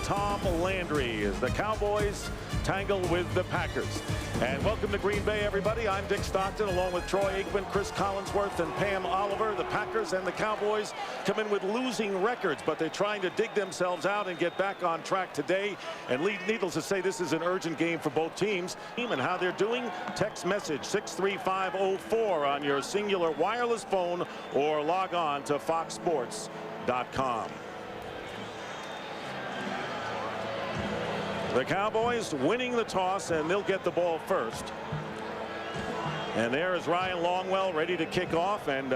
Tom Landry as the Cowboys tangle with the Packers. And welcome to Green Bay, everybody. I'm Dick Stockton, along with Troy Aikman, Chris Collinsworth, and Pam Oliver. The Packers and the Cowboys come in with losing records, but they're trying to dig themselves out and get back on track today. And needless to say, this is an urgent game for both teams. And how they're doing, text message 63504 on your singular wireless phone or log on to foxsports.com. The Cowboys winning the toss, and they'll get the ball first. And there is Ryan Longwell ready to kick off, and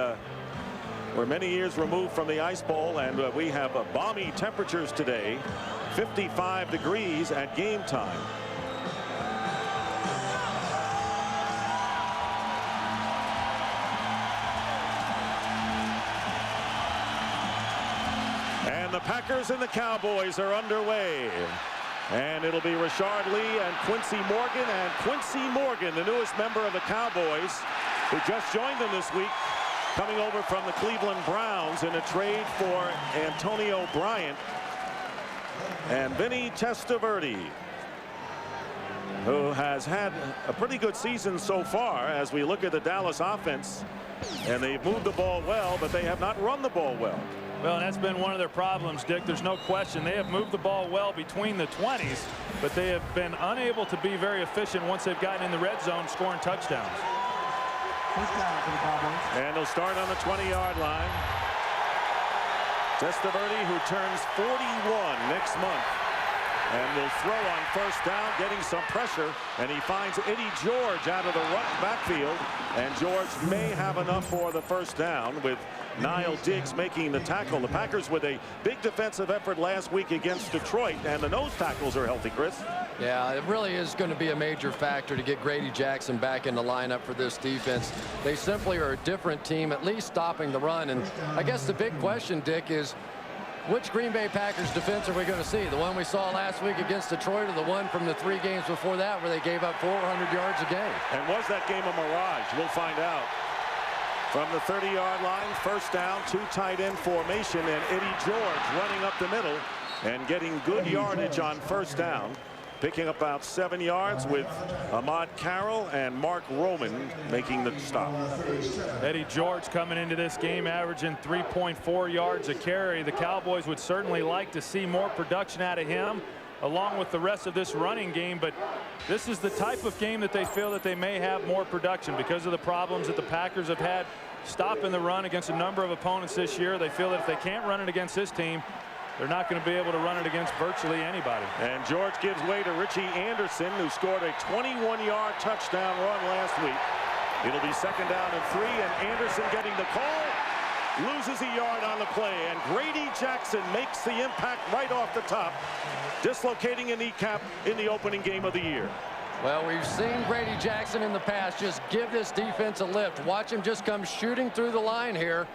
we're many years removed from the Ice Bowl, and we have balmy temperatures today, 55 degrees at game time. And the Packers and the Cowboys are underway. And it'll be Rashard Lee and Quincy Morgan. And Quincy Morgan, the newest member of the Cowboys, who just joined them this week, coming over from the Cleveland Browns in a trade for Antonio Bryant. And Vinny Testaverde, who has had a pretty good season so far as we look at the Dallas offense. And they've moved the ball well, but they have not run the ball well. Well, that's been one of their problems, Dick. There's no question. They have moved the ball well between the 20s, but they have been unable to be very efficient once they've gotten in the red zone scoring touchdowns. And they'll start on the 20-yard line. Testaverde, who turns 41 next month, and will throw on first down, getting some pressure, and he finds Eddie George out of the right backfield, and George may have enough for the first down with Niall Diggs making the tackle. The Packers with a big defensive effort last week against Detroit, and the nose tackles are healthy, Chris. Yeah, it really is going to be a major factor to get Grady Jackson back in the lineup for this defense. They simply are a different team, at least stopping the run. And I guess the big question, Dick, is which Green Bay Packers defense are we going to see? The one we saw last week against Detroit, or the one from the 3 games before that where they gave up 400 yards a game? And was that game a mirage? We'll find out. From the 30-yard line, first down, 2 tight end formation, and Eddie George running up the middle and getting good yardage on first down, picking up about 7 yards with Ahmad Carroll and Mark Roman making the stop. Eddie George coming into this game averaging 3.4 yards a carry. The Cowboys would certainly like to see more production out of him along with the rest of this running game, but this is the type of game that they feel that they may have more production because of the problems that the Packers have had stopping the run against a number of opponents this year. They feel that if they can't run it against this team, they're not going to be able to run it against virtually anybody. And George gives way to Richie Anderson, who scored a 21-yard touchdown run last week. It'll be second down and 3, and Anderson getting the call, loses a yard on the play, and Grady Jackson makes the impact right off the top, dislocating a kneecap in the opening game of the year. Well, we've seen Grady Jackson in the past just give this defense a lift. Watch him just come shooting through the line here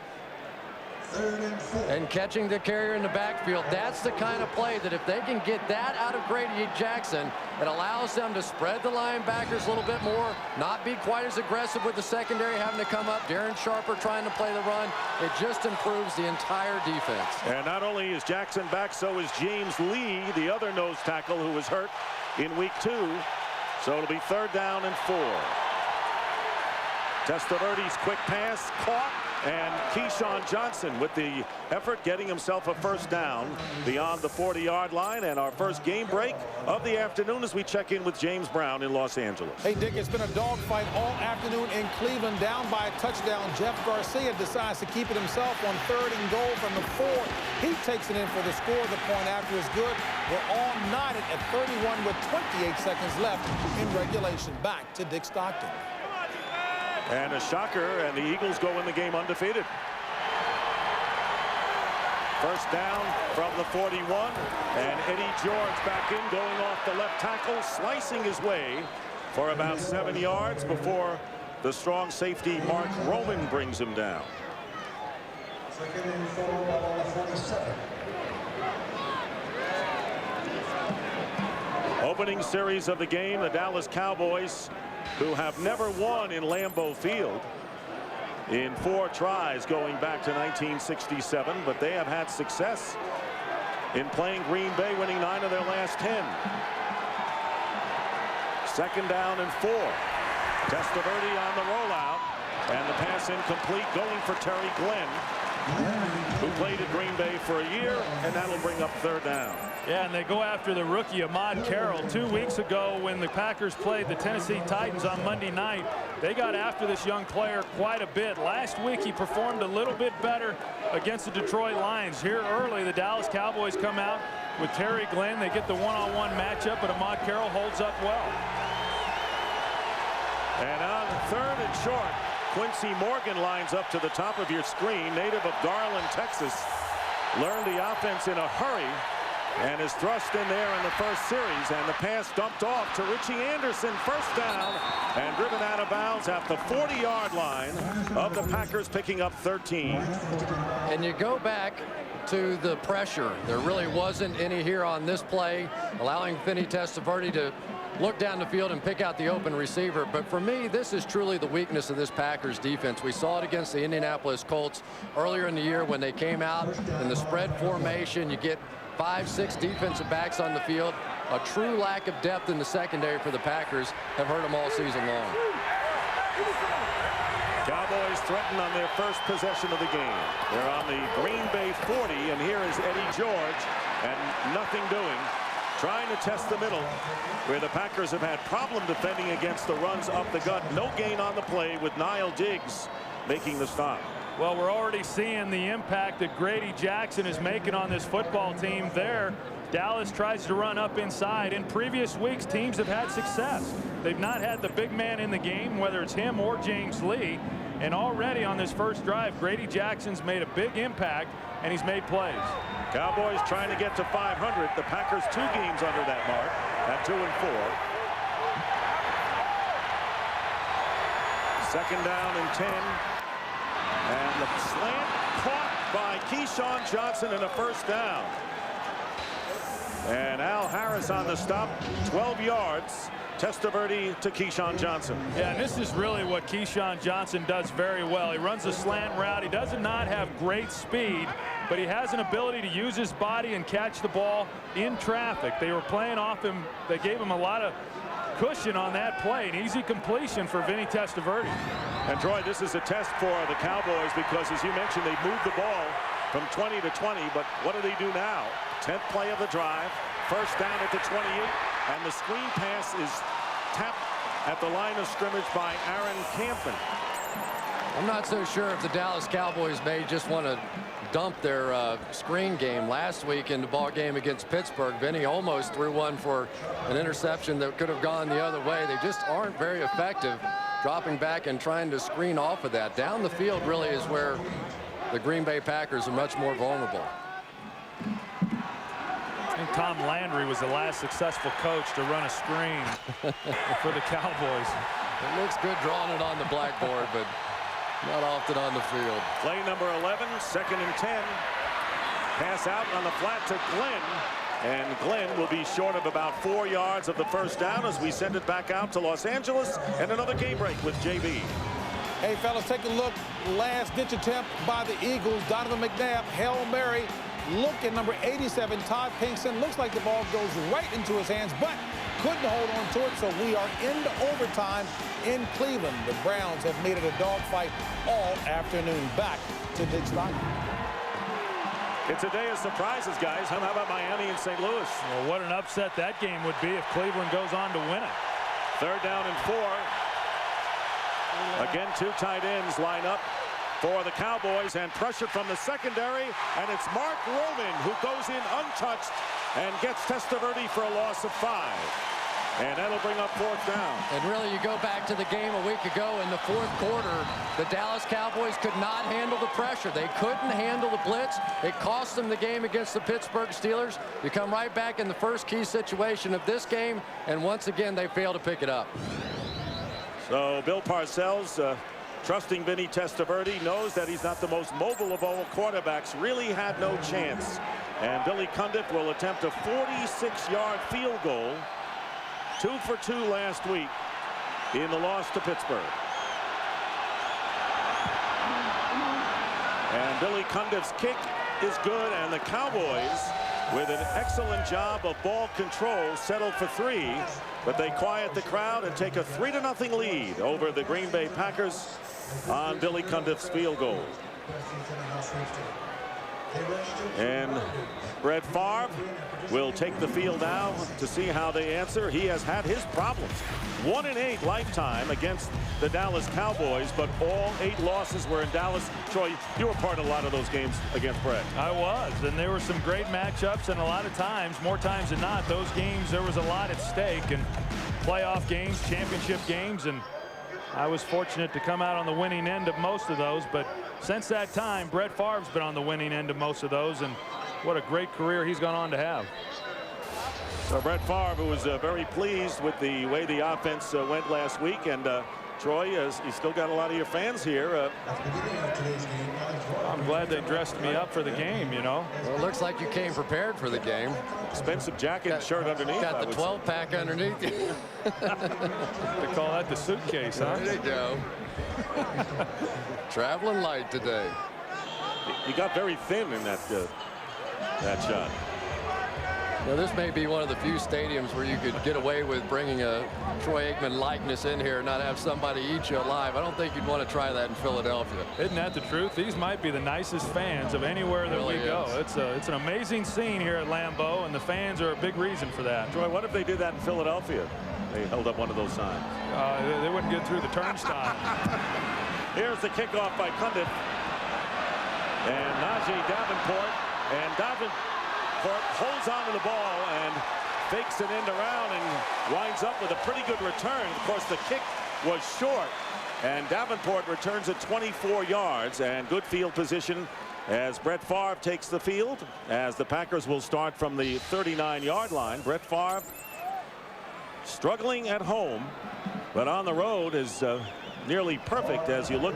and catching the carrier in the backfield. That's the kind of play that if they can get that out of Grady Jackson, it allows them to spread the linebackers a little bit more, not be quite as aggressive with the secondary having to come up. Darren Sharper trying to play the run. It just improves the entire defense. And not only is Jackson back, so is James Lee, the other nose tackle who was hurt in week 2. So it'll be third down and 4. Testaverde's quick pass caught, and Keyshawn Johnson with the effort getting himself a first down beyond the 40-yard line. And our first game break of the afternoon as we check in with James Brown in Los Angeles. Hey, Dick, it's been a dogfight all afternoon in Cleveland. Down by a touchdown, Jeff Garcia decides to keep it himself on 3rd and goal from the 4. He takes it in for the score. The point after is good. We're all knotted at 31 with 28 seconds left in regulation. Back to Dick Stockton. And a shocker, and the Eagles go in the game undefeated. First down from the 41, and Eddie George back in, going off the left tackle, slicing his way for about 7 yards before the strong safety Mark Roman brings him down. Opening series of the game, the Dallas Cowboys, who have never won in Lambeau Field in 4 tries going back to 1967, but they have had success in playing Green Bay, winning 9 of their last 10. Second down and 4. Testaverde on the rollout, and the pass incomplete, going for Terry Glenn, who played at Green Bay for a year, and that'll bring up third down. Yeah, and they go after the rookie Ahmad Carroll. 2 weeks ago, when the Packers played the Tennessee Titans on Monday night, they got after this young player quite a bit. Last week, he performed a little bit better against the Detroit Lions. Here early, the Dallas Cowboys come out with Terry Glenn. They get the one-on-one matchup, but Ahmad Carroll holds up well. And on third and short, Quincy Morgan lines up to the top of your screen, native of Garland, Texas. Learned the offense in a hurry and is thrust in there in the first series, and the pass dumped off to Richie Anderson. First down and driven out of bounds at the 40-yard line of the Packers, picking up 13. And you go back to the pressure. There really wasn't any here on this play, allowing Vinny Testaverde to look down the field and pick out the open receiver. But for me, this is truly the weakness of this Packers defense. We saw it against the Indianapolis Colts earlier in the year when they came out in the spread formation. You get 5, 6 defensive backs on the field. A true lack of depth in the secondary for the Packers have hurt them all season long. Cowboys threaten on their first possession of the game. They're on the Green Bay 40, and here is Eddie George, and nothing doing. Trying to test the middle, where the Packers have had problem defending against the runs up the gut. No gain on the play, with Niall Diggs making the stop. Well, we're already seeing the impact that Grady Jackson is making on this football team there. Dallas tries to run up inside. In previous weeks, teams have had success. They've not had the big man in the game, whether it's him or James Lee. And already on this first drive, Grady Jackson's made a big impact, and he's made plays. Cowboys trying to get to 500. The Packers 2 games under that mark at 2 and 4. Second down and 10. And the slant caught by Keyshawn Johnson and a first down. And Al Harris on the stop, 12 yards. Testaverde to Keyshawn Johnson. Yeah, and this is really what Keyshawn Johnson does very well. He runs a slant route. He does not have great speed, but he has an ability to use his body and catch the ball in traffic. They were playing off him. They gave him a lot of cushion on that play. An easy completion for Vinny Testaverde. And Troy, this is a test for the Cowboys because, as you mentioned, they moved the ball from 20 to 20, but what do they do now? 10th play of the drive, first down at the 28, and the screen pass is tapped at the line of scrimmage by Aaron Campbell. I'm not so sure if the Dallas Cowboys may just want to dump their screen game. Last week in the ball game against Pittsburgh, Vinny almost threw one for an interception that could have gone the other way. They just aren't very effective dropping back and trying to screen off of that. Down the field really is where the Green Bay Packers are much more vulnerable. I think Tom Landry was the last successful coach to run a screen for the Cowboys. It looks good drawing it on the blackboard, but not often on the field. Play number 11, second and 10. Pass out on the flat to Glenn. And Glenn will be short of about 4 yards of the first down as we send it back out to Los Angeles. And another game break with JB. Hey, fellas, take a look. Last-ditch attempt by the Eagles. Donovan McNabb, Hail Mary. Look at number 87, Todd Pinkston. Looks like the ball goes right into his hands, but couldn't hold on to it, so we are into overtime in Cleveland. The Browns have made it a dogfight all afternoon. Back to Dick Stockton. It's a day of surprises, guys. How about Miami and St. Louis? Well, what an upset that game would be if Cleveland goes on to win it. Third down and 4. Again, 2 tight ends line up for the Cowboys, and pressure from the secondary, and it's Mark Roman who goes in untouched and gets Testaverde for a loss of 5. And that'll bring up fourth down. And really, you go back to the game a week ago in the fourth quarter, the Dallas Cowboys could not handle the pressure. They couldn't handle the blitz. It cost them the game against the Pittsburgh Steelers. You come right back in the first key situation of this game, and once again, they fail to pick it up. So Bill Parcells, trusting Vinny Testaverde, knows that he's not the most mobile of all quarterbacks, really had no chance. And Billy Cundiff will attempt a 46-yard field goal. 2 for 2 last week in the loss to Pittsburgh. And Billy Cundiff's kick is good, and the Cowboys with an excellent job of ball control, settled for 3, but they quiet the crowd and take a 3-0 lead over the Green Bay Packers on Billy Cundiff's field goal. And Brett Favre will take the field now to see how they answer. He has had his problems. 1-8 lifetime against the Dallas Cowboys, but all 8 losses were in Dallas. Troy, you were part of a lot of those games against Brett. I was, and there were some great matchups, and a lot of times, more times than not, those games, there was a lot at stake, and playoff games, championship games, and I was fortunate to come out on the winning end of most of those. But since that time, Brett Favre's been on the winning end of most of those, and what a great career he's gone on to have. So Brett Favre was very pleased with the way the offense went last week. And Troy, you still got a lot of your fans here. I'm glad they dressed me up for the game, you know. Well, it looks like you came prepared for the game. Expensive jacket and shirt underneath. Got the 12-pack underneath you. They call that the suitcase, huh? There you go. Traveling light today. He got very thin in that shot. Now, this may be one of the few stadiums where you could get away with bringing a Troy Aikman likeness in here and not have somebody eat you alive. I don't think you'd want to try that in Philadelphia. Isn't that the truth? These might be the nicest fans of anywhere that we go. It's an amazing scene here at Lambeau, and the fans are a big reason for that. Troy, what if they did that in Philadelphia? They held up one of those signs. They wouldn't get through the turnstile. Here's the kickoff by Cundiff. And Najee Davenport. And Davenport holds on to the ball and fakes an end around and winds up with a pretty good return. Of course, the kick was short. And Davenport returns it 24 yards, and good field position as Brett Favre takes the field, as the Packers will start from the 39-yard line. Brett Favre struggling at home, but on the road is nearly perfect. As you look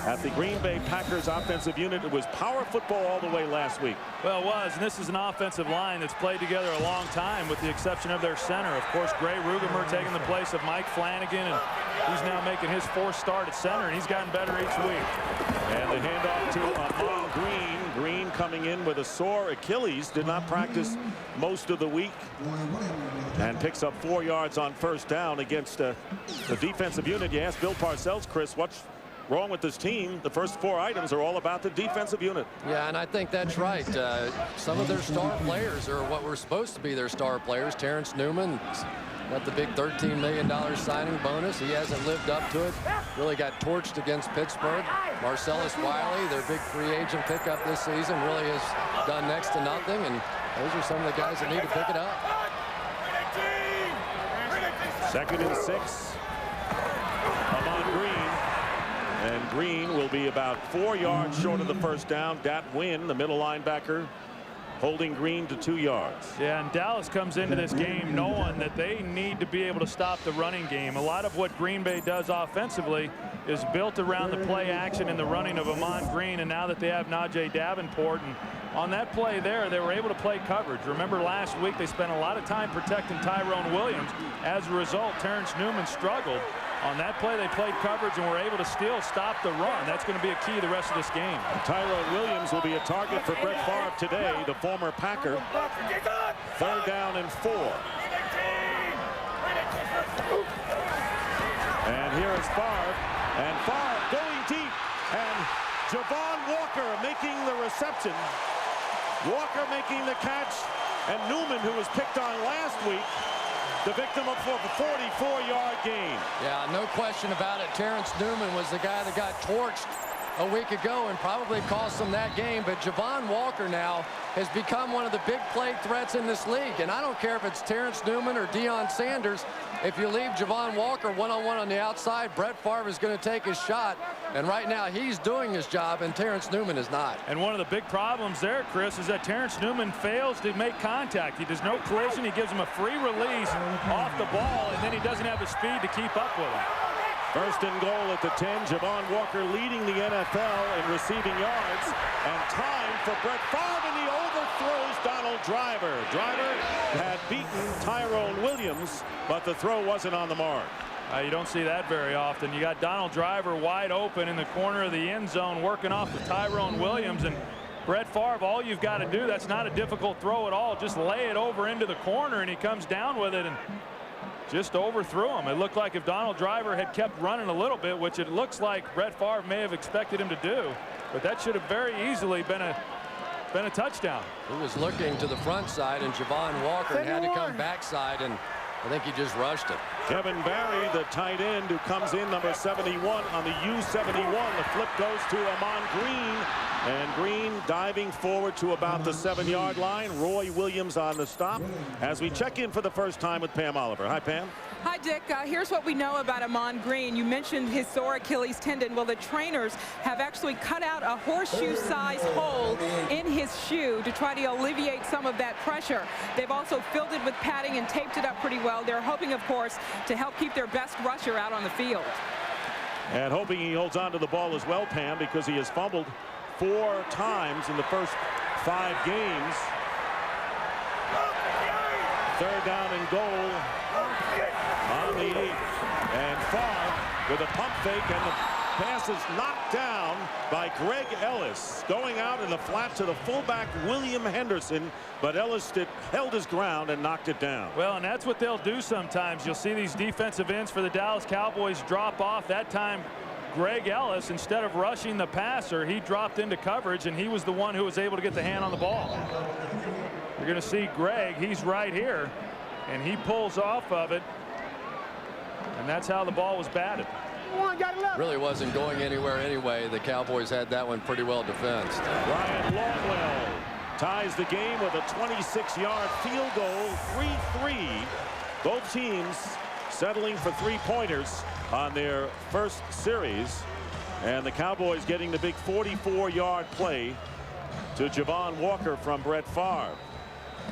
at the Green Bay Packers offensive unit, it was power football all the way last week. Well, it was, and this is an offensive line that's played together a long time, with the exception of their center. Of course, Gray Rugemer taking the place of Mike Flanagan, and he's now making his 4th start at center, and he's gotten better each week. And the handoff to Amon Green. Green coming in with a sore Achilles, did not practice most of the week, and picks up 4 yards on first down against the defensive unit. You asked Bill Parcells, Chris, what's wrong with this team? The first 4 items are all about the defensive unit. Yeah, and I think that's right. Some of their star players are what were supposed to be their star players. Terrence Newman got the big $13 million signing bonus. He hasn't lived up to it. Really got torched against Pittsburgh. Marcellus Wiley, their big free agent pickup this season, really has done next to nothing, and those are some of the guys that need to pick it up. 2nd and 6. Amon Green. And Green will be about 4 yards short of the first down. Dat Wynn, the middle linebacker, holding Green to 2 yards. Yeah, and Dallas comes into this game knowing that they need to be able to stop the running game. A lot of what Green Bay does offensively is built around the play action and the running of Amon Green, and now that they have Najee Davenport, and on that play there, they were able to play coverage. Remember last week they spent a lot of time protecting Tyrone Williams. As a result, Terrence Newman struggled. On that play, they played coverage and were able to still stop the run. That's going to be a key the rest of this game. Tyrone Williams will be a target for Brett Favre today, the former Packer. 3rd down and 4. And here is Favre. And Favre going deep. And Javon Walker making the reception. Walker making the catch. And Newman, who was picked on last week, the victim of a 44-yard gain. Yeah, no question about it. Terrence Newman was the guy that got torched a week ago and probably cost them that game. But Javon Walker now has become one of the big play threats in this league. And I don't care if it's Terrence Newman or Deion Sanders. If you leave Javon Walker one-on-one on the outside, Brett Favre is going to take his shot. And right now he's doing his job and Terrence Newman is not. And one of the big problems there, Chris, is that Terrence Newman fails to make contact. He does no collision. He gives him a free release off the ball, and then he doesn't have the speed to keep up with him. 1st and goal at the 10. Javon Walker leading the NFL in receiving yards. And time for Brett Favre, and he overthrows Donald Driver. Driver had beaten Tyrone Williams, but the throw wasn't on the mark. You don't see that very often. You got Donald Driver wide open in the corner of the end zone working off of Tyrone Williams, and Brett Favre, all you've got to do, that's not a difficult throw at all. Just lay it over into the corner, and he comes down with it and just overthrew him. It looked like if Donald Driver had kept running a little bit, which it looks like Brett Favre may have expected him to do, but that should have very easily been a touchdown. He was looking to the front side, and Javon Walker had to come backside, and I think he just rushed it. Kevin Barry, the tight end, who comes in number 71 on the U71. The flip goes to Amon Green, and Green diving forward to about the 7-yard line. Roy Williams on the stop as we check in for the first time with Pam Oliver. Hi, Pam. Hi, Dick. Here's what we know about Amon Green. You mentioned his sore Achilles tendon. Well, the trainers have actually cut out a horseshoe-sized hole in his shoe to try to alleviate some of that pressure. They've also filled it with padding and taped it up pretty well. They're hoping, of course, to help keep their best rusher out on the field. And hoping he holds on to the ball as well, Pam, because he has fumbled 4 times in the first 5 games. 3rd down and goal on the 8. And Favre with a pump fake, and the pass is knocked down by Greg Ellis, going out in the flat to the fullback William Henderson, but Ellis held his ground and knocked it down. Well, and that's what they'll do sometimes. You'll see these defensive ends for the Dallas Cowboys drop off. That time Greg Ellis, instead of rushing the passer, he dropped into coverage, and he was the one who was able to get the hand on the ball. You're going to see Greg, he's right here, and he pulls off of it, and that's how the ball was batted. Really wasn't going anywhere anyway. The Cowboys had that one pretty well defensed. Ryan Longwell ties the game with a 26-yard field goal, 3-3. Both teams settling for 3-pointers on their first series, and the Cowboys getting the big 44-yard play to Javon Walker from Brett Favre.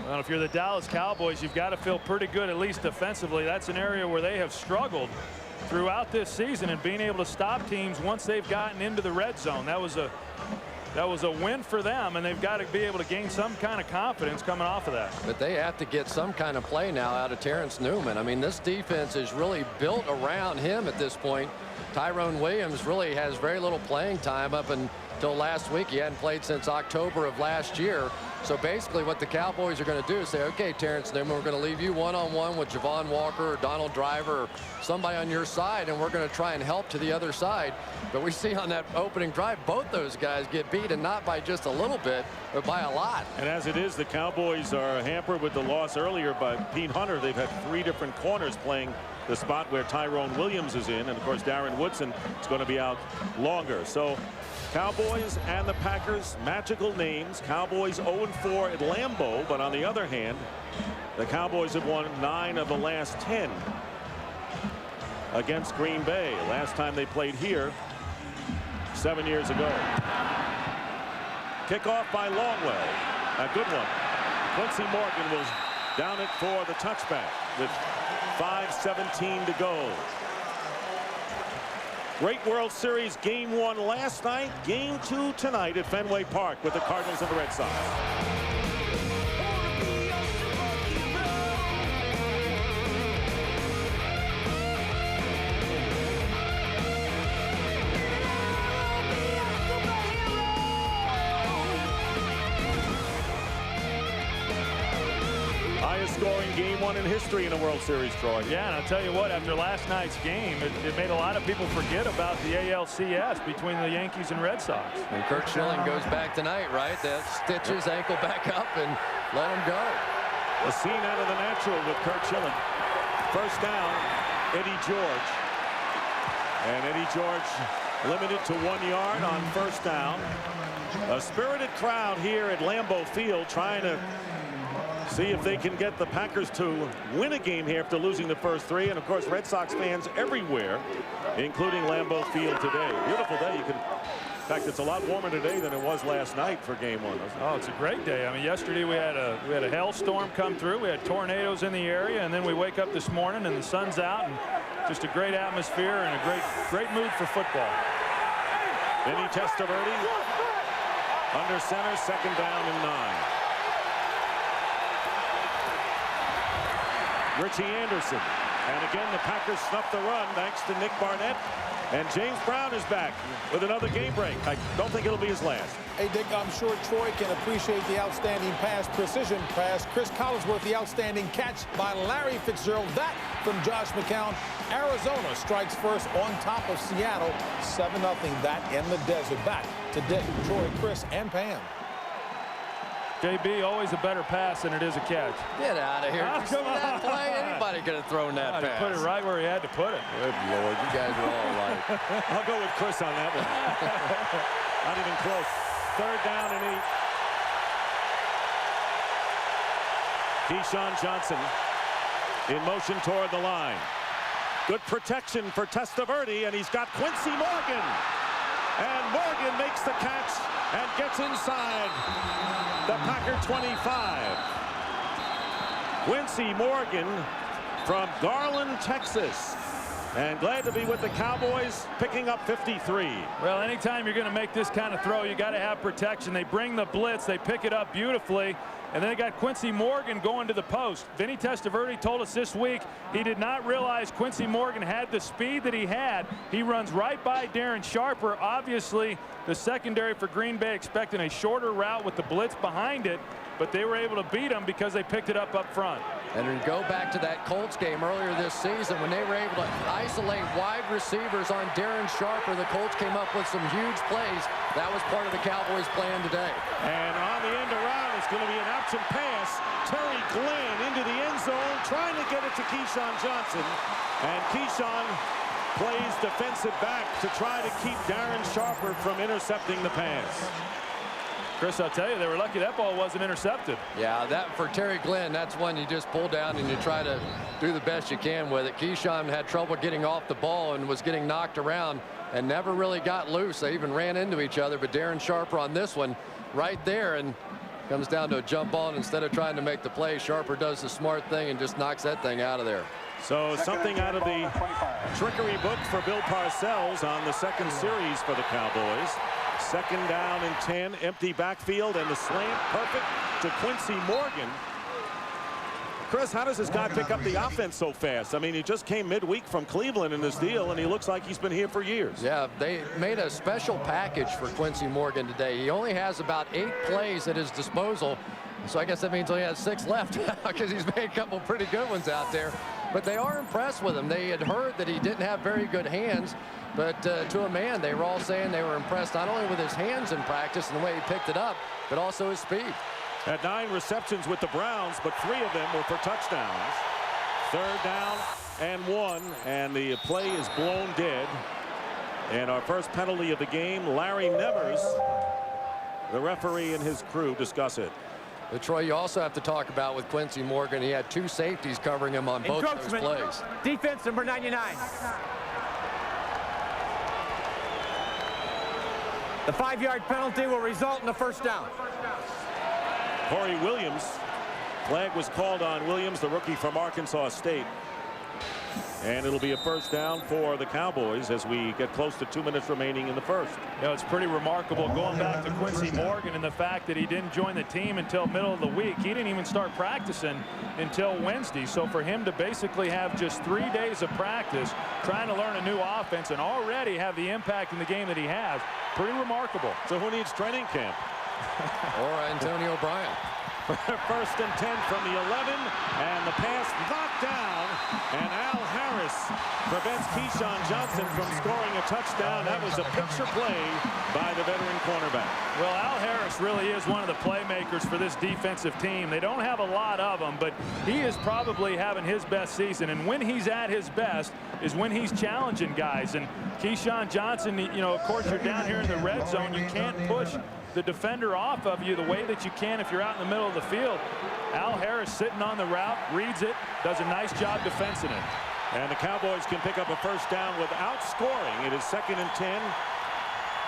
Well, if you're the Dallas Cowboys, you've got to feel pretty good, at least defensively. That's an area where they have struggled throughout this season, and being able to stop teams once they've gotten into the red zone. That was a win for them, and they've got to be able to gain some kind of confidence coming off of that. But they have to get some kind of play now out of Terrence Newman. I mean, this defense is really built around him at this point. Tyrone Williams really has very little playing time up until last week. He hadn't played since October of last year. So basically what the Cowboys are going to do is say, okay, Terrence Newman, we're going to leave you one-on-one with Javon Walker or Donald Driver or somebody on your side, and we're going to try and help to the other side. But we see on that opening drive, both those guys get beat, and not by just a little bit, but by a lot. And as it is, the Cowboys are hampered with the loss earlier by Pete Hunter. They've had 3 different corners playing the spot where Tyrone Williams is in, and of course Darren Woodson is going to be out longer. So Cowboys and the Packers, magical names. Cowboys 0-4 at Lambeau, but on the other hand, the Cowboys have won 9 of the last 10 against Green Bay. Last time they played here 7 years ago. Kickoff by Longwell. A good one. Quincy Morgan will down it for the touchback with 5:17 to go. Great World Series Game 1 last night. Game 2 tonight at Fenway Park with the Cardinals and the Red Sox. Highest scoring Game 1 in history in a World Series, Troy. Yeah, and I'll tell you what, after last night's game, it made a lot of people forget about the ALCS between the Yankees and Red Sox. And Kurt Schilling goes back tonight, right? That stitch his ankle back up and let him go. A scene out of the natural with Kurt Schilling. First down, Eddie George. And Eddie George limited to 1 yard on first down. A spirited crowd here at Lambeau Field trying to see if they can get the Packers to win a game here after losing the first 3. And of course, Red Sox fans everywhere, including Lambeau Field today. Beautiful day. In fact, it's a lot warmer today than it was last night for Game 1. Oh, it's a great day. I mean, yesterday we had a hailstorm come through. We had tornadoes in the area, and then we wake up this morning and the sun's out, and just a great atmosphere and a great mood for football. Vinny Testaverde under center, 2nd down and 9. Richie Anderson, and again the Packers snuffed the run thanks to Nick Barnett, and James Brown is back with another game break. I don't think it'll be his last. Hey, Dick, I'm sure Troy can appreciate the outstanding pass, precision pass. Chris Collinsworth, the outstanding catch by Larry Fitzgerald. That from Josh McCown. Arizona strikes first on top of Seattle. 7-0, that in the desert. Back to Dick, Troy, Chris, and Pam. JB, always a better pass than it is a catch. Get out of here. Oh, come on. That play, anybody could have thrown that pass. Put it right where he had to put it. Good Lord, you guys are all right. I'll go with Chris on that one. Not even close. 3rd down and 8. Keyshawn Johnson in motion toward the line. Good protection for Testaverde, and he's got Quincy Morgan. And Morgan makes the catch and gets inside the Packer 25. Quincy Morgan from Garland, Texas. And glad to be with the Cowboys, picking up 53. Well, anytime you're going to make this kind of throw, you got to have protection. They bring the blitz, they pick it up beautifully, and then they got Quincy Morgan going to the post. Vinny Testaverde told us this week he did not realize Quincy Morgan had the speed that he had. He runs right by Darren Sharper. Obviously, the secondary for Green Bay expecting a shorter route with the blitz behind it, but they were able to beat him because they picked it up front. And we go back to that Colts game earlier this season when they were able to isolate wide receivers on Darren Sharper. The Colts came up with some huge plays. That was part of the Cowboys' plan today. And on the end around, it's going to be an option pass. Terry Glenn into the end zone, trying to get it to Keyshawn Johnson. And Keyshawn plays defensive back to try to keep Darren Sharper from intercepting the pass. Chris, I'll tell you, they were lucky that ball wasn't intercepted. Yeah, that for Terry Glenn, that's one you just pull down and you try to do the best you can with it. Keyshawn had trouble getting off the ball and was getting knocked around and never really got loose. They even ran into each other, but Darren Sharper on this one right there, and comes down to a jump ball, and instead of trying to make the play, Sharper does the smart thing and just knocks that thing out of there. So something out of the trickery book for Bill Parcells on the second series for the Cowboys. 2nd down and 10, empty backfield, and the slant perfect to Quincy Morgan. Chris, how does this guy pick up the offense so fast? I mean, he just came midweek from Cleveland in this deal, and he looks like he's been here for years. Yeah, they made a special package for Quincy Morgan today. He only has about 8 plays at his disposal, so I guess that means he has 6 left because he's made a couple pretty good ones out there. But they are impressed with him. They had heard that he didn't have very good hands, but to a man, they were all saying they were impressed not only with his hands in practice and the way he picked it up, but also his speed. Had 9 receptions with the Browns, but 3 of them were for touchdowns. 3rd down and 1, and the play is blown dead. And our first penalty of the game, Larry Nevers, the referee and his crew discuss it. But Troy, you also have to talk about with Quincy Morgan, he had 2 safeties covering him on both those plays. Defense number 99. The 5-yard penalty will result in a first down. Corey Williams. Flag was called on Williams, the rookie from Arkansas State. And it'll be a first down for the Cowboys as we get close to 2 minutes remaining in the first. You know, it's pretty remarkable going back to Quincy Morgan and the fact that he didn't join the team until middle of the week. He didn't even start practicing until Wednesday. So for him to basically have just 3 days of practice, trying to learn a new offense and already have the impact in the game that he has, pretty remarkable. So who needs training camp? Or Antonio Bryan. First and 10 from the 11, and the pass knocked down, and Al Harris prevents Keyshawn Johnson from scoring a touchdown. That was a picture play by the veteran cornerback. Well, Al Harris really is one of the playmakers for this defensive team. They don't have a lot of them, but he is probably having his best season, and when he's at his best is when he's challenging guys. And Keyshawn Johnson, you know, of course, you're down here in the red zone. You can't push the defender off of you the way that you can if you're out in the middle of the field. Al Harris sitting on the route, reads it, does a nice job defensing it. And the Cowboys can pick up a first down without scoring. It is 2nd and 10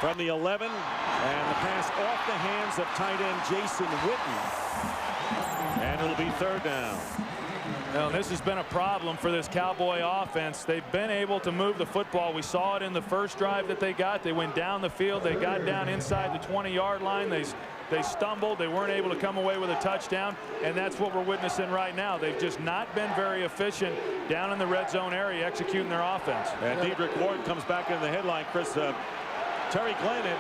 from the 11, and the pass off the hands of tight end Jason Witten. And it'll be 3rd down. Now, this has been a problem for this Cowboy offense. They've been able to move the football. We saw it in the first drive that they got. They went down the field. They got down inside the 20-yard line. They stumbled. They weren't able to come away with a touchdown, and that's what we're witnessing right now. They've just not been very efficient down in the red zone area executing their offense. And Dedrick Ward comes back in the headline, Chris. Terry Glenn had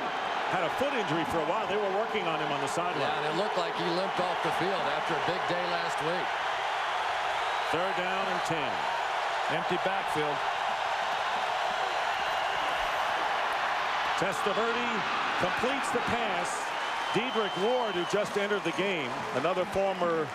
had a foot injury for a while. They were working on him on the sideline. Yeah, and it looked like he limped off the field after a big day last week. 3rd down and 10. Empty backfield. Testaverde completes the pass. Dedrick Ward, who just entered the game, another former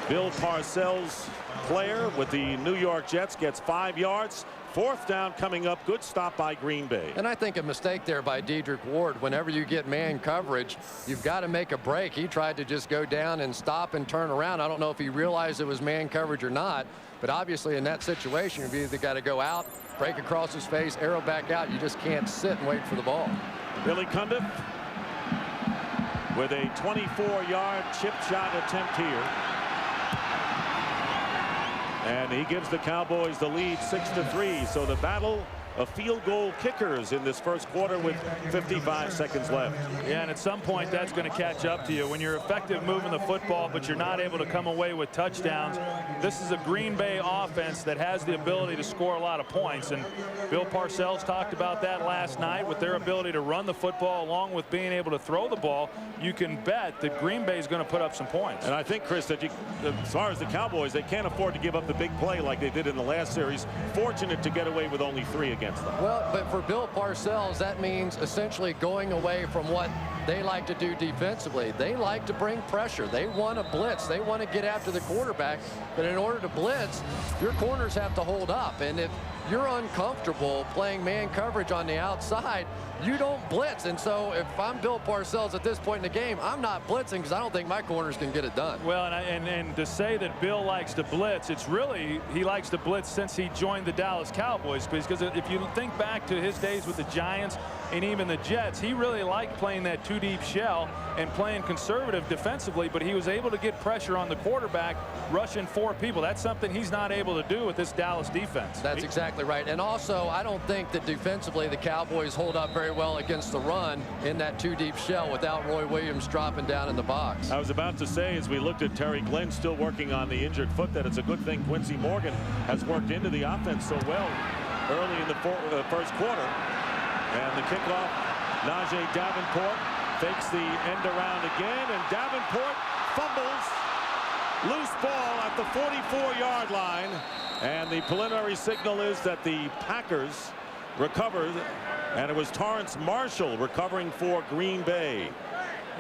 Bill Parcells player with the New York Jets, gets 5 yards. 4th down coming up. Good stop by Green Bay. And I think a mistake there by Dedrick Ward. Whenever you get man coverage, you've got to make a break. He tried to just go down and stop and turn around. I don't know if he realized it was man coverage or not, but obviously in that situation, you've either got to go out, break across his face, arrow back out. You just can't sit and wait for the ball. Billy Cundiff with a 24-yard chip shot attempt here. And he gives the Cowboys the lead 6-3. So the battle of field goal kickers in this first quarter with 55 seconds left. Yeah, and at some point that's going to catch up to you. When you're effective moving the football, but you're not able to come away with touchdowns. This is a Green Bay offense that has the ability to score a lot of points. And Bill Parcells talked about that last night with their ability to run the football along with being able to throw the ball. You can bet that Green Bay is going to put up some points. And I think, Chris, that as far as the Cowboys, they can't afford to give up the big play like they did in the last series. Fortunate to get away with only 3 against them. Well, but for Bill Parcells, that means essentially going away from what they like to do defensively. They like to bring pressure. They want to blitz. They want to get after the quarterback. But in order to blitz, your corners have to hold up. And if you're uncomfortable playing man coverage on the outside, you don't blitz. And so if I'm Bill Parcells at this point in the game, I'm not blitzing because I don't think my corners can get it done. Well, and to say that Bill likes to blitz, it's really he likes to blitz since he joined the Dallas Cowboys. Because if you think back to his days with the Giants and even the Jets, he really liked playing that 2-deep shell and playing conservative defensively, but he was able to get pressure on the quarterback, rushing 4 people. That's something he's not able to do with this Dallas defense. That's exactly right. And also, I don't think that defensively the Cowboys hold up very well against the run in that 2-deep shell without Roy Williams dropping down in the box. I was about to say, as we looked at Terry Glenn still working on the injured foot, that it's a good thing Quincy Morgan has worked into the offense so well early in the first quarter. And the kickoff, Najee Davenport fakes the end around again, and Davenport fumbles. Loose ball at the 44-yard line, and the preliminary signal is that the Packers recovered, and it was Torrance Marshall recovering for Green Bay.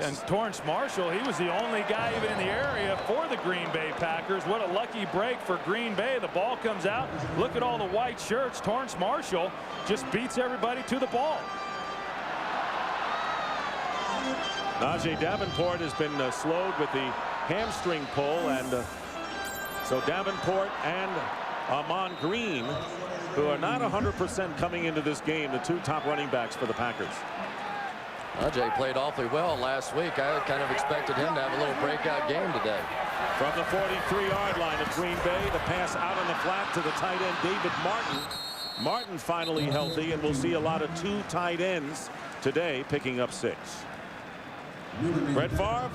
And Torrance Marshall, he was the only guy even in the area for the Green Bay Packers. What a lucky break for Green Bay. The ball comes out. Look at all the white shirts. Torrance Marshall just beats everybody to the ball. Najee Davenport has been slowed with the hamstring pull, and so Davenport and Ahman Green, who are not 100% coming into this game, the 2 top running backs for the Packers. Najee played awfully well last week. I kind of expected him to have a little breakout game today. From the 43-yard line of Green Bay, the pass out on the flat to the tight end David Martin. Martin finally healthy, and we'll see a lot of 2 tight ends today, picking up 6. Brett Favre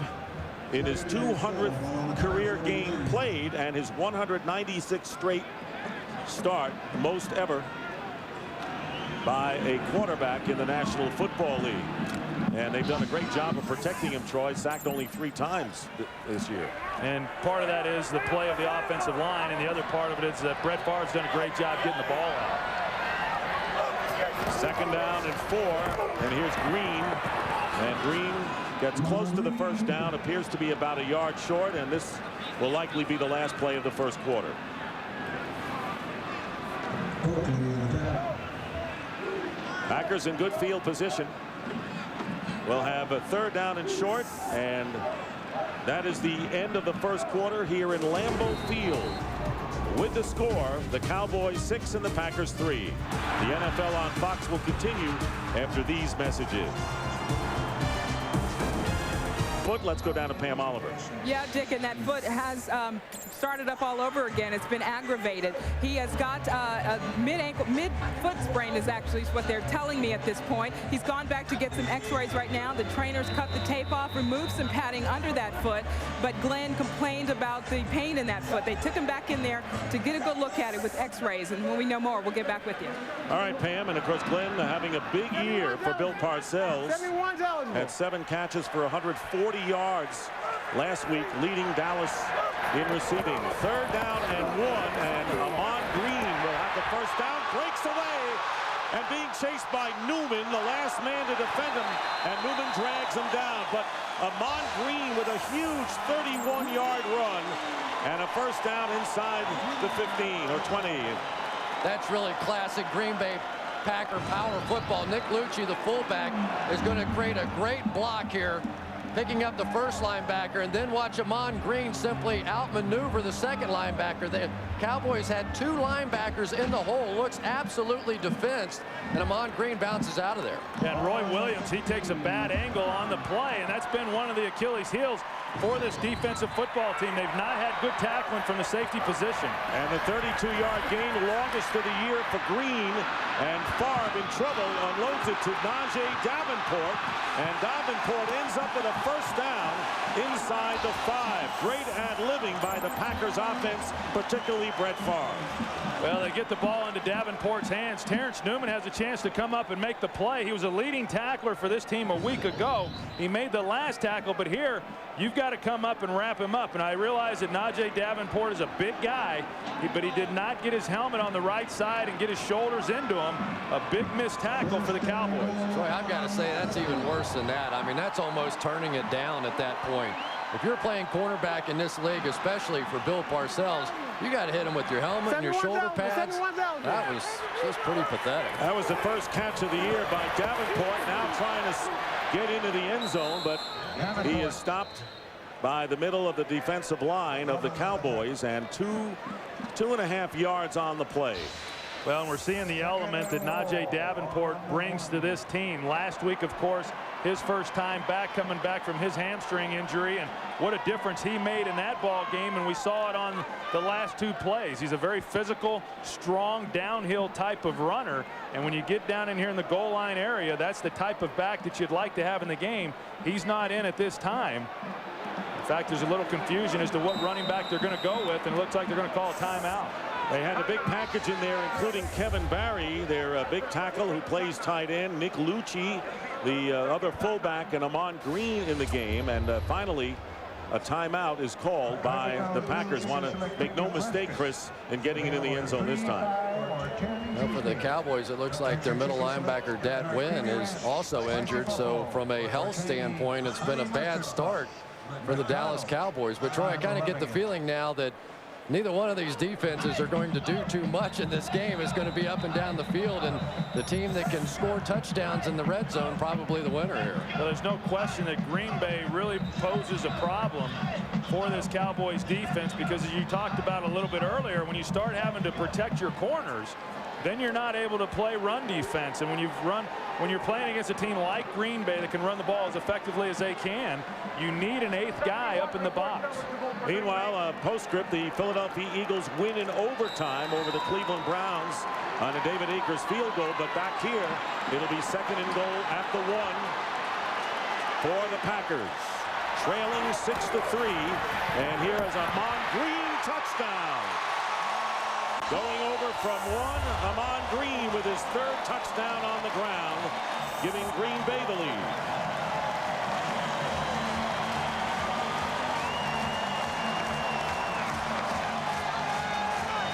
in his 200th career game played and his 196th straight start, most ever by a quarterback in the National Football League. And they've done a great job of protecting him, Troy. Sacked only 3 times this year. And part of that is the play of the offensive line, and the other part of it is that Brett Favre's done a great job getting the ball out. 2nd down and 4, and here's Green, and Green gets close to the first down, appears to be about a yard short, and this will likely be the last play of the first quarter. Packers in good field position. We'll have a 3rd down and short, and that is the end of the first quarter here in Lambeau Field. With the score, the Cowboys 6 and the Packers 3. The NFL on Fox will continue after these messages. foot. Let's go down to Pam Oliver. Yeah, Dick, and that foot has started up all over again. It's been aggravated. He has got a mid-foot sprain is actually what they're telling me at this point. He's gone back to get some x-rays right now. The trainers cut the tape off, removed some padding under that foot, but Glenn complained about the pain in that foot. They took him back in there to get a good look at it with x-rays, and when we know more, we'll get back with you. All right, Pam, and of course Glenn having a big year for Bill Parcells. 71's eligible. Had 7 catches for 140 yards last week, leading Dallas in receiving. 3rd down and 1, and Amon Green will have the first down, breaks away, and being chased by Newman, the last man to defend him, and Newman drags him down. But Amon Green with a huge 31-yard run, and a first down inside the 15 or 20. That's really classic Green Bay Packer power football. Nick Lucci, the fullback, is going to create a great block here, picking up the first linebacker, and then watch Amon Green simply outmaneuver the second linebacker. The Cowboys had 2 linebackers in the hole, looks absolutely defensed, and Amon Green bounces out of there. And Roy Williams, he takes a bad angle on the play, and that's been one of the Achilles heels for this defensive football team. They've not had good tackling from the safety position. And the 32-yard gain, longest of the year for Green, and Favre in trouble, unloads it to Najee Davenport, and Davenport ends up with a first down inside the 5. Great ad-libbing by the Packers offense, particularly Brett Favre. Well, they get the ball into Davenport's hands. Terrence Newman has a chance to come up and make the play. He was a leading tackler for this team a week ago. He made the last tackle, but here you've got to come up and wrap him up. And I realize that Najee Davenport is a big guy, but he did not get his helmet on the right side and get his shoulders into him. A big missed tackle for the Cowboys. Troy, I've got to say that's even worse than that. I mean, that's almost turning it down at that point. If you're playing cornerback in this league, especially for Bill Parcells, you got to hit him with your helmet and your shoulder pads. That was just pretty pathetic. That was the first catch of the year by Davenport, now trying to get into the end zone, but he is stopped by the middle of the defensive line of the Cowboys, and 2.5 yards on the play. Well, and we're seeing the element that Najee Davenport brings to this team. Last week, of course, his first time back, coming back from his hamstring injury, and what a difference he made in that ball game, and we saw it on the last 2 plays. He's a very physical, strong, downhill type of runner, and when you get down in here in the goal line area, that's the type of back that you'd like to have in the game. He's not in at this time. In fact, there's a little confusion as to what running back they're going to go with, and it looks like they're going to call a timeout. They had a big package in there, including Kevin Barry, their big tackle who plays tight end, Nick Lucci, the other fullback, and Amon Green in the game. And finally, a timeout is called by the Packers. Want to make no mistake, Chris, in getting it in the end zone this time. Well, for the Cowboys, it looks like their middle linebacker, Dat Wynn, is also injured. So from a health standpoint, it's been a bad start for the Dallas Cowboys. But Troy, I kind of get the feeling now that neither one of these defenses are going to do too much in this game. Is going to be up and down the field, and the team that can score touchdowns in the red zone probably the winner here. Well, there's no question that Green Bay really poses a problem for this Cowboys defense, because as you talked about a little bit earlier, when you start having to protect your corners, then you're not able to play run defense. And when you're playing against a team like Green Bay that can run the ball as effectively as they can, you need an 8th guy up in the box. Meanwhile, postscript, the Philadelphia Eagles win in overtime over the Cleveland Browns on a David Akers field goal. But back here, it'll be 2nd and goal at the 1 for the Packers, trailing 6-3. And here is Amon Green, touchdown. Going over from 1, Amon Green with his 3rd touchdown on the ground, giving Green Bay the lead.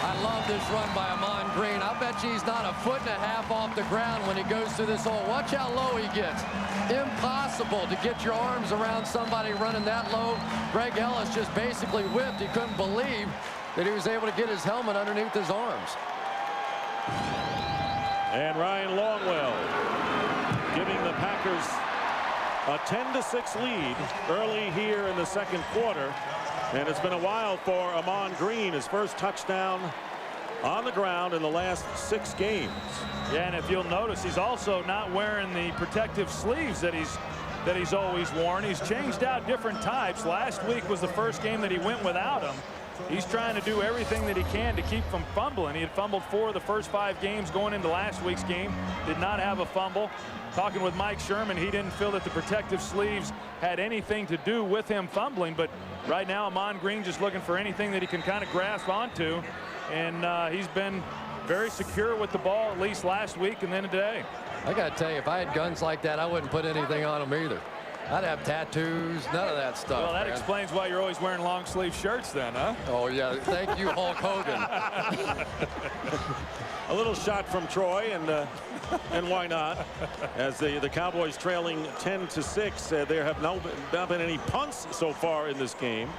I love this run by Amon Green. I bet you he's not a 1.5 feet off the ground when he goes through this hole. Watch how low he gets. Impossible to get your arms around somebody running that low. Greg Ellis just basically whipped. He couldn't believe that he was able to get his helmet underneath his arms. And Ryan Longwell giving the Packers a 10-6 lead early here in the 2nd quarter. And it's been a while for Amon Green, his first touchdown on the ground in the last 6 games. Yeah, and if you'll notice, he's also not wearing the protective sleeves that he's that he's always worn. He's changed out different types. Last week was the first game that he went without them. He's trying to do everything that he can to keep from fumbling. He had fumbled 4 of the first 5 games going into last week's game. Did not have a fumble. Talking with Mike Sherman, he didn't feel that the protective sleeves had anything to do with him fumbling. But right now, Ahman Green just looking for anything that he can kind of grasp onto. And he's been very secure with the ball, at least last week and then today. I got to tell you, if I had guns like that, I wouldn't put anything on them either. I'd have tattoos, none of that stuff. Well, that man. explains why you're always wearing long sleeve shirts then, huh? Oh, yeah. Thank you, Hulk Hogan. A little shot from Troy, and why not? As the Cowboys trailing 10-6, there have not been any punts so far in this game.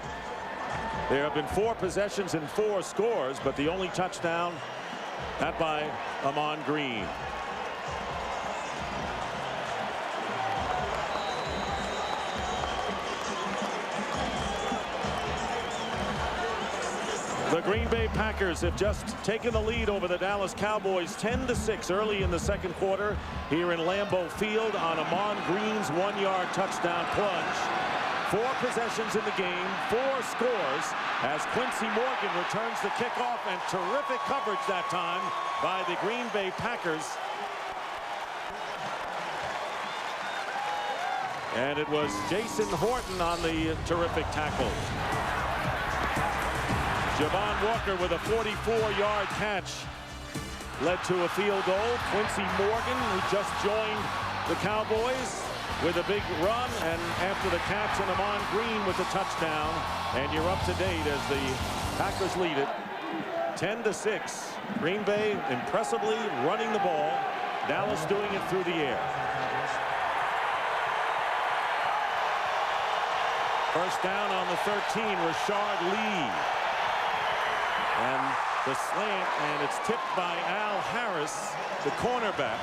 There have been 4 possessions and 4 scores, but the only touchdown, that by Ahman Green. The Green Bay Packers have just taken the lead over the Dallas Cowboys 10-6 early in the second quarter here in Lambeau Field on Ahman Green's 1-yard touchdown plunge. 4 possessions in the game, 4 scores as Quincy Morgan returns the kickoff, and terrific coverage that time by the Green Bay Packers. And it was Jason Horton on the terrific tackle. Javon Walker with a 44-yard catch led to a field goal. Quincy Morgan, who just joined the Cowboys, with a big run, and after the catch, and Ahman Green with the touchdown. And you're up to date as the Packers lead it 10-6. Green Bay impressively running the ball. Dallas doing it through the air. First down on the 13, Rashard Lee. And the slant, and it's tipped by Al Harris, the cornerback.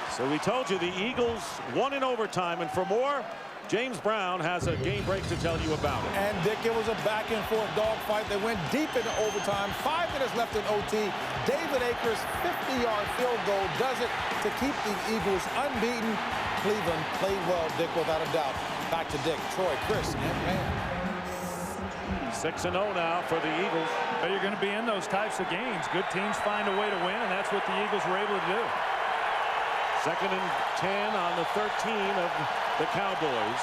So we told you the Eagles won in overtime, and for more, James Brown has a game break to tell you about it. And Dick, it was a back-and-forth dogfight. They went deep into overtime. 5 minutes left in OT. David Akers' 50-yard field goal does it to keep the Eagles unbeaten. Cleveland played well, Dick, without a doubt. Back to Dick, Troy, Chris, and Pam. 6-0 now for the Eagles. But you're going to be in those types of games. Good teams find a way to win, and that's what the Eagles were able to do. 2nd and 10 on the 13 of the Cowboys.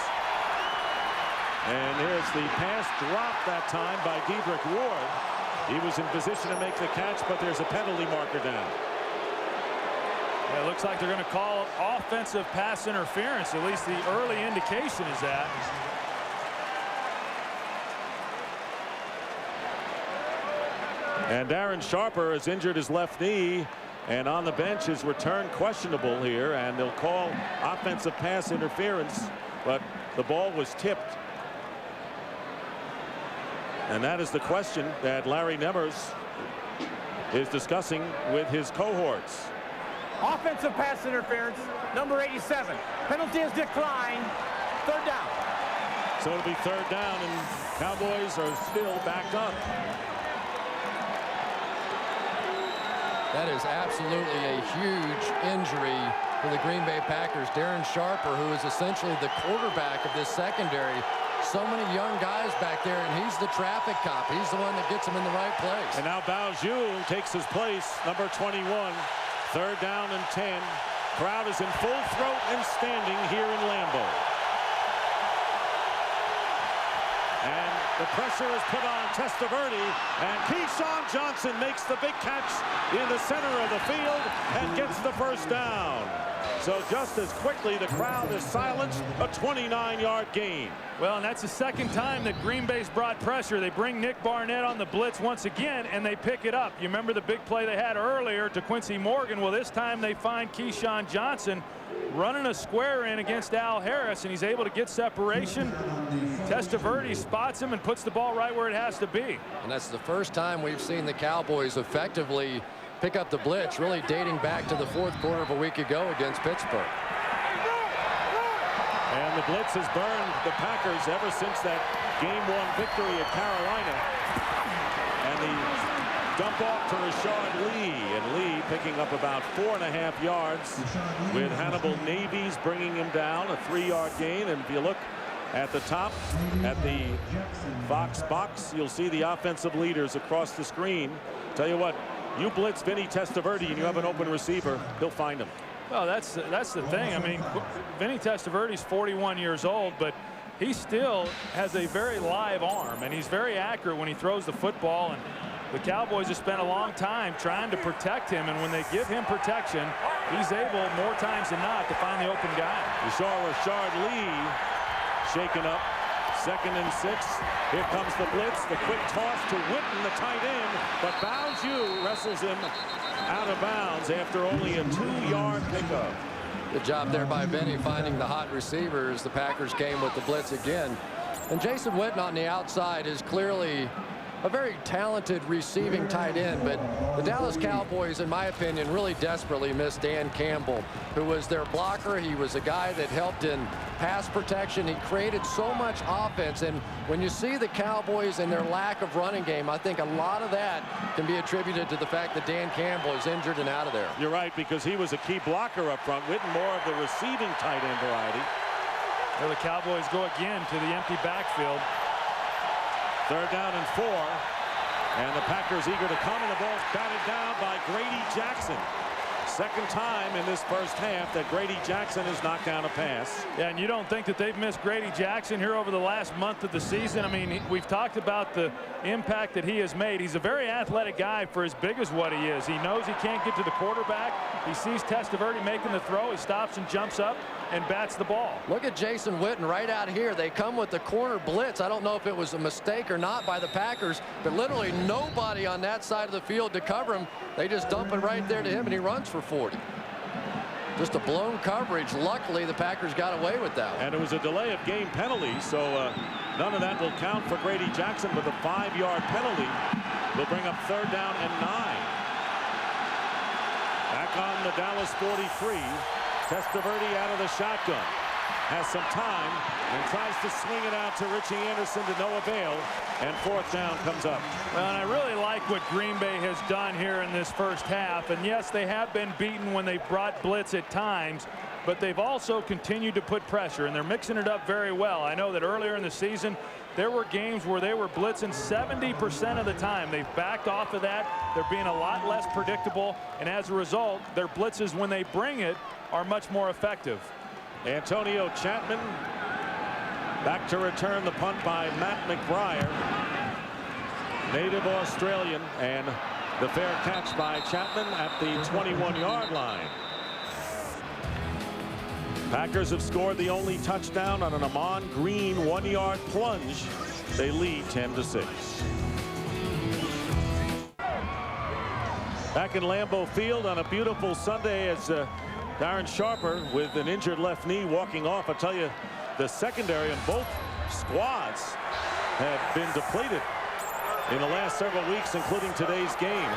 And here's the pass dropped that time by Dedrick Ward. He was in position to make the catch, but there's a penalty marker down. Yeah, it looks like they're going to call offensive pass interference. At least the early indication is that. And Darren Sharper has injured his left knee, and on the bench is return questionable here, and they'll call offensive pass interference, but the ball was tipped. And that is the question that Larry Nemmers is discussing with his cohorts. Offensive pass interference, number 87. Penalty is declined. 3rd down. So it'll be 3rd down, and Cowboys are still backed up. That is absolutely a huge injury for the Green Bay Packers. Darren Sharper, who is essentially the quarterback of this secondary. So many young guys back there, and he's the traffic cop. He's the one that gets them in the right place. And now Baoju takes his place, number 21. 3rd down and 10. Crowd is in full throat and standing here in Lambeau. And the pressure is put on Testaverde, and Keyshawn Johnson makes the big catch in the center of the field and gets the first down. So just as quickly, the crowd is silenced, a 29-yard gain. Well, and that's the 2nd time that Green Bay's brought pressure. They bring Nick Barnett on the blitz once again, and they pick it up. You remember the big play they had earlier to Quincy Morgan? Well, this time they find Keyshawn Johnson running a square in against Al Harris, and he's able to get separation. Testaverde spots him and puts the ball right where it has to be. And that's the first time we've seen the Cowboys effectively pick up the blitz, really dating back to the 4th quarter of a week ago against Pittsburgh. And the blitz has burned the Packers ever since that Game 1 victory at Carolina. And the dump off to Rashard Lee, and Lee picking up about 4.5 yards with Hannibal Navies bringing him down, a 3-yard gain. And if you look at the top at the Fox box, you'll see the offensive leaders across the screen. Tell you what, you blitz Vinny Testaverde and you have an open receiver, he'll find him. Well, that's the thing. I mean, Vinny Testaverde's 41 years old, but he still has a very live arm, and he's very accurate when he throws the football. And the Cowboys have spent a long time trying to protect him, and when they give him protection, he's able more times than not to find the open guy. You saw Rashard Lee shaken up. 2nd and 6. Here comes the blitz. The quick toss to Witten, the tight end, but Bowes wrestles him out of bounds after only a 2-yard pickup. Good job there by Vinny finding the hot receivers. The Packers came with the blitz again. And Jason Witten on the outside is clearly a very talented receiving tight end, but the Dallas Cowboys, in my opinion, really desperately missed Dan Campbell, who was their blocker. He was a guy that helped in pass protection. He created so much offense, and when you see the Cowboys and their lack of running game, I think a lot of that can be attributed to the fact that Dan Campbell is injured and out of there. You're right, because he was a key blocker up front. Witten more of the receiving tight end variety. Well, the Cowboys go again to the empty backfield. 3rd down and 4, and the Packers eager to come, and the ball's batted down by Grady Jackson. 2nd time in this first half that Grady Jackson has knocked down a pass. Yeah, and you don't think that they've missed Grady Jackson here over the last month of the season. I mean, we've talked about the impact that he has made. He's a very athletic guy for as big as what he is. He knows he can't get to the quarterback. He sees Testaverde making the throw. He stops and jumps up and bats the ball. Look at Jason Witten right out here. They come with the corner blitz. I don't know if it was a mistake or not by the Packers, but literally nobody on that side of the field to cover him. They just dump it right there to him, and he runs for 40. Just a blown coverage. Luckily, the Packers got away with that one. And it was a delay of game penalty, so none of that will count for Grady Jackson, but the 5-yard penalty will bring up 3rd down and 9. Back on the Dallas 43. Testaverde out of the shotgun, has some time and tries to swing it out to Richie Anderson to no avail, and 4th down comes up. Well, and I really like what Green Bay has done here in this first half, and yes, they have been beaten when they brought blitz at times, but they've also continued to put pressure, and they're mixing it up very well. I know that earlier in the season there were games where they were blitzing 70% of the time. They've backed off of that. They're being a lot less predictable, and as a result, their blitzes, when they bring it, are much more effective. Antonio Chapman back to return the punt by Matt McBriar, native Australian, and the fair catch by Chapman at the 21-yard line. Packers have scored the only touchdown on an Amon Green 1-yard plunge. They lead 10-6. Back in Lambeau Field on a beautiful Sunday as Darren Sharper with an injured left knee walking off. I tell you, the secondary on both squads have been depleted in the last several weeks, including today's game,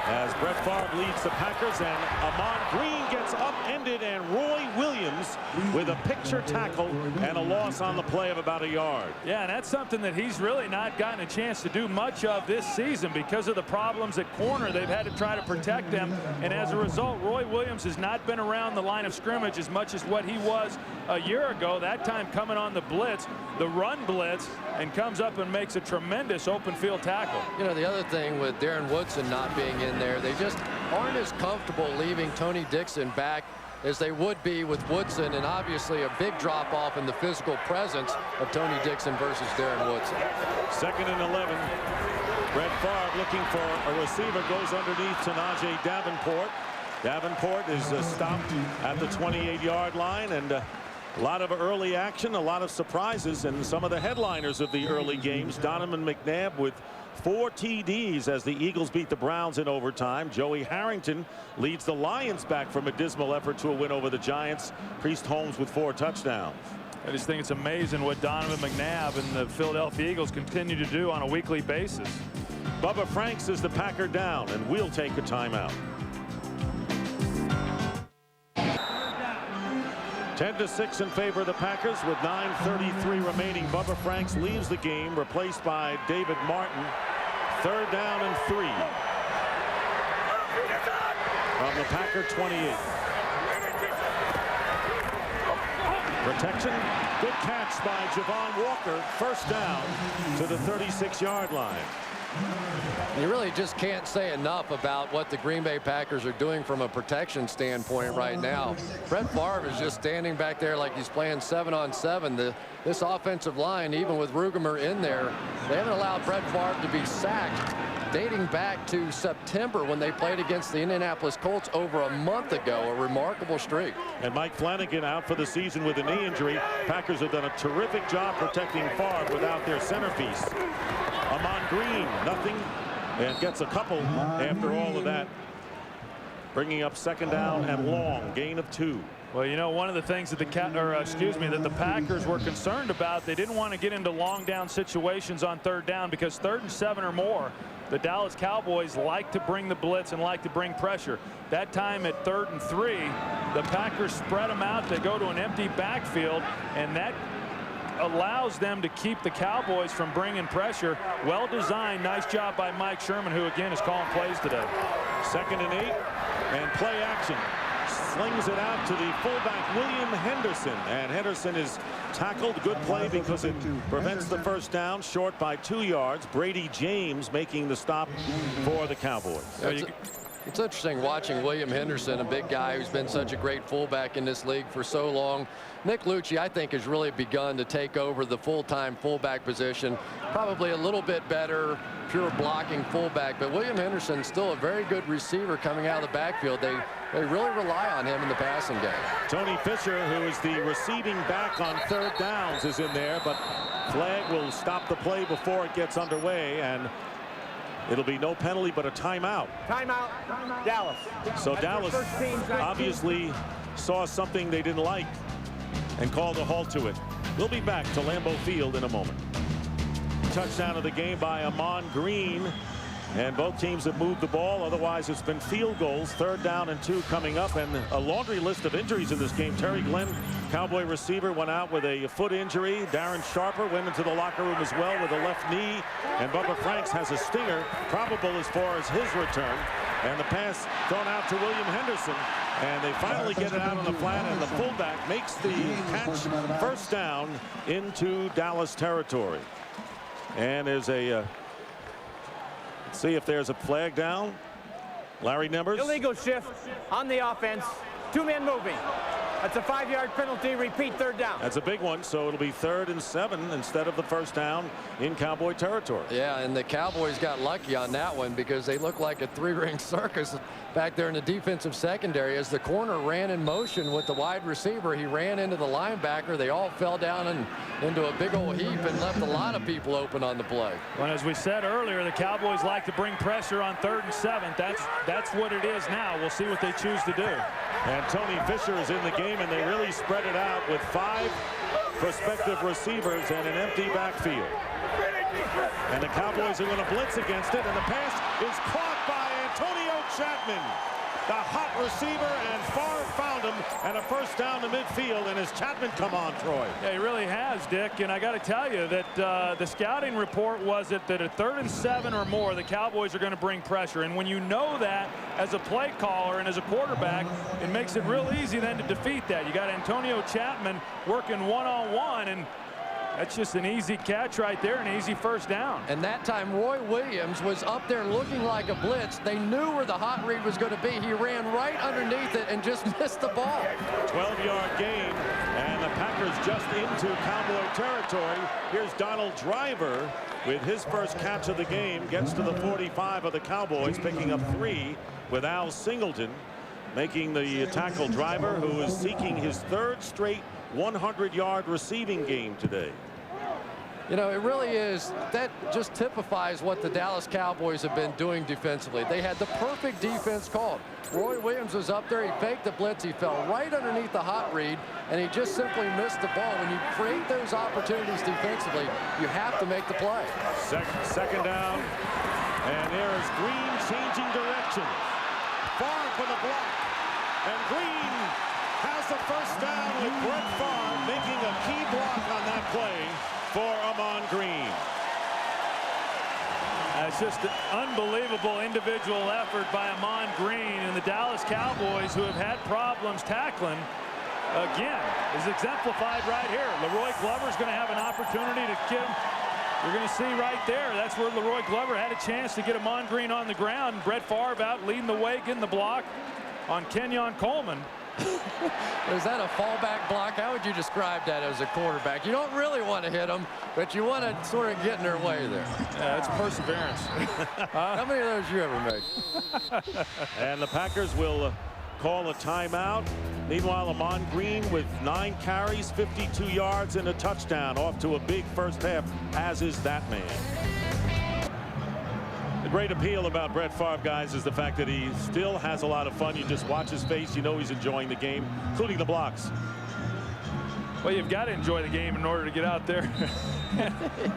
as Brett Favre leads the Packers and Amon Green gets upended, and Roy Williams with a picture tackle and a loss on the play of about a yard. Yeah, and that's something that he's really not gotten a chance to do much of this season because of the problems at corner. They've had to try to protect them, and as a result, Roy Williams has not been around the line of scrimmage as much as what he was a year ago, that time coming on the blitz, the run blitz, and comes up and makes a tremendous open field tackle. You know, the other thing with Darren Woodson not being in there, they just aren't as comfortable leaving Tony Dixon back as they would be with Woodson, and obviously a big drop off in the physical presence of Tony Dixon versus Darren Woodson. 2nd and 11. Brett Favre looking for a receiver, goes underneath to Najee Davenport. Davenport is stopped at the 28-yard line, and a lot of early action, a lot of surprises, and some of the headliners of the early games. Donovan McNabb with 4 TDs as the Eagles beat the Browns in overtime. Joey Harrington leads the Lions back from a dismal effort to a win over the Giants. Priest Holmes with 4 touchdowns. I just think it's amazing what Donovan McNabb and the Philadelphia Eagles continue to do on a weekly basis. Bubba Franks is the Packer down, and we'll take a timeout. 10-6 in favor of the Packers with 9:33 remaining. Bubba Franks leaves the game, replaced by David Martin. 3rd down and 3. Packer 28. Protection. Good catch by Javon Walker. First down to the 36-yard line. You really just can't say enough about what the Green Bay Packers are doing from a protection standpoint right now. Brett Favre is just standing back there like he's playing 7-on-7. This offensive line, even with Rugemer in there, they haven't allowed Brett Favre to be sacked dating back to September when they played against the Indianapolis Colts over a month ago. A remarkable streak. And Mike Flanagan out for the season with a knee injury. Packers have done a terrific job protecting Favre without their centerpiece. Amon Green, nothing, and gets a couple after all of that. Bringing up second down and long, gain of 2. Well, you know, one of the things that that the Packers were concerned about, they didn't want to get into long down situations on third down, because 3rd and 7 or more, the Dallas Cowboys like to bring the blitz and like to bring pressure. That time at 3rd and 3, the Packers spread them out. They go to an empty backfield, and that allows them to keep the Cowboys from bringing pressure. Well designed. Nice job by Mike Sherman, who again is calling plays today. 2nd and 8, and play action. Slings it out to the fullback William Henderson, and Henderson is tackled. Good play because it prevents the first down, short by 2 yards. Brady James making the stop for the Cowboys. It's interesting watching William Henderson, a big guy who's been such a great fullback in this league for so long. Nick Lucci, I think, has really begun to take over the full-time fullback position. Probably a little bit better pure blocking fullback, but William Henderson still a very good receiver coming out of the backfield. They really rely on him in the passing game. Tony Fisher, who is the receiving back on 3rd downs, is in there, but flag will stop the play before it gets underway, and it'll be no penalty but a timeout. Timeout, Dallas. So Dallas obviously saw something they didn't like and called a halt to it. We'll be back to Lambeau Field in a moment. Touchdown of the game by Amon Green, and both teams have moved the ball. Otherwise, it's been field goals. 3rd down and 2 coming up, and a laundry list of injuries in this game. Terry Glenn, Cowboy receiver, went out with a foot injury. Darren Sharper went into the locker room as well with a left knee, and Bubba Franks has a stinger, probable as far as his return. And the pass thrown out to William Henderson, and they finally get it out on the flat, and the fullback makes the catch. First down into Dallas territory. And there's a let's see if there's a flag down. Larry Numbers. Illegal shift on the offense. 2 men moving. That's a 5-yard penalty. Repeat, 3rd down. That's a big one, so it'll be 3rd and 7 instead of the first down in Cowboy territory. Yeah, and the Cowboys got lucky on that one because they look like a 3-ring circus back there in the defensive secondary. As the corner ran in motion with the wide receiver, he ran into the linebacker. They all fell down and into a big old heap and left a lot of people open on the play. Well, as we said earlier, the Cowboys like to bring pressure on 3rd and 7. That's what it is now. We'll see what they choose to do. And Tony Fisher is in the game, and they really spread it out with 5 prospective receivers and an empty backfield. And the Cowboys are going to blitz against it, and the pass is caught by Antonio Chapman, the hot receiver, and Favre found him, and a first down to midfield. And has Chapman come on, Troy? Yeah, he really has, Dick. And I got to tell you that the scouting report was that at 3rd and 7 or more, the Cowboys are going to bring pressure. And when you know that as a play caller and as a quarterback, it makes it real easy then to defeat that. You got Antonio Chapman working one-on-one, and that's just an easy catch right there, an easy first down. And that time Roy Williams was up there looking like a blitz. They knew where the hot read was going to be. He ran right underneath it and just missed the ball. 12-yard gain, and the Packers just into Cowboy territory. Here's Donald Driver with his first catch of the game. Gets to the 45 of the Cowboys, picking up 3 with Al Singleton making the tackle. Driver, who is seeking his 3rd straight 100-yard receiving game today. You know, it really is. That just typifies what the Dallas Cowboys have been doing defensively. They had the perfect defense called. Roy Williams was up there. He faked the blitz. He fell right underneath the hot read, and he just simply missed the ball. When you create those opportunities defensively, you have to make the play. Second down, and there is Green changing direction. Favre for the block, and Green has the first down with Brett Favre making a key block on that play for Amon Green. It's just an unbelievable individual effort by Amon Green, and the Dallas Cowboys, who have had problems tackling, again, is exemplified right here. Leroy Glover's going to have an opportunity to get him. You're going to see right there, that's where Leroy Glover had a chance to get Amon Green on the ground. Brett Favre out leading the way, getting the block on Kenyon Coleman. Is that a fallback block? How would you describe that as a quarterback? You don't really want to hit them, but you want to sort of get in their way there. Yeah, it's perseverance. How many of those you ever make? And the Packers will call a timeout. Meanwhile, Amon Green with 9 carries, 52 yards, and a touchdown, off to a big first half, as is that man. The great appeal about Brett Favre, guys, is the fact that he still has a lot of fun. You just watch his face, you know he's enjoying the game, including the blocks. Well, you've got to enjoy the game in order to get out there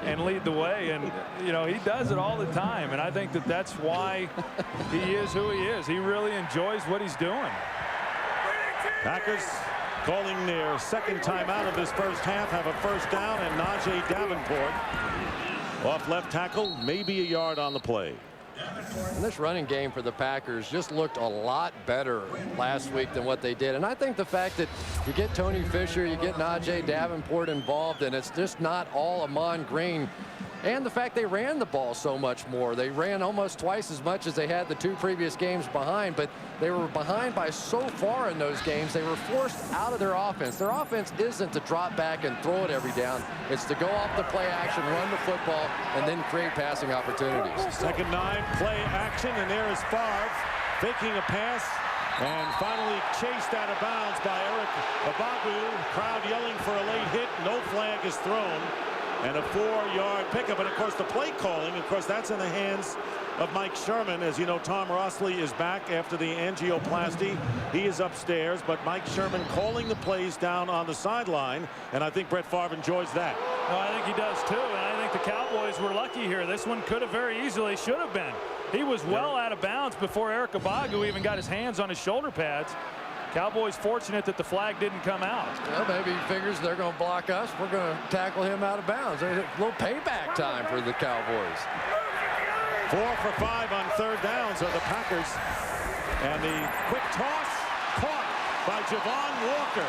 and lead the way. And, you know, he does it all the time. And I think that that's why he is who he is. He really enjoys what he's doing. Packers calling their second timeout of this first half, have a first down, and Najee Davenport off left tackle, maybe a yard on the play. And this running game for the Packers just looked a lot better last week than what they did. And I think the fact that you get Tony Fisher, you get Najee Davenport involved, and it's just not all Amon Green. And the fact they ran the ball so much more. They ran almost twice as much as they had the 2 previous games behind, but they were behind by so far in those games. They were forced out of their offense. Their offense isn't to drop back and throw it every down. It's to go off the play action, run the football, and then create passing opportunities. Second 9, play action, and there is Favre faking a pass and finally chased out of bounds by Eric Abagu. Crowd yelling for a late hit. No flag is thrown. And a 4-yard pickup. And of course the play calling, of course, that's in the hands of Mike Sherman. As you know, Tom Rossley is back after the angioplasty. He is upstairs, but Mike Sherman calling the plays down on the sideline, and I think Brett Favre enjoys that. No, I think he does too, and I think the Cowboys were lucky here. This one could have very easily should have been. He was well out of bounds before Eric Abagu even got his hands on his shoulder pads. Cowboys fortunate that the flag didn't come out. Well, maybe he figures they're going to block us. We're going to tackle him out of bounds. There's a little payback time for the Cowboys. 4 for 5 on third downs are the Packers. And the quick toss caught by Javon Walker.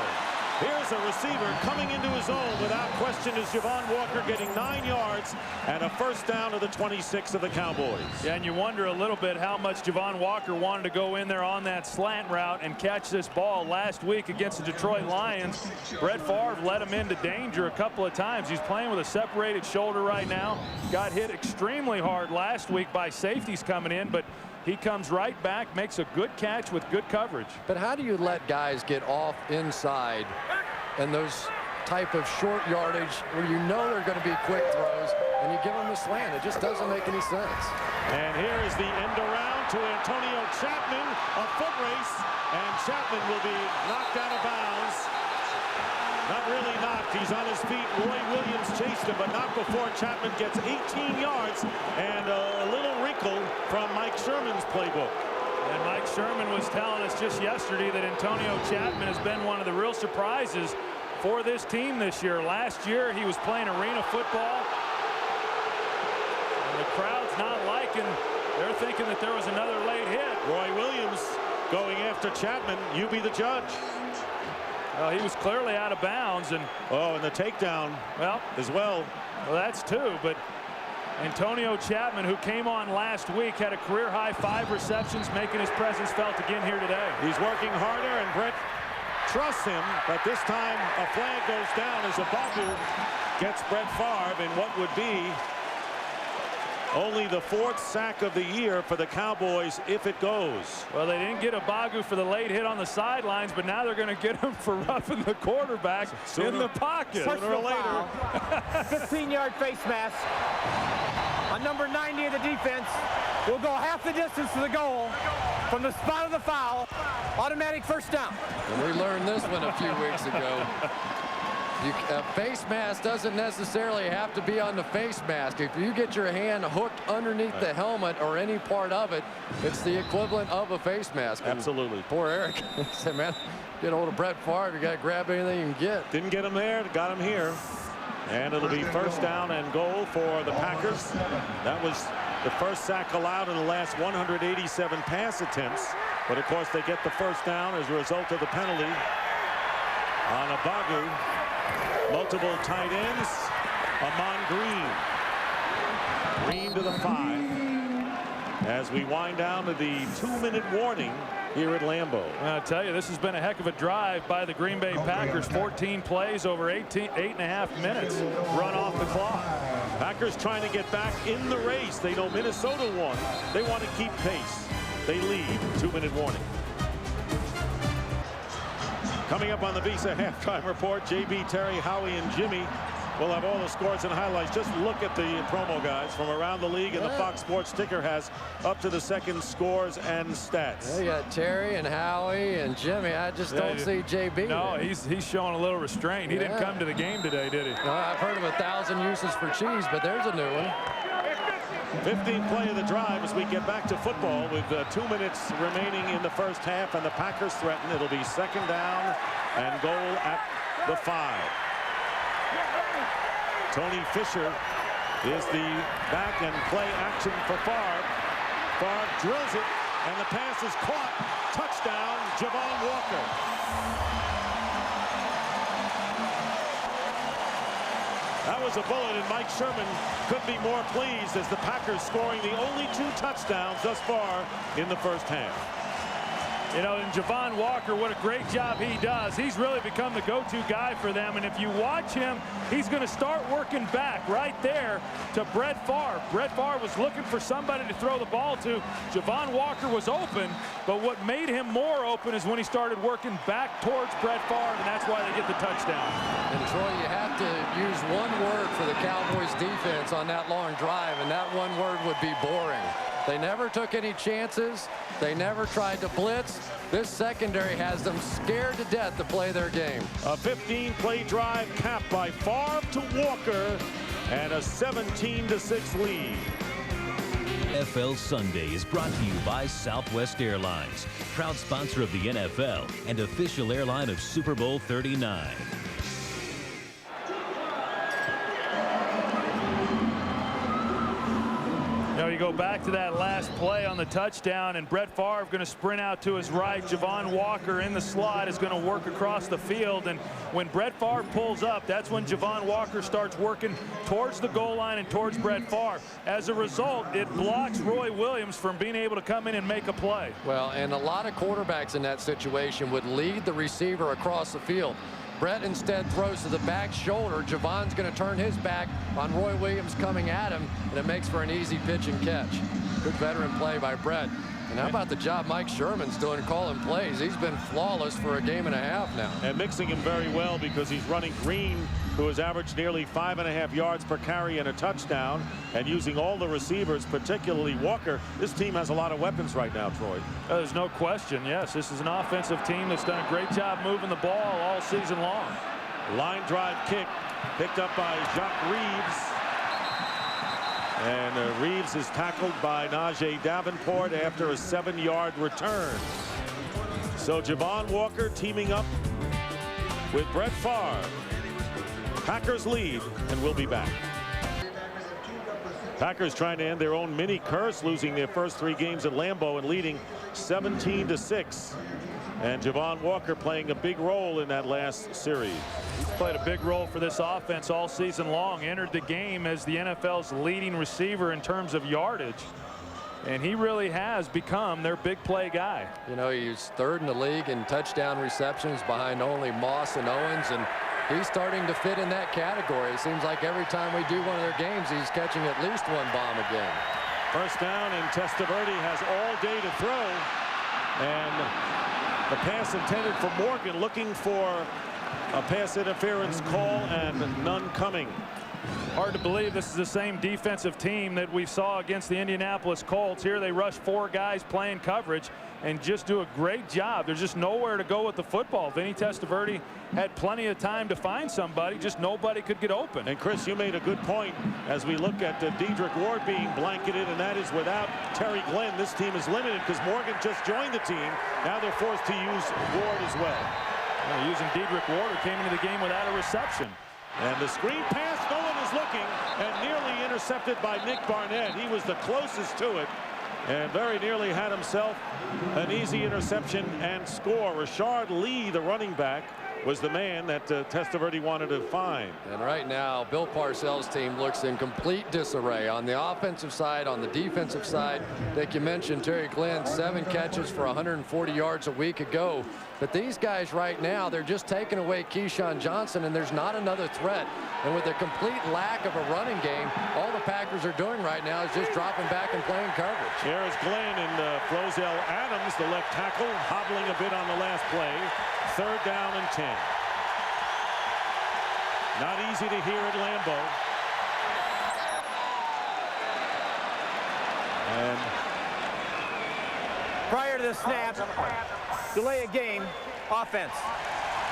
Here's a receiver coming into his own without question is Javon Walker, getting 9 yards and a first down to the 26 of the Cowboys. Yeah, and you wonder a little bit how much Javon Walker wanted to go in there on that slant route and catch this ball. Last week against the Detroit Lions, Brett Favre let him into danger a couple of times. He's playing with a separated shoulder right now. Got hit extremely hard last week by safeties coming in, but he comes right back, makes a good catch with good coverage. But how do you let guys get off inside and those type of short yardage where you know they're going to be quick throws and you give them the slant? It just doesn't make any sense. And here is the end around to Antonio Chapman, a foot race, and Chapman will be knocked out of bounds. Not really knocked. He's on his feet. Roy Williams chased him, but not before Chapman gets 18 yards and a little wrinkle from Mike Sherman's playbook. And Mike Sherman was telling us just yesterday that Antonio Chapman has been one of the real surprises for this team this year. Last year, he was playing arena football. And the crowd's not liking. They're thinking that there was another late hit. Roy Williams going after Chapman. You be the judge. Well, he was clearly out of bounds, and the takedown, well, as well. Well, that's 2, but Antonio Chapman, who came on last week, had a career-high 5 receptions, making his presence felt again here today. He's working harder, and Brett trusts him, but this time a flag goes down as Abagu gets Brett Favre in what would be only the 4th sack of the year for the Cowboys if it goes. Well, they didn't get Abagu for the late hit on the sidelines, but now they're going to get him for roughing the quarterback in the pocket. Sooner or later. 15-yard face mask on number 90 of the defense. Will go half the distance to the goal from the spot of the foul. Automatic first down. And we learned this one a few weeks ago. A face mask doesn't necessarily have to be on the face mask. If you get your hand hooked underneath the helmet or any part of it, it's the equivalent of a face mask. Absolutely. And poor Eric said, man, get hold of Brett Favre. You got to grab anything you can get. Didn't get him there, got him here. And it'll be first down and goal for the Packers. That was The first sack allowed in the last 187 pass attempts. But of course they get the first down as a result of the penalty on Abagu. Multiple tight ends. Amon Green to the 5 as we wind down to the 2-minute warning here at Lambeau. I'll tell you, this has been a heck of a drive by the Green Bay Packers. 14 plays over 8.5 minutes run off the clock. Packers trying to get back in the race. They know Minnesota won. They want to keep pace. They lead. 2-minute warning. Coming up on the Visa halftime report, JB, Terry, Howie, and Jimmy will have all the scores and highlights. Just look at the promo guides from around the league, and the Fox Sports ticker has up to the second scores and stats. You got Terry and Howie and Jimmy. I just don't see JB. No, he's showing a little restraint. He didn't come to the game today, did he? No, I've heard of 1,000 uses for cheese, but there's a new one. 15th play of the drive as we get back to football with 2 minutes remaining in the first half, and the Packers threaten. It'll be second down and goal at the 5. Tony Fisher is the back and play action for Favre. Favre drills it, and the pass is caught. Touchdown, Javon Walker. That was a bullet, and Mike Sherman couldn't be more pleased as the Packers scoring the only 2 touchdowns thus far in the first half. You know, and Javon Walker, what a great job he does. He's really become the go-to guy for them. And if you watch him, he's going to start working back right there to Brett Favre. Brett Favre was looking for somebody to throw the ball to. Javon Walker was open, but what made him more open is when he started working back towards Brett Favre, and that's why they get the touchdown. And Troy, you have to use one word for the Cowboys defense on that long drive, and that one word would be boring. They never took any chances. They never tried to blitz. This secondary has them scared to death to play their game. A 15-play drive capped by Favre to Walker and a 17-6 lead. NFL Sunday is brought to you by Southwest Airlines, proud sponsor of the NFL and official airline of Super Bowl 39. Now you go back to that last play on the touchdown, and Brett Favre going to sprint out to his right. Javon Walker in the slot is going to work across the field, and when Brett Favre pulls up, that's when Javon Walker starts working towards the goal line and towards Brett Favre. As a result, it blocks Roy Williams from being able to come in and make a play. Well, and a lot of quarterbacks in that situation would lead the receiver across the field. Brett instead throws to the back shoulder. Javon's going to turn his back on Roy Williams coming at him, and it makes for an easy pitch and catch. Good veteran play by Brett. And how about the job Mike Sherman's doing calling plays? He's been flawless for a game and a half now. And mixing him very well because he's running Green, who has averaged nearly 5.5 yards per carry and a touchdown, and using all the receivers, particularly Walker. This team has a lot of weapons right now, Troy. There's no question. Yes, this is an offensive team that's done a great job moving the ball all season long. Line drive kick picked up by Jacques Reeves. And Reeves is tackled by Najee Davenport after a 7-yard return. So Javon Walker teaming up with Brett Favre. Packers lead, and we'll be back. Packers trying to end their own mini curse, losing their first 3 games at Lambeau and leading 17-6. And Javon Walker playing a big role in that last series. He's played a big role for this offense all season long. Entered the game as the NFL's leading receiver in terms of yardage. And he really has become their big play guy. You know, he's 3rd in the league in touchdown receptions behind only Moss and Owens, and he's starting to fit in that category. It seems like every time we do one of their games, he's catching at least 1 bomb a game. First down, and Testaverde has all day to throw. And the pass intended for Morgan, looking for a pass interference call, and none coming. Hard to believe this is the same defensive team that we saw against the Indianapolis Colts. Here they rush 4 guys playing coverage and just do a great job. There's just nowhere to go with the football. Vinny Testaverde had plenty of time to find somebody, just nobody could get open. And Chris, you made a good point as we look at Dedrick Ward being blanketed, and that is without Terry Glenn. This team is limited because Morgan just joined the team. Now they're forced to use Ward as well. Using Dedrick Ward, who came into the game without a reception. And the screen pass, no one is was looking and nearly intercepted by Nick Barnett. He was the closest to it and very nearly had himself an easy interception and score. Rashard Lee, the running back, was the man that Testaverde wanted to find. And right now, Bill Parcells' team looks in complete disarray on the offensive side, on the defensive side. Dick, you mentioned Terry Glenn, 7 catches for 140 yards a week ago. But these guys right now, they're just taking away Keyshawn Johnson, and there's not another threat. And with a complete lack of a running game, all the Packers are doing right now is just dropping back and playing coverage. Here is Glenn and Flozell Adams, the left tackle, hobbling a bit on the last play. 3rd down and 10. Not easy to hear at Lambeau. And prior to the snap, delay a game, offense.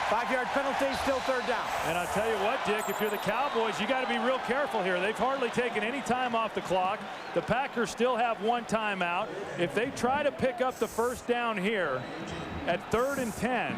5-yard penalty, still 3rd down. And I'll tell you what, Dick, if you're the Cowboys, you got to be real careful here. They've hardly taken any time off the clock. The Packers still have 1 timeout. If they try to pick up the 1st down here at 3rd and 10,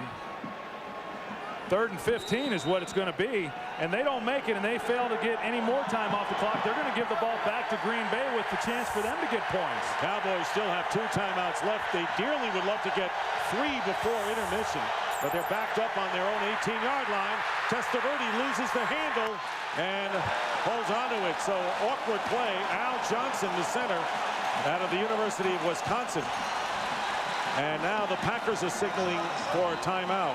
3rd and 15 is what it's going to be, and they don't make it and they fail to get any more time off the clock, they're going to give the ball back to Green Bay with the chance for them to get points. Cowboys still have 2 timeouts left. They dearly would love to get 3 before intermission, but they're backed up on their own 18-yard line. Testaverde loses the handle and holds onto it. So awkward play. Al Johnson, the center out of the University of Wisconsin. And now the Packers are signaling for a timeout.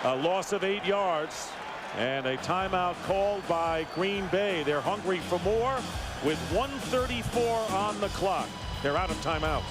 A loss of 8 yards and a timeout called by Green Bay. They're hungry for more with 1:34 on the clock. They're out of timeouts.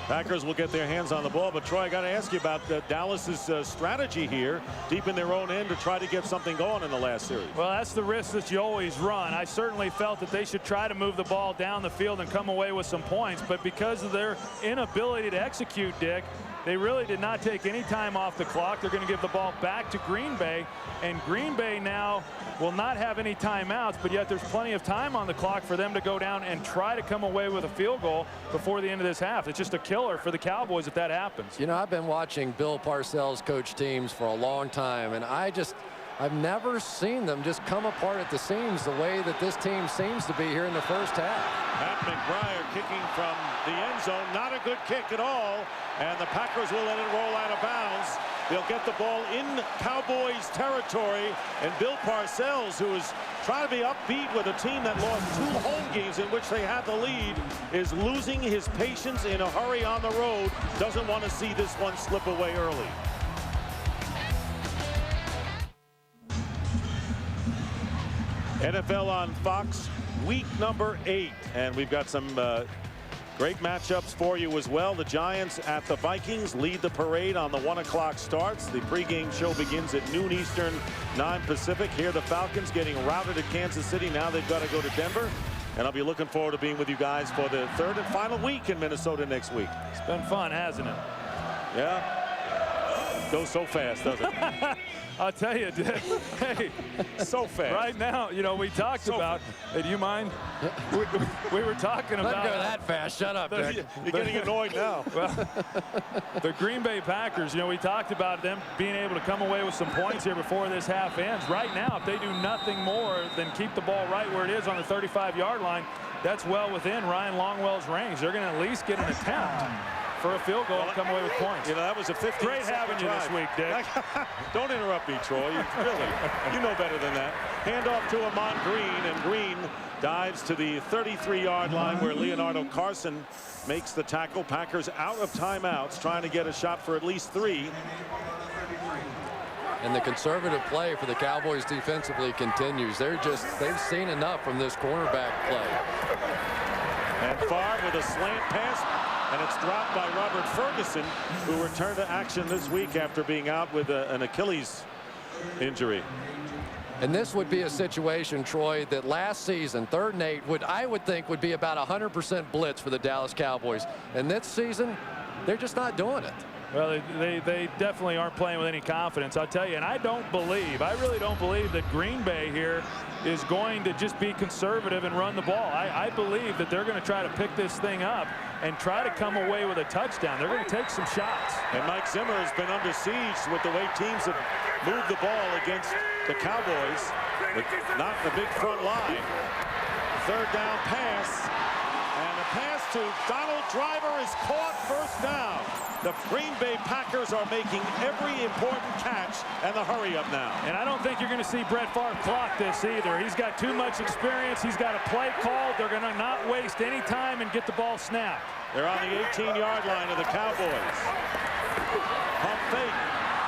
Packers will get their hands on the ball, but Troy, I got to ask you about Dallas's strategy here, deep in their own end, to try to get something going in the last series. Well, that's the risk that you always run. I certainly felt that they should try to move the ball down the field and come away with some points, but because of their inability to execute, Dick, they really did not take any time off the clock. They're going to give the ball back to Green Bay, and Green Bay now will not have any timeouts, but yet there's plenty of time on the clock for them to go down and try to come away with a field goal before the end of this half. It's just a killer for the Cowboys if that happens. You know, I've been watching Bill Parcells coach teams for a long time, and I've never seen them just come apart at the seams the way that this team seems to be here in the first half. Pat McBriar kicking from the end zone. Not a good kick at all. And the Packers will let it roll out of bounds. They'll get the ball in Cowboys territory. And Bill Parcells, who is trying to be upbeat with a team that lost 2 home games in which they had the lead, is losing his patience in a hurry on the road. Doesn't want to see this one slip away early. NFL on Fox, week number 8, and we've got some great matchups for you as well. The Giants at the Vikings lead the parade on the 1 o'clock starts. The pregame show begins at noon Eastern, 9 Pacific. Here the Falcons getting routed at Kansas City. Now they've got to go to Denver, and I'll be looking forward to being with you guys for the 3rd and final week in Minnesota next week. It's been fun, hasn't it? Yeah. Goes so fast, doesn't it? I'll tell you, Dick. Hey, so fast. Right now, you know, we talked about. Hey, do you mind? We were talking about. Let go that fast. Shut up, Dick. You're getting annoyed now. Well, the Green Bay Packers, you know, we talked about them being able to come away with some points here before this half ends. Right now, if they do nothing more than keep the ball right where it is on the 35-yard line, that's well within Ryan Longwell's range. They're going to at least get an attempt for a field goal and come away with points. You know, that was a 15-second Great having you this week, Dick. Don't interrupt me, Troy. You know better than that. Hand off to Amon Green, and Green dives to the 33-yard line where Leonardo Carson makes the tackle. Packers out of timeouts, trying to get a shot for at least 3. And the conservative play for the Cowboys defensively continues. They've seen enough from this cornerback play. And Favre with a slant pass. And it's dropped by Robert Ferguson, who returned to action this week after being out with an Achilles injury. And this would be a situation, Troy, that last season, 3rd and 8, I would think would be about 100% blitz for the Dallas Cowboys. And this season, they're just not doing it. Well, they definitely aren't playing with any confidence, I'll tell you. And I really don't believe that Green Bay here is going to just be conservative and run the ball. I believe that they're going to try to pick this thing up and try to come away with a touchdown. They're going to take some shots. And Mike Zimmer has been under siege with the way teams have moved the ball against the Cowboys, with not the big front line. Third down pass, and the pass to Donald Driver is caught, first down. The Green Bay Packers are making every important catch, and the hurry up now. And I don't think you're going to see Brett Favre clock this either. He's got too much experience. He's got a play called. They're going to not waste any time and get the ball snapped. They're on the 18-yard line of the Cowboys. Pump fake,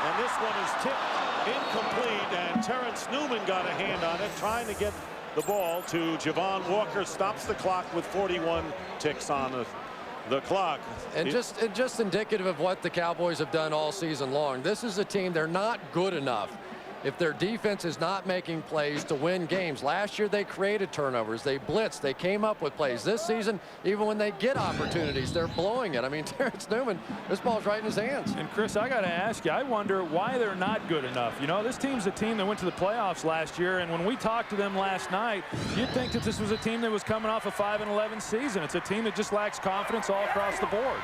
and this one is tipped incomplete, and Terrence Newman got a hand on it, trying to get the ball to Javon Walker. Stops the clock with 41 ticks on the clock. And just indicative of what the Cowboys have done all season long. This is a team, they're not good enough if their defense is not making plays to win games. Last year they created turnovers, they blitzed, they came up with plays. This season, even when they get opportunities, they're blowing it. I mean, Terrence Newman, this ball's right in his hands. And Chris, I got to ask you, I wonder why they're not good enough. You know, this team's a team that went to the playoffs last year, and when we talked to them last night, you'd think that this was a team that was coming off a 5-11 season. It's a team that just lacks confidence all across the board.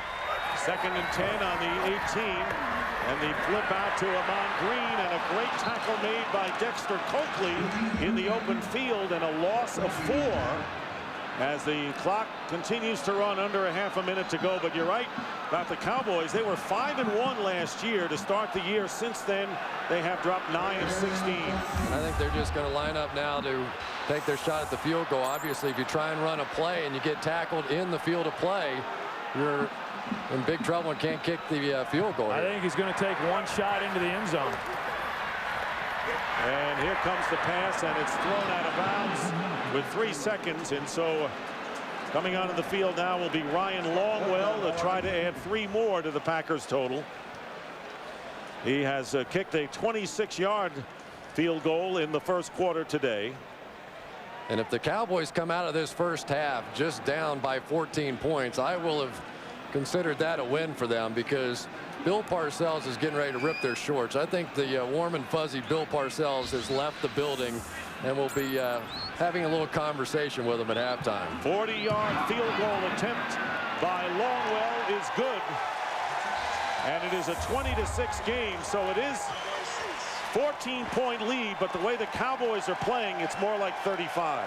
2nd and 10 on the 18. And the flip out to Amon Green, and a great tackle made by Dexter Coakley in the open field, and a loss of 4 as the clock continues to run, under a half a minute to go. But you're right about the Cowboys. They were 5-1 last year to start the year. Since then, they have dropped 9 of 16. I think they're just going to line up now to take their shot at the field goal. Obviously, if you try and run a play and you get tackled in the field of play, you're in big trouble and can't kick the field goal. I think he's going to take one shot into the end zone. And here comes the pass, and it's thrown out of bounds with 3 seconds. And so coming onto the field now will be Ryan Longwell to try to add 3 more to the Packers total. He has kicked a 26-yard field goal in the first quarter today. And if the Cowboys come out of this first half just down by 14 points, I will have considered that a win for them, because Bill Parcells is getting ready to rip their shorts. I think the warm and fuzzy Bill Parcells has left the building, and will be having a little conversation with him at halftime. 40-yard field goal attempt by Longwell is good, and it is a 20-6 game, so it is 14-point lead, but the way the Cowboys are playing, it's more like 35.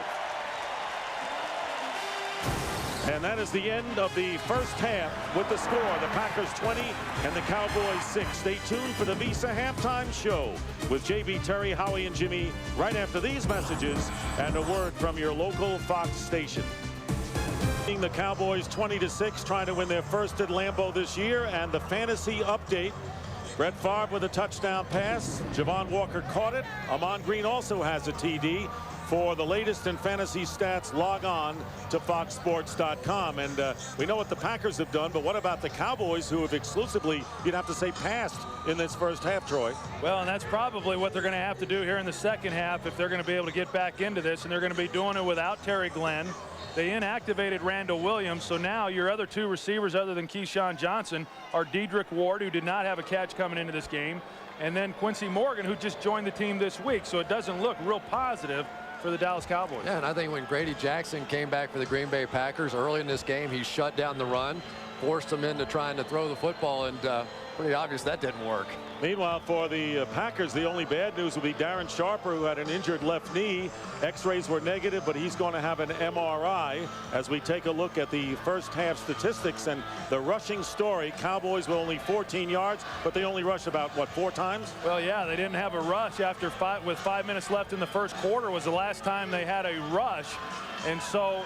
And that is the end of the first half with the score. The Packers 20 and the Cowboys 6. Stay tuned for the Visa halftime show with JB, Terry, Howie, and Jimmy right after these messages and a word from your local Fox station. The Cowboys 20-6, trying to win their first at Lambeau this year, and the fantasy update. Brett Favre with a touchdown pass. Javon Walker caught it. Amon Green also has a TD. For the latest in fantasy stats, log on to foxsports.com. And we know what the Packers have done, but what about the Cowboys, who have exclusively, you'd have to say, passed in this first half, Troy? Well, and that's probably what they're going to have to do here in the second half if they're going to be able to get back into this, and they're going to be doing it without Terry Glenn. They inactivated Randall Williams, so now your other 2 receivers other than Keyshawn Johnson are Dedrick Ward, who did not have a catch coming into this game, and then Quincy Morgan, who just joined the team this week. So it doesn't look real positive for the Dallas Cowboys. Yeah, and I think when Grady Jackson came back for the Green Bay Packers early in this game, he shut down the run, forced them into trying to throw the football, and pretty obvious that didn't work. Meanwhile, for the Packers, the only bad news will be Darren Sharper, who had an injured left knee. X-rays were negative, but he's going to have an MRI as we take a look at the first half statistics and the rushing story. Cowboys with only 14 yards, but they only rushed about, what, 4 times? Well, yeah, they didn't have a rush after 5 minutes left in the first quarter was the last time they had a rush. And so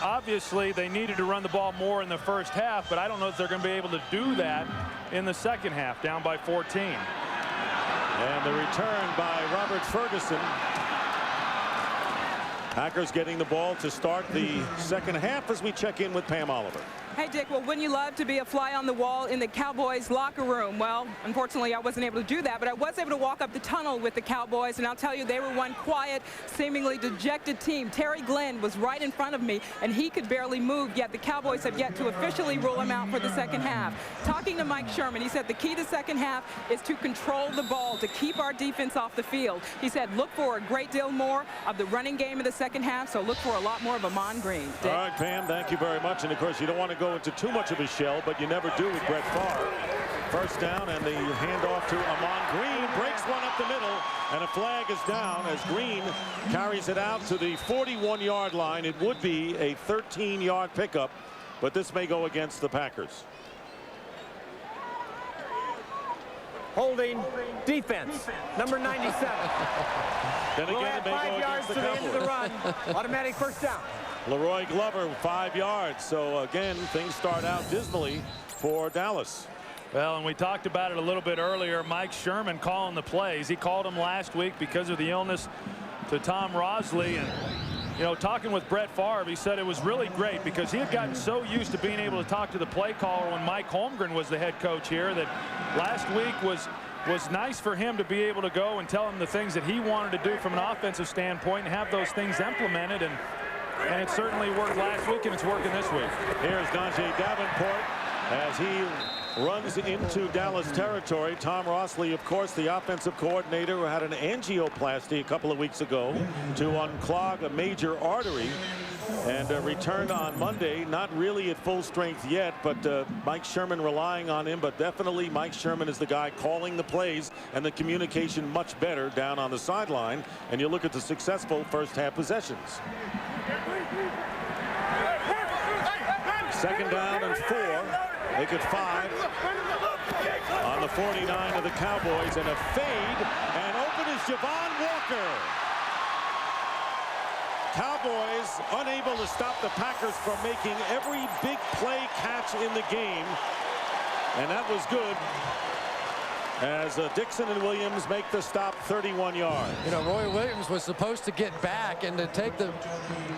obviously they needed to run the ball more in the first half, but I don't know if they're going to be able to do that in the second half, down by 14. And the return by Robert Ferguson. Packers getting the ball to start the second half as we check in with Pam Oliver. Hey, Dick, well, wouldn't you love to be a fly on the wall in the Cowboys locker room? Well, unfortunately, I wasn't able to do that, but I was able to walk up the tunnel with the Cowboys, and I'll tell you, they were one quiet, seemingly dejected team. Terry Glenn was right in front of me, and he could barely move, yet the Cowboys have yet to officially rule him out for the second half. Talking to Mike Sherman, he said the key to the second half is to control the ball, to keep our defense off the field. He said look for a great deal more of the running game in the second half, so look for a lot more of Amon Green. Dick? All right, Pam, thank you very much. And, of course, you don't want to go into too much of a shell, but you never do with Brett Favre. First down, and the handoff to Amon Green. Breaks one up the middle, and a flag is down as Green carries it out to the 41-yard line. It would be a 13-yard pickup, but this may go against the Packers. Holding defense, number 97. Then We'll again, add it may 5 go yards against to the the end of the Cowboys. run. Automatic first down. Leroy Glover, 5 yards. So again, things start out dismally for Dallas. Well, and we talked about it a little bit earlier. Mike Sherman calling the plays. He called them last week because of the illness to Tom Rosley. And, you know, talking with Brett Favre, he said it was really great because he had gotten so used to being able to talk to the play caller when Mike Holmgren was the head coach here that last week was nice for him to be able to go and tell him the things that he wanted to do from an offensive standpoint and have those things implemented. And it certainly worked last week, and it's working this week. Here's Najee Davenport as he runs into Dallas territory. Tom Rosley, of course, the offensive coordinator who had an angioplasty a couple of weeks ago to unclog a major artery, and returned on Monday. Not really at full strength yet, but Mike Sherman relying on him. But definitely Mike Sherman is the guy calling the plays, and the communication much better down on the sideline. And you look at the successful first half possessions. Second down and 4. Make it 5 on the 49 of the Cowboys, and a fade, and open is Javon Walker. Cowboys unable to stop the Packers from making every big play catch in the game, and that was good as Dixon and Williams make the stop 31 yards. You know, Roy Williams was supposed to get back and to take the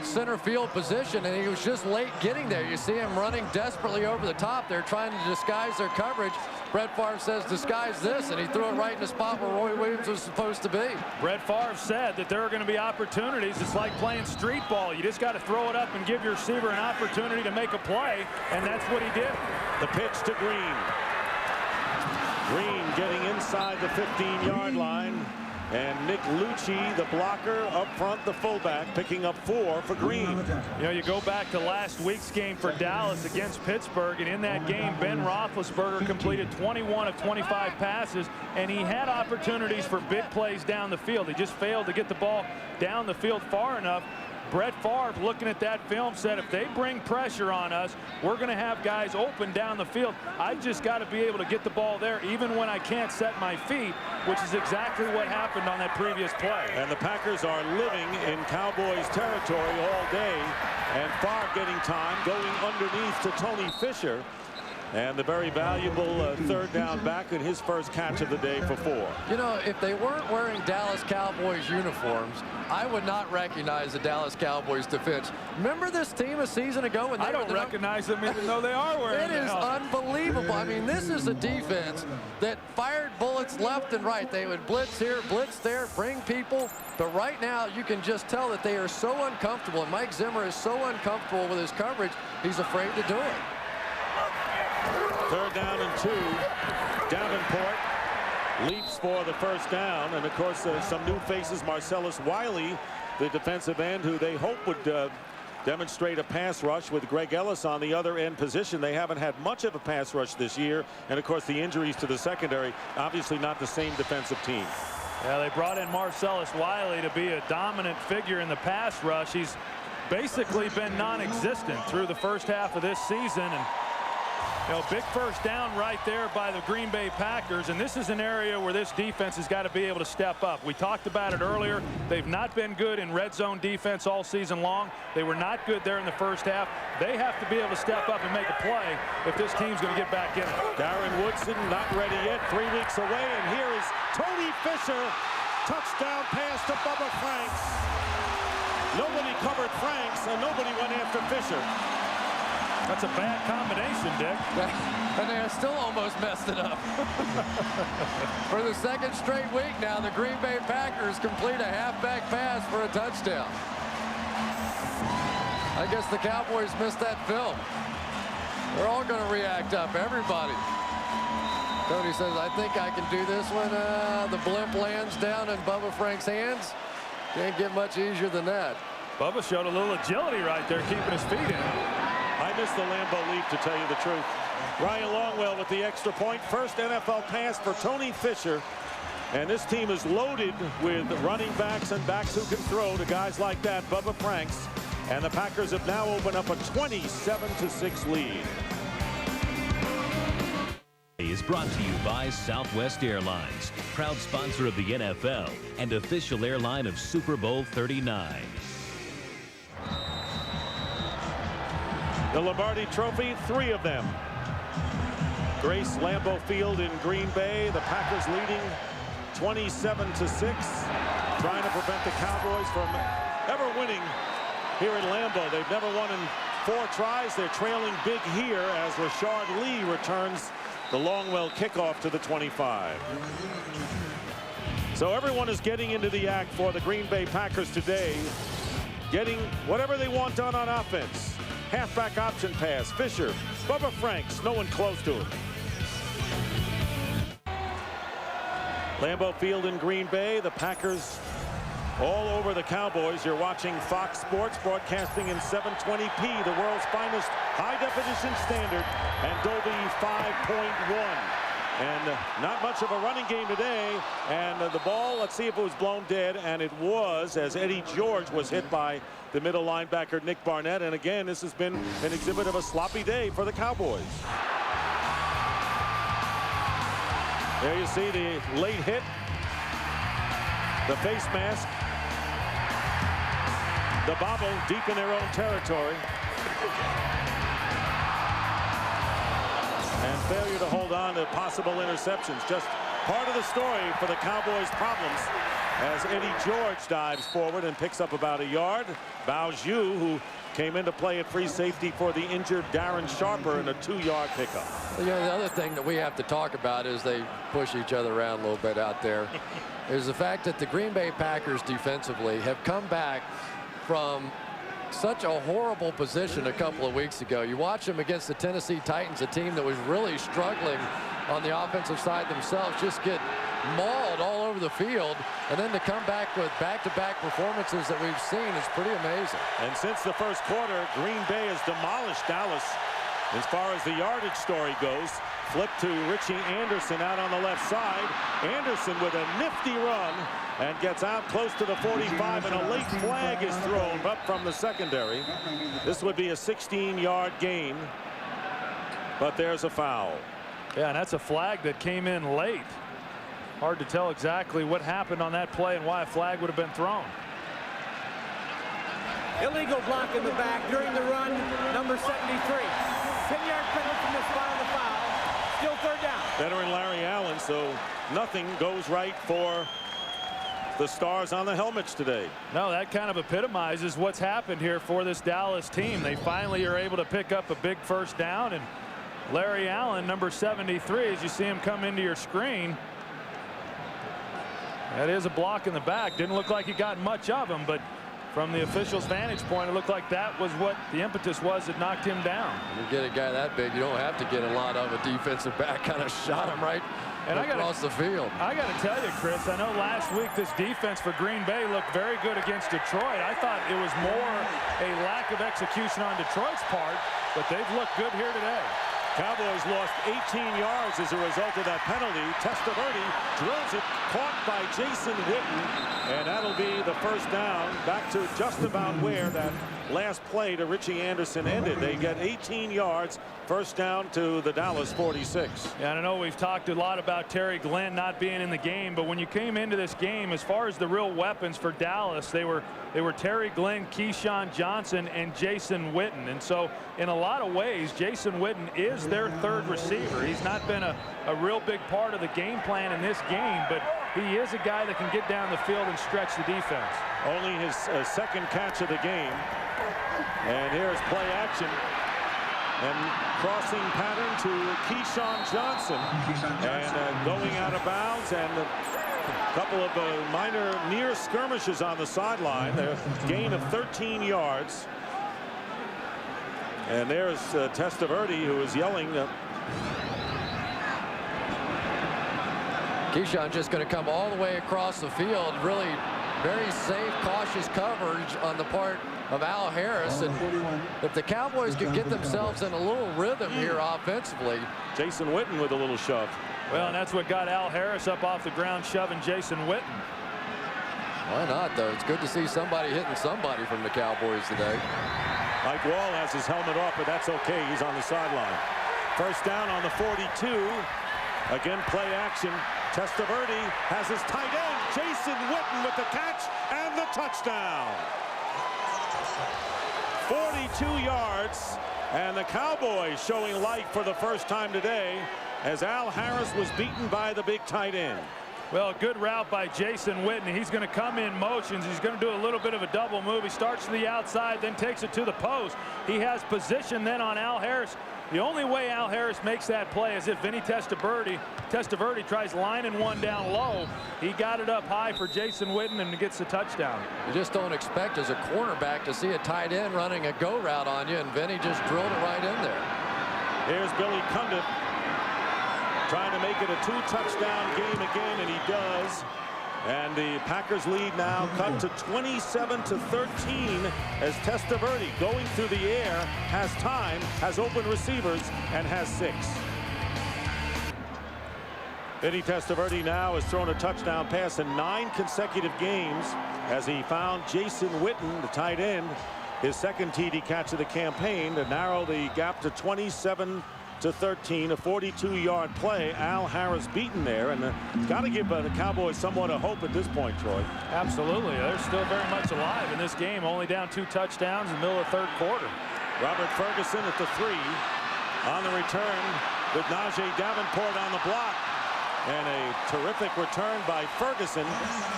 center field position, and he was just late getting there. You see him running desperately over the top. They're trying to disguise their coverage. Brett Favre says, disguise this, and he threw it right in the spot where Roy Williams was supposed to be. Brett Favre said that there are going to be opportunities. It's like playing street ball. You just got to throw it up and give your receiver an opportunity to make a play, and that's what he did. The pitch to Green. Green getting inside the 15-yard line, and Nick Lucci, the blocker, up front, the fullback, picking up 4 for Green. You know, you go back to last week's game for Dallas against Pittsburgh, and in that game, Ben Roethlisberger completed 21 of 25 passes, and he had opportunities for big plays down the field. He just failed to get the ball down the field far enough. Brett Favre, looking at that film, said if they bring pressure on us, we're going to have guys open down the field. I just got to be able to get the ball there even when I can't set my feet, which is exactly what happened on that previous play. And the Packers are living in Cowboys territory all day, and Favre getting time, going underneath to Tony Fisher, and the very valuable third down back in his first catch of the day for 4. You know, if they weren't wearing Dallas Cowboys uniforms, I would not recognize the Dallas Cowboys defense. Remember this team a season ago? When they I don't recognize them even though they are wearing it. It is unbelievable. I mean, this is a defense that fired bullets left and right. They would blitz here, blitz there, bring people. But right now, you can just tell that they are so uncomfortable. And Mike Zimmer is so uncomfortable with his coverage, he's afraid to do it. Third down and 2. Davenport leaps for the first down, and of course some new faces. Marcellus Wiley, the defensive end, who they hope would demonstrate a pass rush with Greg Ellis on the other end position. They haven't had much of a pass rush this year, and of course the injuries to the secondary, obviously not the same defensive team. Yeah, they brought in Marcellus Wiley to be a dominant figure in the pass rush. He's basically been non-existent through the first half of this season, and you know, big first down right there by the Green Bay Packers, and this is an area where this defense has got to be able to step up. We talked about it earlier. They've not been good in red zone defense all season long. They were not good there in the first half. They have to be able to step up and make a play if this team's going to get back in it. Darren Woodson not ready yet, 3 weeks away, and here is Tony Fisher. Touchdown pass to Bubba Franks. Nobody covered Franks, and nobody went after Fisher. That's a bad combination, Dick. And they still almost messed it up. For the second straight week now, the Green Bay Packers complete a halfback pass for a touchdown. I guess the Cowboys missed that film. They're all going to react up, everybody. Tony says, I think I can do this one. The blimp lands down in Bubba Frank's hands. Can't get much easier than that. Bubba showed a little agility right there, keeping his feet in. I missed the Lambeau leap, to tell you the truth. Ryan Longwell with the extra point. First NFL pass for Tony Fisher. And this team is loaded with running backs and backs who can throw to guys like that, Bubba Franks. And the Packers have now opened up a 27-6 lead. Is brought to you by Southwest Airlines, proud sponsor of the NFL and official airline of Super Bowl 39. The Lombardi Trophy, 3 of them. Grace Lambeau Field in Green Bay. The Packers leading 27-6, trying to prevent the Cowboys from ever winning here in Lambeau. They've never won in 4 tries. They're trailing big here as Rashard Lee returns the Longwell kickoff to the 25. So everyone is getting into the act for the Green Bay Packers today, getting whatever they want done on offense. Halfback option pass. Fisher, Bubba Franks, no one close to him. Lambeau Field in Green Bay. The Packers all over the Cowboys. You're watching Fox Sports, broadcasting in 720p, the world's finest high-definition standard, and Dolby 5.1. And not much of a running game today. And the ball, let's see if it was blown dead, and it was, as Eddie George was hit by the middle linebacker Nick Barnett. And again, this has been an exhibit of a sloppy day for the Cowboys. There you see the late hit, the face mask, the bobble deep in their own territory, and failure to hold on to possible interceptions. Just part of the story for the Cowboys' problems as Eddie George dives forward and picks up about a yard. Bao Zhu, who came into play at free safety for the injured Darren Sharper, in a 2-yard pickup. You know, the other thing that we have to talk about is they push each other around a little bit out there is the fact that the Green Bay Packers defensively have come back from such a horrible position a couple of weeks ago. You watch them against the Tennessee Titans, a team that was really struggling on the offensive side themselves, just get mauled all over the field, and then to come back with back-to-back performances that we've seen is pretty amazing. And since the first quarter, Green Bay has demolished Dallas as far as the yardage story goes. Flip to Richie Anderson out on the left side. Anderson with a nifty run and gets out close to the 45, and a late flag is thrown up from the secondary. This would be a 16-yard gain, but there's a foul. Yeah, and that's a flag that came in late. Hard to tell exactly what happened on that play and why a flag would have been thrown. Illegal block in the back during the run, number 73. 10-yard penalty from the spot of the foul. Still 3rd down. Veteran Larry Allen, so nothing goes right for the stars on the helmets today. No, that kind of epitomizes what's happened here for this Dallas team. They finally are able to pick up a big 1st down, and Larry Allen, number 73, as you see him come into your screen, that is a block in the back. Didn't look like he got much of him, but from the official's vantage point, it looked like that was what the impetus was that knocked him down. You get a guy that big, you don't have to get a lot of a defensive back. Kind of shot him right across the field. I got to tell you, Chris, I know last week this defense for Green Bay looked very good against Detroit. I thought it was more a lack of execution on Detroit's part, but they've looked good here today. Cowboys lost 18 yards as a result of that penalty. Testaverde drills it, caught by Jason Witten, and that'll be the 1st down, back to just about where that last play to Richie Anderson ended. They get 18 yards, 1st down to the Dallas 46. Yeah, and I know we've talked a lot about Terry Glenn not being in the game, but when you came into this game, as far as the real weapons for Dallas, they were Terry Glenn, Keyshawn Johnson, and Jason Witten. And so in a lot of ways, Jason Witten is their 3rd receiver. He's not been a real big part of the game plan in this game, but he is a guy that can get down the field and stretch the defense. Only his second catch of the game. And here's play action. And crossing pattern to Keyshawn Johnson. And going out of bounds. And a couple of minor near skirmishes on the sideline. A gain of 13 yards. And there's Testaverde, who is yelling. Keyshawn just going to come all the way across the field. Really very safe, cautious coverage on the part of Al Harris. And if the Cowboys could get themselves in a little rhythm here offensively. Jason Witten with a little shove. Well, and that's what got Al Harris up off the ground, shoving Jason Witten. Why not, though? It's good to see somebody hitting somebody from the Cowboys today. Mike Wall has his helmet off, but that's okay. He's on the sideline. First down on the 42. Again, play action. Testaverde has his tight end, Jason Witten, with the catch and the touchdown. 42 yards, and the Cowboys showing life for the first time today as Al Harris was beaten by the big tight end. Well, a good route by Jason Witten. He's going to come in motions. He's going to do a little bit of a double move. He starts to the outside, then takes it to the post. He has position then on Al Harris. The only way Al Harris makes that play is if Vinny Testaverde tries lining one down low. He got it up high for Jason Witten and gets the touchdown. You just don't expect as a cornerback to see a tight end running a go route on you, and Vinny just drilled it right in there. Here's Billy Cundiff trying to make it a 2-touchdown game again, and he does. And the Packers lead now cut to 27-13 as Testaverde, going through the air, has time, has open receivers, and has 6. Vinny Testaverde now has thrown a touchdown pass in 9 consecutive games as he found Jason Witten, the tight end, his second TD catch of the campaign, to narrow the gap to 27-13, a 42-yard play. Al Harris beaten there, and got to give the Cowboys somewhat of hope at this point, Troy. Absolutely. They're still very much alive in this game, only down 2 touchdowns in the middle of the third quarter. Robert Ferguson at the 3 on the return with Najee Davenport on the block. And a terrific return by Ferguson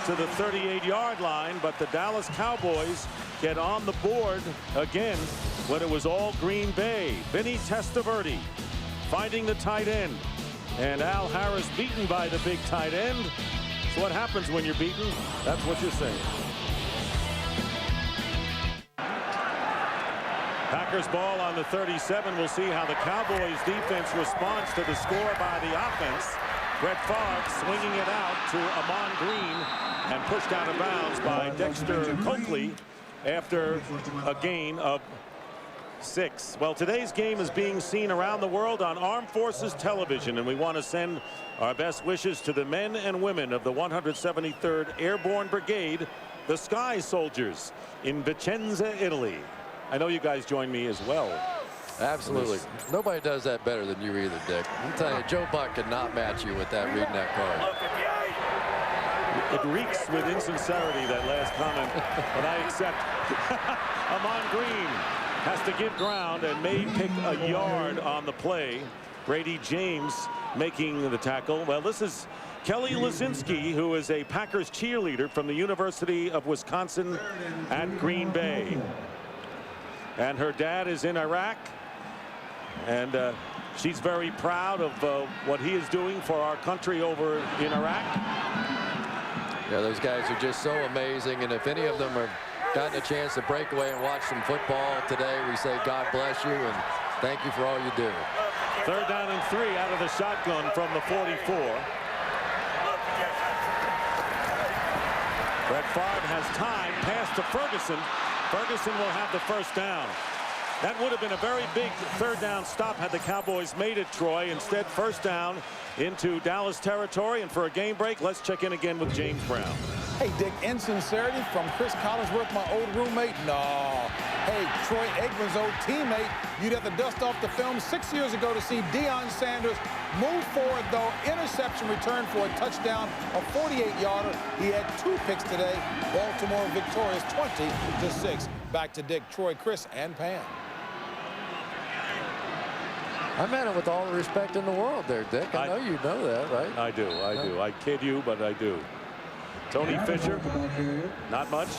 to the 38-yard line, but the Dallas Cowboys get on the board again when it was all Green Bay. Vinny Testaverde finding the tight end, and Al Harris beaten by the big tight end. So what happens when you're beaten? That's what you're saying. Packers ball on the 37. We'll see how the Cowboys defense responds to the score by the offense. Brett Favre swinging it out to Amon Green and pushed out of bounds by Dexter Coakley after a gain of 6. Well, today's game is being seen around the world on Armed Forces Television, and we want to send our best wishes to the men and women of the 173rd Airborne Brigade, the Sky Soldiers, in Vicenza, Italy. I know you guys join me as well. Absolutely. Nobody does that better than you either, Dick. I'm telling you, Joe Buck could not match you with that, reading that card. It reeks with insincerity, that last comment, but I accept. Amon Green has to give ground and may pick a yard on the play. Brady James making the tackle. Well, this is Kelly Lazinski, who is a Packers cheerleader from the University of Wisconsin at Green Bay. And her dad is in Iraq. And she's very proud of what he is doing for our country over in Iraq. Yeah, those guys are just so amazing. And if any of them have gotten a chance to break away and watch some football today, we say God bless you and thank you for all you do. 3rd down and 3 out of the shotgun from the 44. Brett Favre has time. Pass to Ferguson. Ferguson will have the first down. That would have been a very big 3rd down stop had the Cowboys made it, Troy. Instead, 1st down into Dallas territory. And for a game break, let's check in again with James Brown. Hey, Dick, insincerity from Chris Collinsworth, my old roommate? No. Hey, Troy Aikman's old teammate. You'd have to dust off the film 6 years ago to see Deion Sanders move forward, though. Interception return for a touchdown, a 48-yarder. He had 2 picks today. Baltimore victorious 20-6. Back to Dick, Troy, Chris, and Pam. I meant it with all the respect in the world there, Dick. I know you know that, right? I do. I kid you, but I do. Tony Fisher, not much.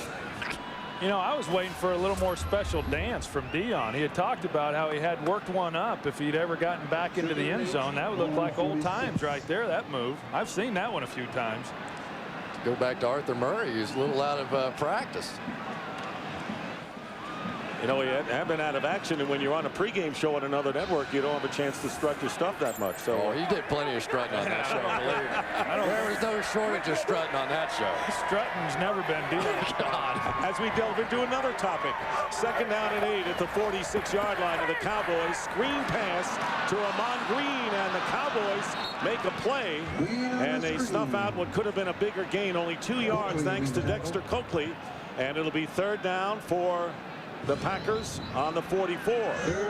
You know, I was waiting for a little more special dance from Dion. He had talked about how he had worked one up if he'd ever gotten back into the end zone. That would look like old times right there, that move. I've seen that one a few times. Go back to Arthur Murray, who's a little out of practice. You know, he had been out of action, and when you're on a pregame show on another network, you don't have a chance to strut your stuff that much. So he did plenty of strutting on that show. Believe me. There was no shortage of strutting on that show. Strutting's never been Dion's God. As we delve into another topic, 2nd down and 8 at the 46-yard line of the Cowboys. Screen pass to Amon Green, and the Cowboys make a play, and they snuff out what could have been a bigger gain, only 2 yards thanks to Dexter Coakley, and it'll be 3rd down for the Packers on the 44.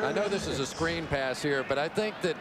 I know this is a screen pass here, but I think that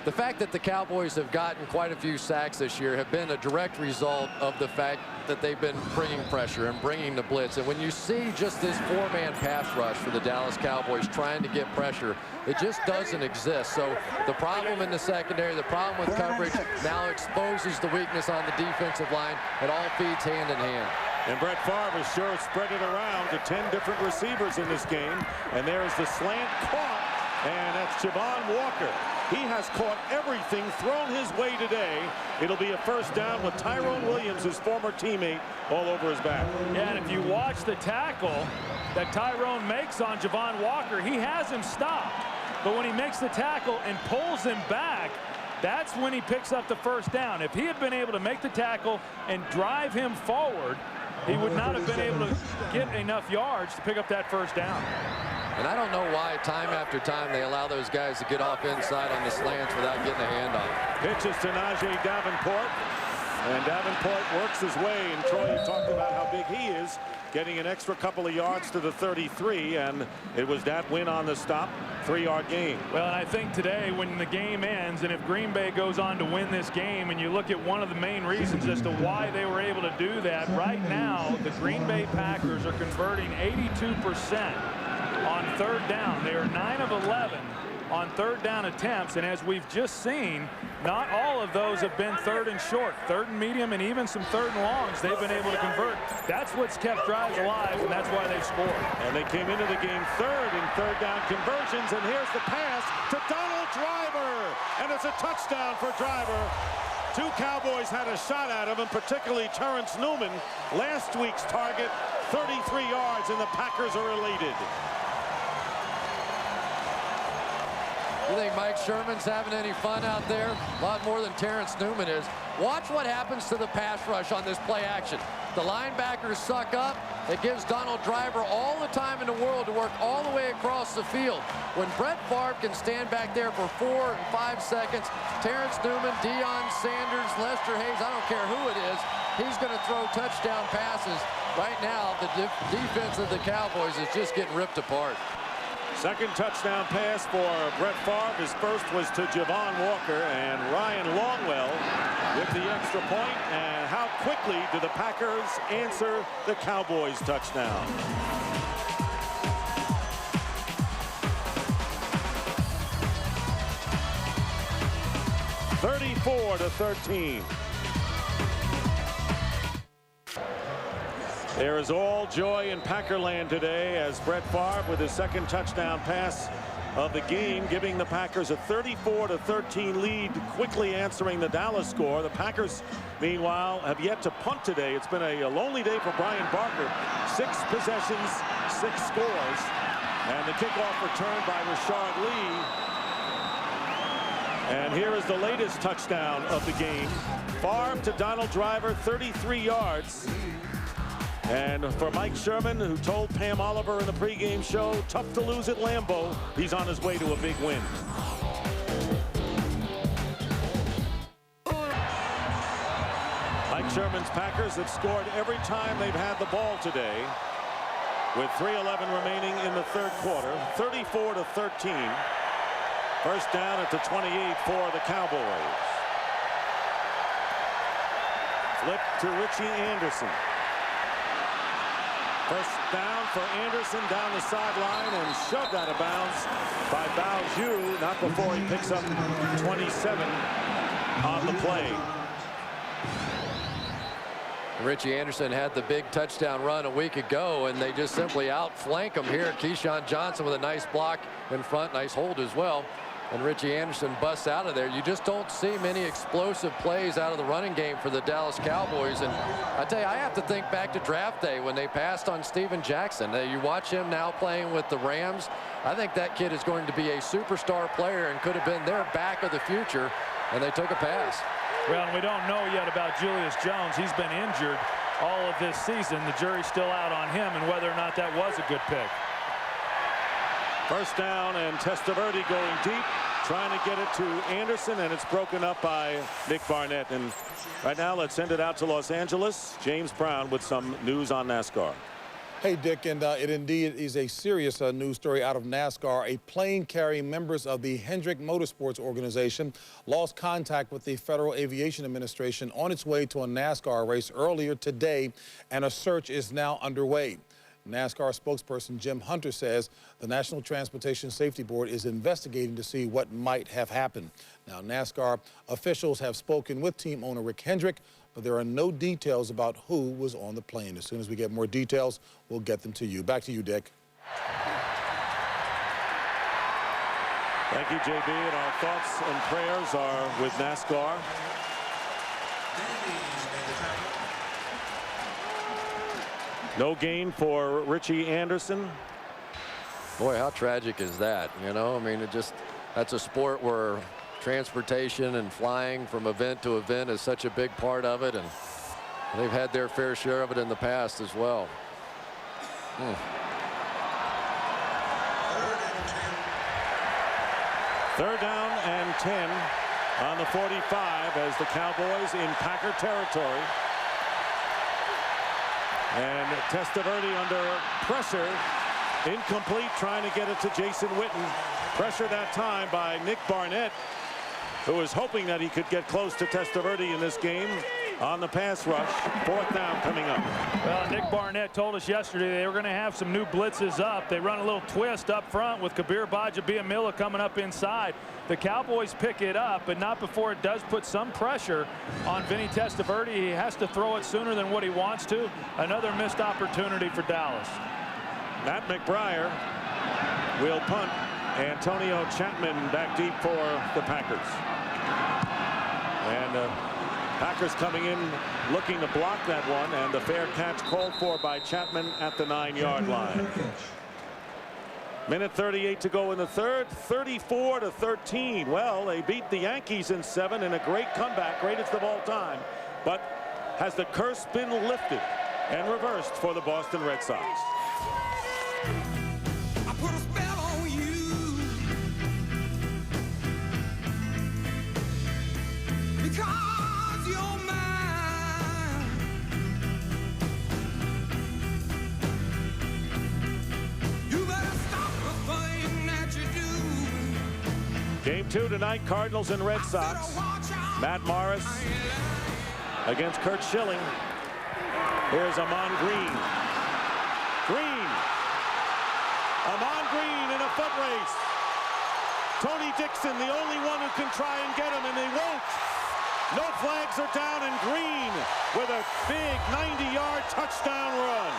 the fact that the Cowboys have gotten quite a few sacks this year have been a direct result of the fact that they've been bringing pressure and bringing the blitz. And when you see just this 4-man pass rush for the Dallas Cowboys trying to get pressure, it just doesn't exist. So the problem in the secondary, the problem with coverage now exposes the weakness on the defensive line. It all feeds hand in hand. And Brett Favre has sure spread it around to 10 different receivers in this game. And there's the slant caught, and that's Javon Walker. He has caught everything thrown his way today. It'll be a 1st down with Tyrone Williams, his former teammate, all over his back. Yeah, and if you watch the tackle that Tyrone makes on Javon Walker, he has him stopped. But when he makes the tackle and pulls him back, that's when he picks up the 1st down. If he had been able to make the tackle and drive him forward, he would not have been able to get enough yards to pick up that 1st down. And I don't know why time after time they allow those guys to get off inside on the slants without getting a hand on it. Pitches to Najee Davenport, and Davenport works his way, and Troy talked about how big he is, getting an extra couple of yards to the 33, and it was that win on the stop, 3-yard gain. Well, and I think today when the game ends, and if Green Bay goes on to win this game, and you look at one of the main reasons as to why they were able to do that, right now the Green Bay Packers are converting 82% on 3rd down. They are 9 of 11 on 3rd down attempts, and as we've just seen, not all of those have been 3rd and short. 3rd and medium, and even some 3rd and longs they've been able to convert. That's what's kept drives alive, and that's why they've scored. And they came into the game 3rd in 3rd down conversions, and here's the pass to Donald Driver, and it's a touchdown for Driver. 2 Cowboys had a shot at him, and particularly Terrence Newman, last week's target, 33 yards, and the Packers are elated. You think Mike Sherman's having any fun out there? A lot more than Terrence Newman is. Watch what happens to the pass rush on this play action. The linebackers suck up. It gives Donald Driver all the time in the world to work all the way across the field. When Brett Favre can stand back there for 4 and 5 seconds, Terrence Newman, Deion Sanders, Lester Hayes, I don't care who it is, he's going to throw touchdown passes. Right now, the defense of the Cowboys is just getting ripped apart. 2nd touchdown pass for Brett Favre. His first was to Javon Walker, and Ryan Longwell with the extra point. And how quickly do the Packers answer the Cowboys touchdown? (34-13). There is all joy in Packerland today as Brett Favre with his 2nd touchdown pass of the game, giving the Packers a 34-13 lead, quickly answering the Dallas score. The Packers, meanwhile, have yet to punt today. It's been a lonely day for Brian Barker. 6 possessions, 6 scores, and the kickoff return by Rashard Lee. And here is the latest touchdown of the game. Favre to Donald Driver, 33 yards. And for Mike Sherman, who told Pam Oliver in the pregame show, tough to lose at Lambeau, he's on his way to a big win. Mike Sherman's Packers have scored every time they've had the ball today, with 3:11 remaining in the 3rd quarter, 34-13. 1st down at the 28 for the Cowboys. Flip to Richie Anderson. First down for Anderson down the sideline and shoved out of bounds by Bao Zhu, not before he picks up 27 on the play. Richie Anderson had the big touchdown run a week ago, and they just simply outflank him here. Keyshawn Johnson with a nice block in front, nice hold as well. And Richie Anderson busts out of there. You just don't see many explosive plays out of the running game for the Dallas Cowboys. And I tell you, I have to think back to draft day when they passed on Steven Jackson. You watch him now playing with the Rams. I think that kid is going to be a superstar player and could have been their back of the future, and they took a pass. Well, and we don't know yet about Julius Jones. He's been injured all of this season. The jury's still out on him and whether or not that was a good pick. First down, and Testaverde going deep, trying to get it to Anderson, and it's broken up by Nick Barnett. And right now, let's send it out to Los Angeles. James Brown with some news on NASCAR. Hey, Dick, and it indeed is a serious news story out of NASCAR. A plane carrying members of the Hendrick Motorsports organization lost contact with the Federal Aviation Administration on its way to a NASCAR race earlier today, and a search is now underway. NASCAR spokesperson Jim Hunter says the National Transportation Safety Board is investigating to see what might have happened. Now, NASCAR officials have spoken with team owner Rick Hendrick, but there are no details about who was on the plane. As soon as we get more details, we'll get them to you. Back to you, Dick. Thank you, JB, and our thoughts and prayers are with NASCAR. No gain for Richie Anderson. Boy, how tragic is that? You know, I mean, that's a sport where transportation and flying from event to event is such a big part of it, and they've had their fair share of it in the past as well. Third down and 10 on the 45 as the Cowboys in Packer territory. And Testaverde under pressure, incomplete, trying to get it to Jason Witten. Pressure that time by Nick Barnett, who was hoping that he could get close to Testaverde in this game on the pass rush. Fourth down coming up. Well, Nick Barnett told us yesterday they were going to have some new blitzes up. They run a little twist up front with Kabir Bajabiamila coming up inside. The Cowboys pick it up, but not before it does put some pressure on Vinny Testaverde. He has to throw it sooner than what he wants to. Another missed opportunity for Dallas. Matt McBriar will punt. Antonio Chapman back deep for the Packers. And Packers coming in looking to block that one, and the fair catch called for by Chapman at the 9-yard line. Minute 38 to go in the third. 34-13. Well, they beat the Yankees in 7 in a great comeback, greatest of all time. But has the curse been lifted and reversed for the Boston Red Sox? I put a spell on you because you're mine. You better stop the thing that you do. Game 2 tonight, Cardinals and Red Sox. Matt Morris against Curt Schilling. Here's Amon Green. Amon Green in a foot race. Tony Dixon, the only one who can try and get him, and they won't. No flags are down, and Green with a big 90-yard touchdown run.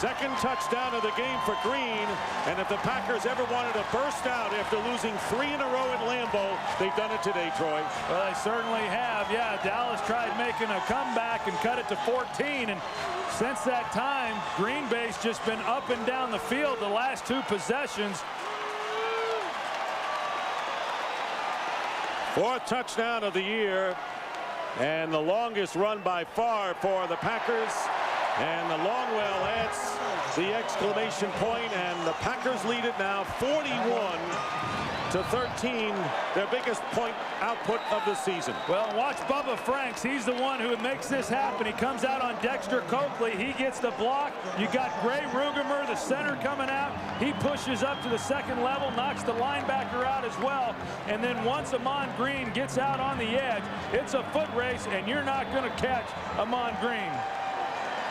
Second touchdown of the game for Green, and if the Packers ever wanted to burst out after losing 3 in a row at Lambeau, they've done it today, Troy. Well, they certainly have. Yeah, Dallas tried making a comeback and cut it to 14, and since that time, Green Bay's just been up and down the field the last 2 possessions. Fourth touchdown of the year, and the longest run by far for the Packers. And the Longwell adds the exclamation point, and the Packers lead it now 41 to 13, their biggest point output of the season. Well, watch Bubba Franks. He's the one who makes this happen. He comes out on Dexter Coakley. He gets the block. You got Gray Rugemer, the center, coming out. He pushes up to the second level, knocks the linebacker out as well. And then once Amon Green gets out on the edge, it's a foot race, and you're not going to catch Amon Green.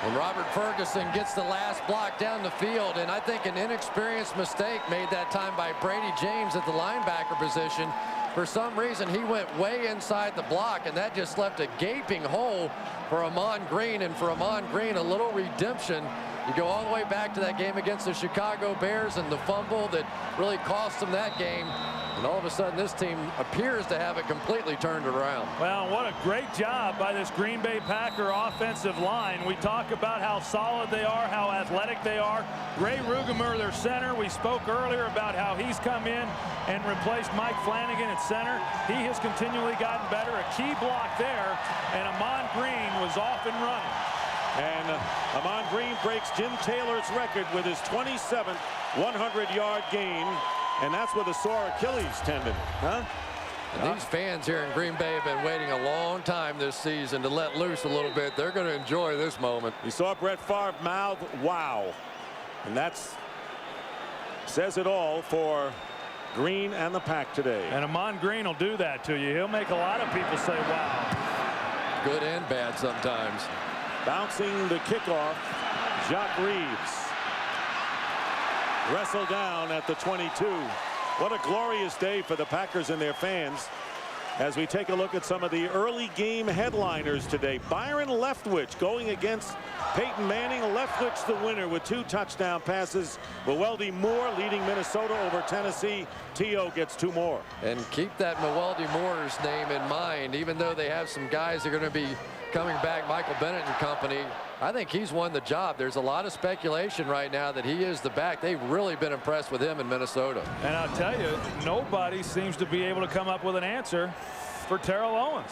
And Robert Ferguson gets the last block down the field, and I think an inexperienced mistake made that time by Brady James at the linebacker position. For some reason, he went way inside the block, and that just left a gaping hole for Amon Green. And for Amon Green, a little redemption. You go all the way back to that game against the Chicago Bears and the fumble that really cost them that game. And all of a sudden, this team appears to have it completely turned around. Well, what a great job by this Green Bay Packer offensive line. We talk about how solid they are, how athletic they are. Gray Rugemer, their center. We spoke earlier about how he's come in and replaced Mike Flanagan at center. He has continually gotten better. A key block there, and Amon Green was off and running. And Amon Green breaks Jim Taylor's record with his 27th 100-yard gain. And that's with a sore Achilles tendon, huh? And these fans here in Green Bay have been waiting a long time this season to let loose a little bit. They're going to enjoy this moment. You saw Brett Favre mouth, wow. And that's says it all for Green and the Pack today. And Amon Green will do that to you. He'll make a lot of people say, wow. Good and bad sometimes. Bouncing the kickoff, Jacques Reeves. Wrestled down at the 22. What a glorious day for the Packers and their fans as we take a look at some of the early game headliners today. Byron Leftwich going against Peyton Manning. Leftwich the winner with 2 touchdown passes. Mewelde Moore leading Minnesota over Tennessee. T.O. gets 2 more. And keep that Mewelde Moore's name in mind, even though they have some guys that are going to be coming back, Michael Bennett and company. I think he's won the job. There's a lot of speculation right now that he is the back. They've really been impressed with him in Minnesota. And I'll tell you, nobody seems to be able to come up with an answer for Terrell Owens.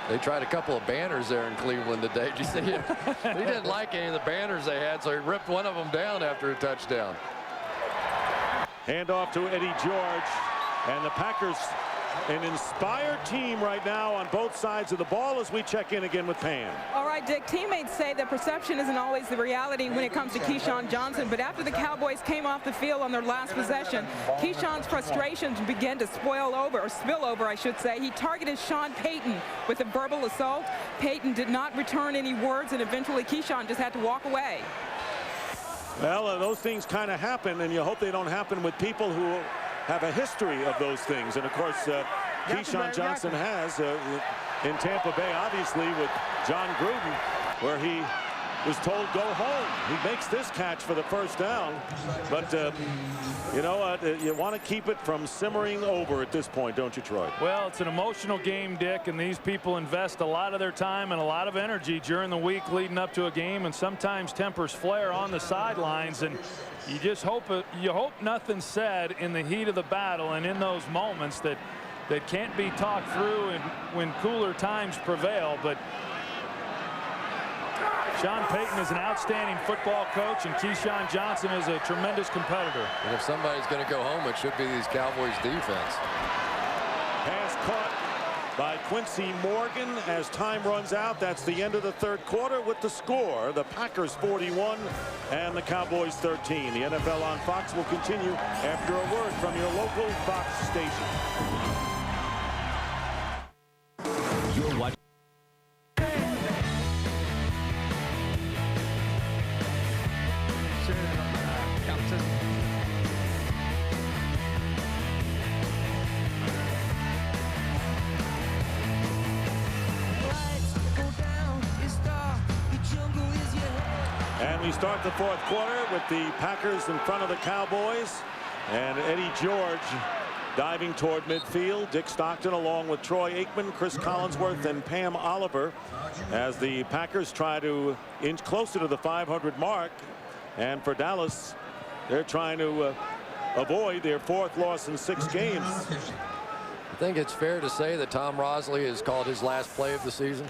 They tried a couple of banners there in Cleveland today. Did you see it? He didn't like any of the banners they had, so he ripped one of them down after a touchdown. Hand off to Eddie George, and the Packers, an inspired team right now on both sides of the ball as we check in again with Pam. All right, Dick, teammates say that perception isn't always the reality when it comes to Keyshawn Johnson, but after the Cowboys came off the field on their last possession, Keyshawn's frustrations began to spill over, I should say. He targeted Sean Payton with a verbal assault. Payton did not return any words, and eventually Keyshawn just had to walk away. Well, those things kind of happen, and you hope they don't happen with people who have a history of those things. And of course, Keyshawn Johnson has in Tampa Bay, obviously, with John Gruden, where he was told go home. He makes this catch for the first down, but you know, you want to keep it from simmering over at this point, don't you, Troy? Well, it's an emotional game, Dick, and these people invest a lot of their time and a lot of energy during the week leading up to a game, and sometimes tempers flare on the sidelines, and you just hope nothing's said in the heat of the battle and in those moments that can't be talked through and when cooler times prevail. But Sean Payton is an outstanding football coach, and Keyshawn Johnson is a tremendous competitor. And if somebody's going to go home, it should be these Cowboys defense. Pass caught by Quincy Morgan as time runs out. That's the end of the third quarter with the score. The Packers 41 and the Cowboys 13. The NFL on Fox will continue after a word from your local Fox station. You're watching. And we start the fourth quarter with the Packers in front of the Cowboys, and Eddie George diving toward midfield. Dick Stockton along with Troy Aikman, Chris Collinsworth, and Pam Oliver as the Packers try to inch closer to the 500 mark. And for Dallas, they're trying to avoid their 4th loss in 6 games. I think it's fair to say that Tom Rosley has called his last play of the season.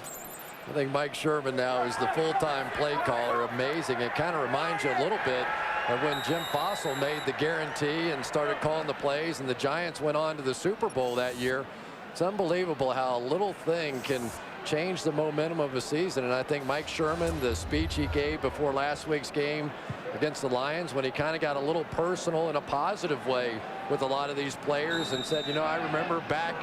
I think Mike Sherman now is the full-time play caller. Amazing. It kind of reminds you a little bit when Jim Fossil made the guarantee and started calling the plays and the Giants went on to the Super Bowl that year. It's unbelievable how a little thing can change the momentum of a season. And I think Mike Sherman, the speech he gave before last week's game against the Lions, when he kind of got a little personal in a positive way with a lot of these players and said, you know, I remember back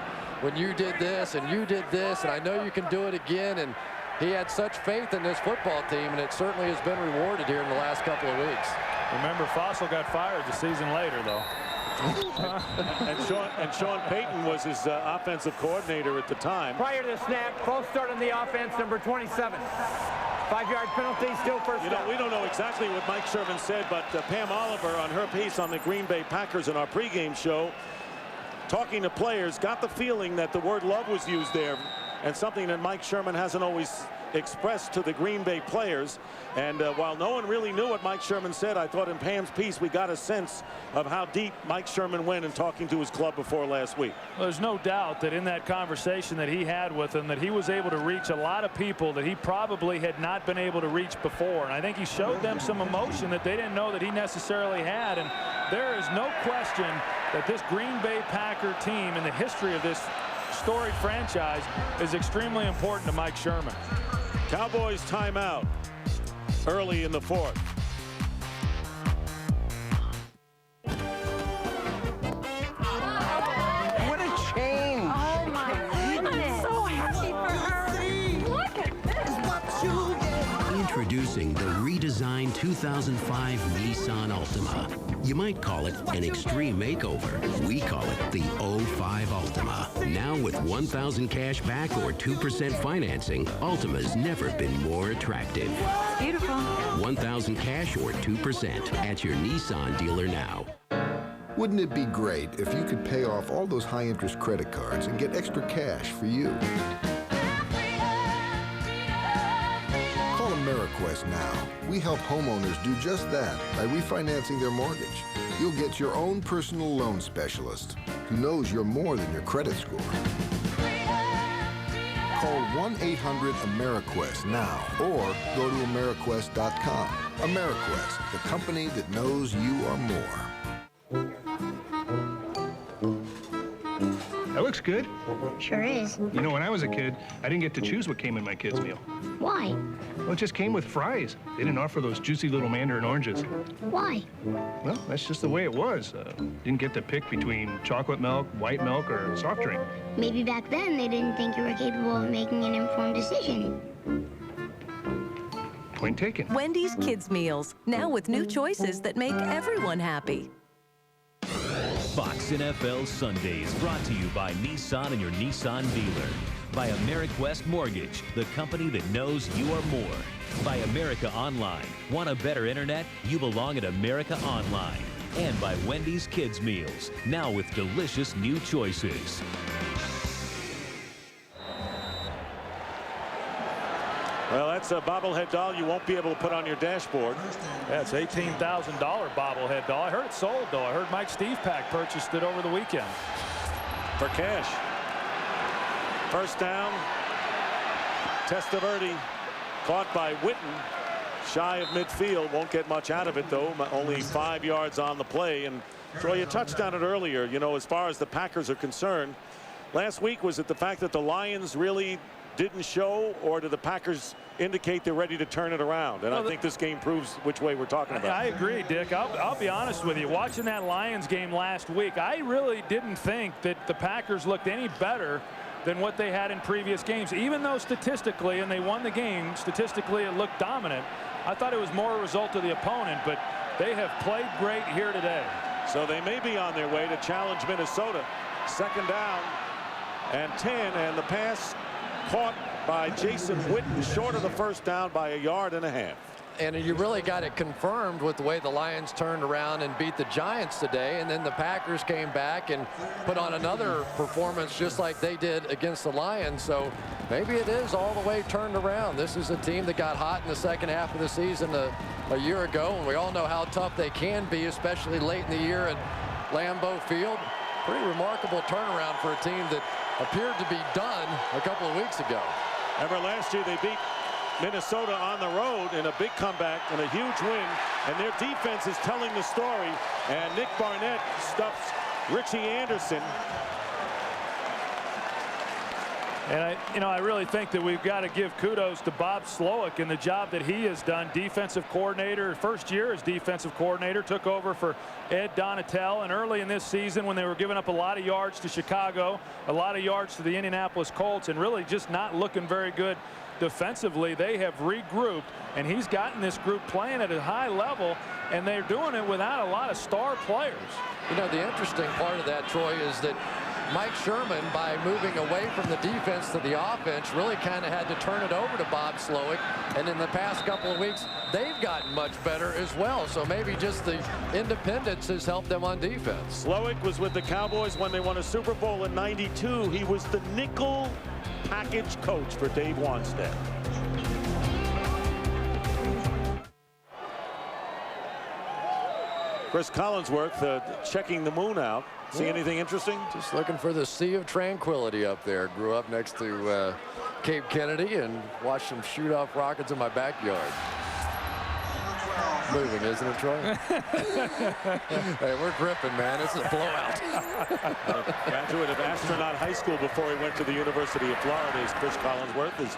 when you did this and you did this, and I know you can do it again. And he had such faith in this football team, and it certainly has been rewarded here in the last couple of weeks. Remember, Fossil got fired the season later, though. and Sean Payton was his offensive coordinator at the time. Prior to the snap, false start on the offense, number 27. 5-yard penalty, still first down. We don't know exactly what Mike Sherman said, but Pam Oliver on her piece on the Green Bay Packers in our pregame show, talking to players, got the feeling that the word love was used there, and something that Mike Sherman hasn't always expressed to the Green Bay players. And while no one really knew what Mike Sherman said, I thought in Pam's piece we got a sense of how deep Mike Sherman went in talking to his club before last week. Well, there's no doubt that in that conversation that he had with them, that he was able to reach a lot of people that he probably had not been able to reach before. And I think he showed them some emotion that they didn't know that he necessarily had. And there is no question that this Green Bay Packer team in the history of this storied franchise is extremely important to Mike Sherman. Cowboys timeout early in the fourth. What a change. Oh my goodness. I'm so happy for her. Look at this. Introducing the redesigned 2005 Nissan Altima. You might call it an extreme makeover. We call it the 05 Altima. Now with 1,000 cash back or 2% financing, Altima's never been more attractive. Beautiful. 1,000 cash or 2% at your Nissan dealer now. Wouldn't it be great if you could pay off all those high-interest credit cards and get extra cash for you? Call AmeriQuest now. We help homeowners do just that by refinancing their mortgage. You'll get your own personal loan specialist who knows you're more than your credit score. Call 1-800-AmeriQuest now or go to AmeriQuest.com. AmeriQuest, the company that knows you are more. That looks good. Sure is. You know, when I was a kid, I didn't get to choose what came in my kid's meal. Why? Well, it just came with fries. They didn't offer those juicy little mandarin oranges. Why? Well, that's just the way it was. Didn't get to pick between chocolate milk, white milk, or soft drink. Maybe back then they didn't think you were capable of making an informed decision. Point taken. Wendy's Kids Meals, now with new choices that make everyone happy. Fox NFL Sunday is brought to you by Nissan and your Nissan dealer. By AmeriQuest Mortgage, the company that knows you are more. By America Online. Want a better internet? You belong at America Online. And by Wendy's Kids Meals, now with delicious new choices. Well, that's a bobblehead doll you won't be able to put on your dashboard. That's $18,000 bobblehead doll. I heard it sold, though. I heard Mike Stevepak purchased it over the weekend. For cash. First down. Testaverde caught by Witten. Shy of midfield. Won't get much out of it, though. Only 5 yards on the play. And Troy, you touched on it earlier. You know, as far as the Packers are concerned, last week was it the fact that the Lions really didn't show, or do the Packers indicate they're ready to turn it around? And I think this game proves which way we're talking about. I agree, Dick. I'll be honest with you. Watching that Lions game last week, I really didn't think that the Packers looked any better than what they had in previous games. Even though statistically, and they won the game, statistically it looked dominant, I thought it was more a result of the opponent, but they have played great here today. So they may be on their way to challenge Minnesota. Second down and 10, and the pass caught by Jason Witten short of the first down by 1.5 yards. And you really got it confirmed with the way the Lions turned around and beat the Giants today. And then the Packers came back and put on another performance just like they did against the Lions. So maybe it is all the way turned around. This is a team that got hot in the second half of the season a year ago. And we all know how tough they can be, especially late in the year at Lambeau Field. Pretty remarkable turnaround for a team that appeared to be done a couple of weeks ago. Remember last year they beat Minnesota on the road in a big comeback and a huge win, and their defense is telling the story, and Nick Barnett stuffs Richie Anderson. And I really think that we've got to give kudos to Bob Slowick and the job that he has done. Defensive coordinator, first year as defensive coordinator, took over for Ed Donatel. And early in this season, when they were giving up a lot of yards to Chicago, a lot of yards to the Indianapolis Colts, and really just not looking very good defensively, they have regrouped, and he's gotten this group playing at a high level, and they're doing it without a lot of star players. You know, the interesting part of that, Troy, is that Mike Sherman, by moving away from the defense to the offense, really kind of had to turn it over to Bob Slowick. And in the past couple of weeks, they've gotten much better as well. So maybe just the independence has helped them on defense. Slowick was with the Cowboys when they won a Super Bowl in '92. He was the nickel package coach for Dave Wanstead. Chris Collinsworth checking the moon out. See anything interesting? Just looking for the Sea of Tranquility up there. Grew up next to Cape Kennedy and watched them shoot off rockets in my backyard. Moving, isn't it, Troy? Hey, we're gripping, man. This is a blowout. Graduate of Astronaut High School before he went to the University of Florida is Chris Collinsworth, is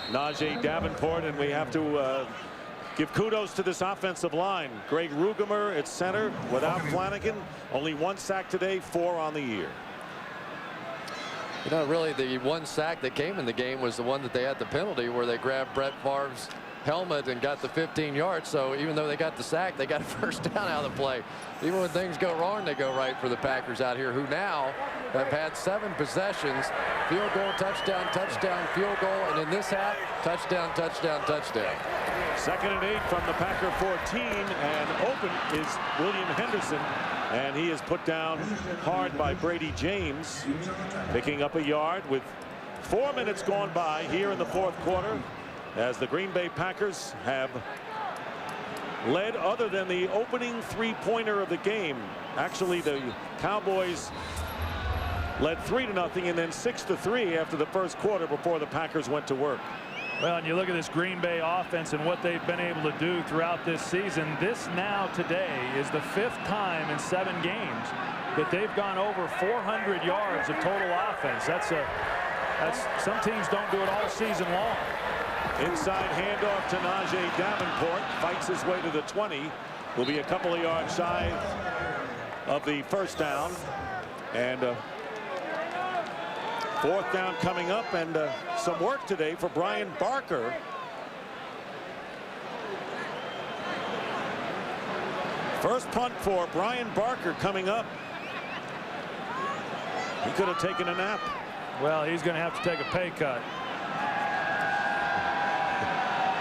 Najee Davenport, and we have to give kudos to this offensive line. Greg Rugemer at center without Flanagan. Only 1 sack today, 4 on the year. You know, really the 1 sack that came in the game was the one that they had the penalty where they grabbed Brett Favre's helmet and got the 15 yards. So even though they got the sack, they got a first down out of the play. Even when things go wrong, they go right for the Packers out here, who now have had 7 possessions, field goal, touchdown, touchdown, field goal, and in this half, touchdown, touchdown, touchdown. 2nd and 8 from the Packer 14, and open is William Henderson, and he is put down hard by Brady James, picking up a yard with 4 minutes gone by here in the 4th quarter, as the Green Bay Packers have led other than the opening 3-pointer of the game. Actually, the Cowboys led 3-0 and then 6-3 after the first quarter before the Packers went to work. Well, and you look at this Green Bay offense and what they've been able to do throughout this season. This now today is the 5th time in 7 games that they've gone over 400 yards of total offense. That's some teams don't do it all season long. Inside handoff to Najee Davenport, fights his way to the 20. Will be a couple of yards shy of the first down, and 4th down coming up, and some work today for Brian Barker. First punt for Brian Barker coming up. He could have taken a nap. Well, he's going to have to take a pay cut.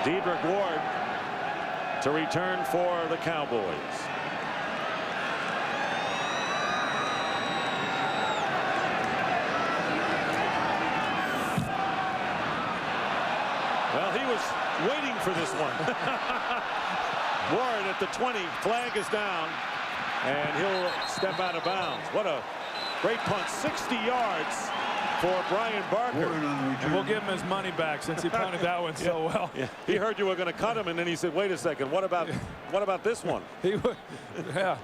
Dedrick Ward to return for the Cowboys. Well, he was waiting for this one. Ward at the 20, flag is down, and he'll step out of bounds. What a great punt, 60 yards for Brian Barker. And we'll give him his money back since he punted that one so well. Yeah. He heard you were going to cut him, and then he said, wait a second, what about this one? Yeah,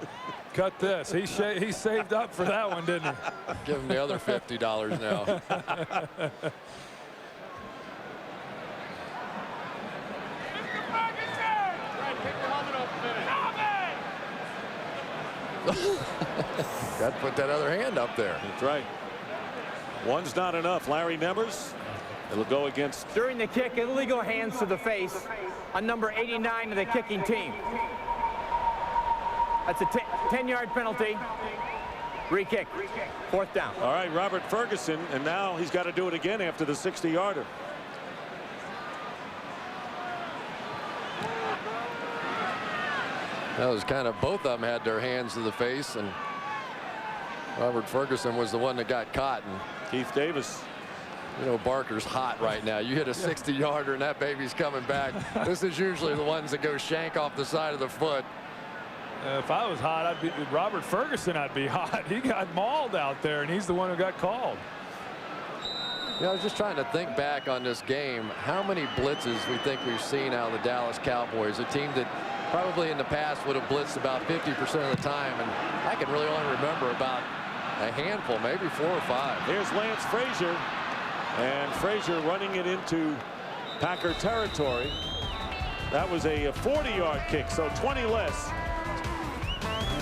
cut this. He saved up for that one, didn't he? Give him the other $50 now. Got to put that other hand up there. That's right. One's not enough. Larry Nemmers. It'll go against. During the kick, illegal hands to the face on number 89 of the kicking team. That's a 10-yard penalty. Re-kick. 4th down. All right, Robert Ferguson, and now he's got to do it again after the 60-yarder. That was kind of, both of them had their hands to the face, and Robert Ferguson was the one that got caught. And Keith Davis. You know, Barker's hot right now. You hit a 60-yarder and that baby's coming back. This is usually the ones that go shank off the side of the foot. If I was hot, I'd be Robert Ferguson. I'd be hot. He got mauled out there, and he's the one who got called. I was just trying to think back on this game, how many blitzes we think we've seen out of the Dallas Cowboys, a team that probably in the past would have blitzed about 50% of the time, and I can really only remember about a handful, maybe 4 or 5. Here's Lance Frazier, and Frazier running it into Packer territory. That was a 40-yard kick, so 20 less.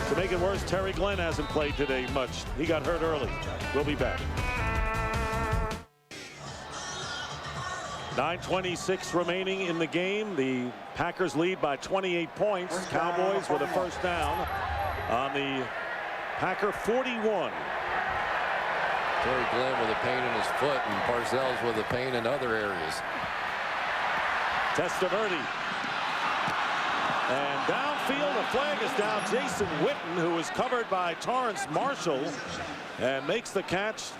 To make it worse, Terry Glenn hasn't played today much. He got hurt early. We'll be back. 9:26 remaining in the game. The Packers lead by 28 points. Cowboys with a first down on the Packer 41. Terry Glenn with a pain in his foot, and Parcells with a pain in other areas. Testaverde. And downfield, the flag is down. Jason Witten, who was covered by Torrance Marshall, and makes the catch,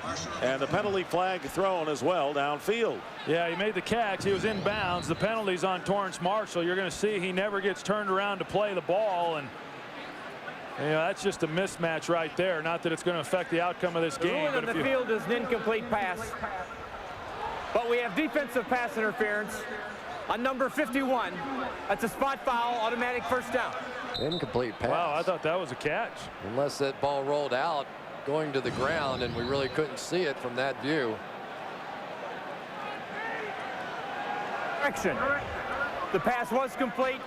and the penalty flag thrown as well downfield. Yeah, he made the catch. He was in bounds. The penalty's on Torrance Marshall. You're going to see he never gets turned around to play the ball, and that's just a mismatch right there. Not that it's going to affect the outcome of this game. The rule in the field is an incomplete pass, but we have defensive pass interference on number 51. That's a spot foul, automatic first down. Incomplete pass. Wow, I thought that was a catch. Unless that ball rolled out going to the ground, and we really couldn't see it from that view. Correction. The pass was complete.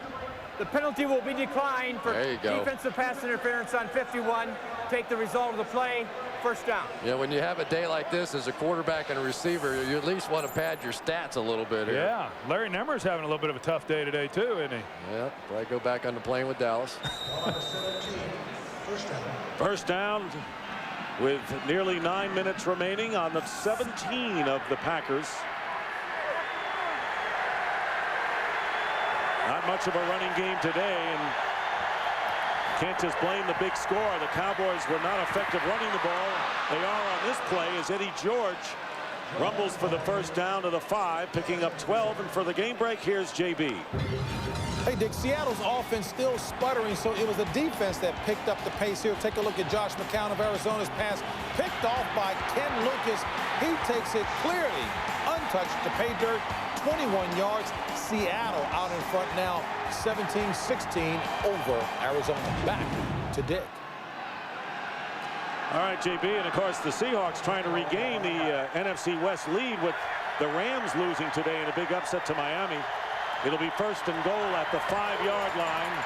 The penalty will be declined for defensive pass interference on 51. Take the result of the play. First down. Yeah, when you have a day like this as a quarterback and a receiver, you at least want to pad your stats a little bit here. Yeah, Larry Nemmer's having a little bit of a tough day today too, isn't he? Yeah, probably go back on the plane with Dallas. First down with nearly 9 minutes remaining on the 17 of the Packers. Not much of a running game today, and can't just blame the big score. The Cowboys were not effective running the ball. They are on this play as Eddie George rumbles for the first down to the 5, picking up 12. And for the game break, here's JB. Hey, Dick, Seattle's offense still sputtering, so it was the defense that picked up the pace here. Take a look at Josh McCown of Arizona's pass, picked off by Ken Lucas. He takes it clearly untouched to pay dirt, 21 yards. Seattle out in front now, 17-16 over Arizona. Back to Dick. All right, JB, and of course the Seahawks trying to regain the NFC West lead with the Rams losing today in a big upset to Miami. It'll be first and goal at the 5-yard line,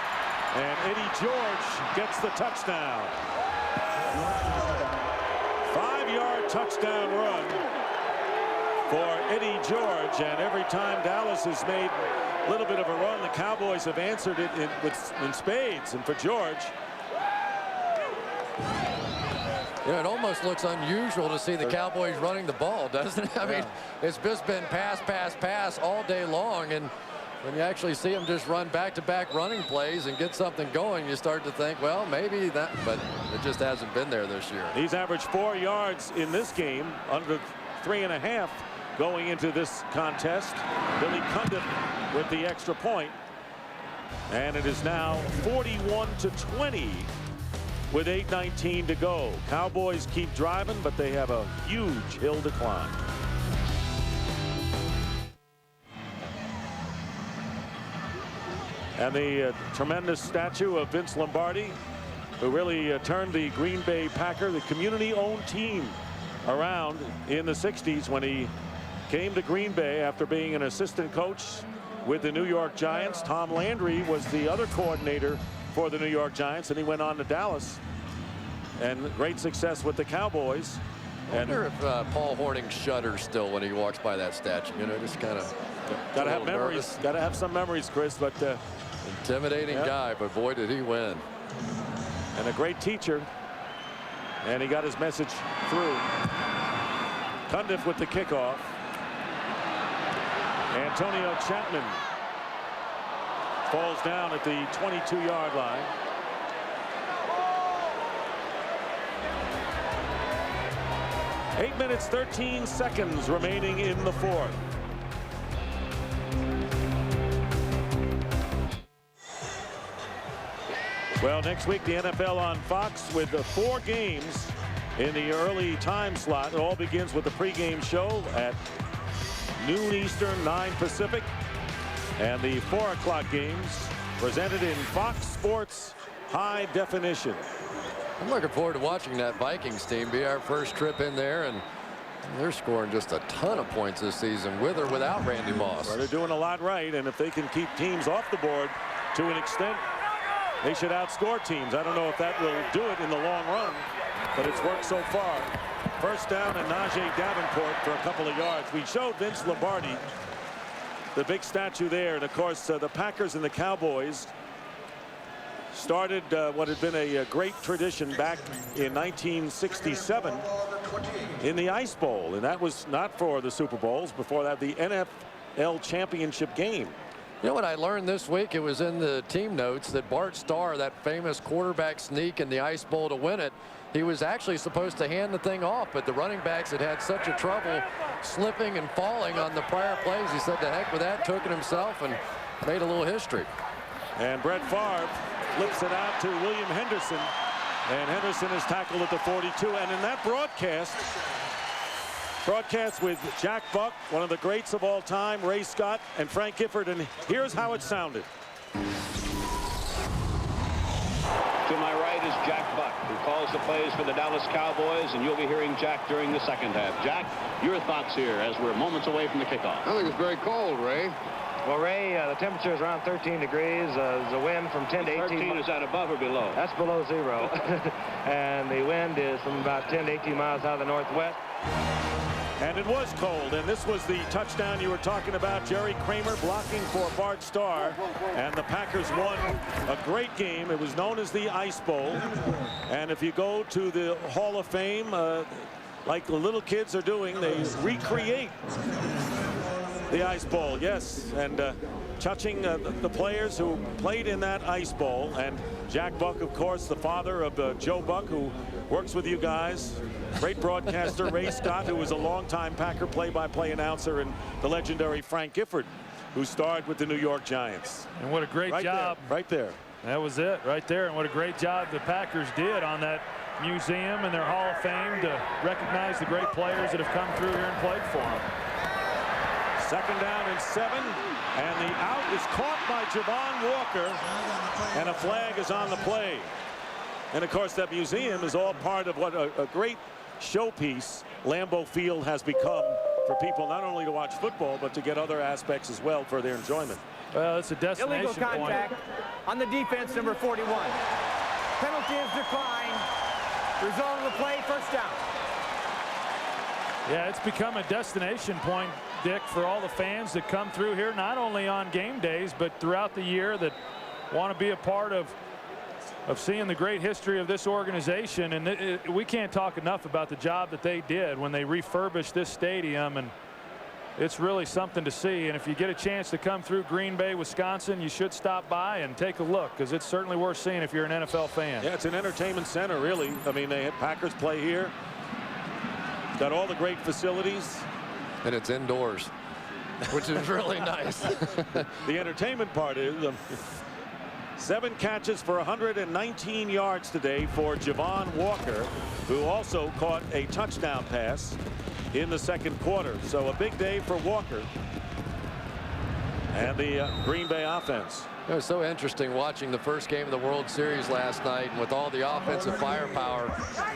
and Eddie George gets the touchdown. 5-yard touchdown run for Eddie George, and every time Dallas has made a little bit of a run, the Cowboys have answered it in spades. And for George, it almost looks unusual to see the Cowboys running the ball, doesn't it? I mean, it's just been pass, pass, pass all day long, and when you actually see them just run back-to-back running plays and get something going, you start to think, well, maybe that, but it just hasn't been there this year. He's averaged 4 yards in this game, under 3.5 going into this contest. Billy Cundiff with the extra point, and it is now 41-20 with 8:19 to go. Cowboys keep driving, but they have a huge hill to climb. And the tremendous statue of Vince Lombardi, who really turned the Green Bay Packer, the community-owned team, around in the 60s when he came to Green Bay after being an assistant coach with the New York Giants. Tom Landry was the other coordinator for the New York Giants, and he went on to Dallas and great success with the Cowboys. I wonder if Paul Hornung shudders still when he walks by that statue. Just kind of got to have memories. Got to have some memories, Chris. But intimidating guy, but boy, did he win. And a great teacher. And he got his message through. Cundiff with the kickoff. Antonio Chapman falls down at the 22-yard line. Eight minutes, 13 seconds remaining in the fourth. Well, next week the NFL on Fox with 4 games in the early time slot. It all begins with the pregame show at noon Eastern, 9 Pacific. And the 4 o'clock games presented in Fox Sports High Definition. I'm looking forward to watching that Vikings team. Be our first trip in there, and they're scoring just a ton of points this season, with or without Randy Moss. Well, they're doing a lot right, and if they can keep teams off the board to an extent, they should outscore teams. I don't know if that will do it in the long run, but it's worked so far. First down and Najee Davenport for a couple of yards. We showed Vince Lombardi, the big statue there, and of course the Packers and the Cowboys started what had been a great tradition back in 1967 in the Ice Bowl, and that was not for the Super Bowls. Before that, the NFL championship game. You know what I learned this week? It was in the team notes that Bart Starr, that famous quarterback sneak in the Ice Bowl to win it, he was actually supposed to hand the thing off, but the running backs had had such a trouble slipping and falling on the prior plays. He said the heck with that, took it himself, and made a little history. And Brett Favre flips it out to William Henderson, and Henderson is tackled at the 42. And in that broadcast with Jack Buck, one of the greats of all time, Ray Scott and Frank Gifford, and here's how it sounded. To my right is Jack Buck, who calls the plays for the Dallas Cowboys, and you'll be hearing Jack during the second half. Jack, your thoughts here as we're moments away from the kickoff. I think it's very cold, Ray. Well, Ray, the temperature is around 13 degrees. There's a wind from 10 to 18. 13, is that above or below? That's below 0. And the wind is from about 10 to 18 miles out of the northwest. And it was cold, and this was the touchdown you were talking about. Jerry Kramer blocking for Bart Starr, and the Packers won a great game. It was known as the Ice Bowl, and if you go to the Hall of Fame, like the little kids are doing, they recreate the Ice Bowl. Yes, and touching the players who played in that Ice Bowl, and Jack Buck, of course, the father of Joe Buck, who works with you guys. Great broadcaster Ray Scott, who was a longtime Packer play-by-play announcer, and the legendary Frank Gifford, who starred with the New York Giants. And what a great job. Right there. That was it right there. And what a great job the Packers did on that museum and their Hall of Fame to recognize the great players that have come through here and played for them. Second down and 7, and the out is caught by Javon Walker, and a flag is on the play. And of course, that museum is all part of what a great showpiece Lambeau Field has become for people not only to watch football, but to get other aspects as well for their enjoyment. Well, it's a destination Illegal contact on the defense, number 41. Penalty is declined. Result of the play, first down. Yeah, it's become a destination point, Dick, for all the fans that come through here, not only on game days, but throughout the year, that want to be a part of seeing the great history of this organization. And we can't talk enough about the job that they did when they refurbished this stadium, and it's really something to see. And if you get a chance to come through Green Bay, Wisconsin, you should stop by and take a look, because it's certainly worth seeing if you're an NFL fan. Yeah, it's an entertainment center, really. I mean, they had Packers play here. It's got all the great facilities. And it's indoors, which is really nice. The entertainment part is 7 catches for 119 yards today for Javon Walker, who also caught a touchdown pass in the second quarter. So a big day for Walker and the Green Bay offense. It was so interesting watching the first game of the World Series last night, and with all the offensive firepower,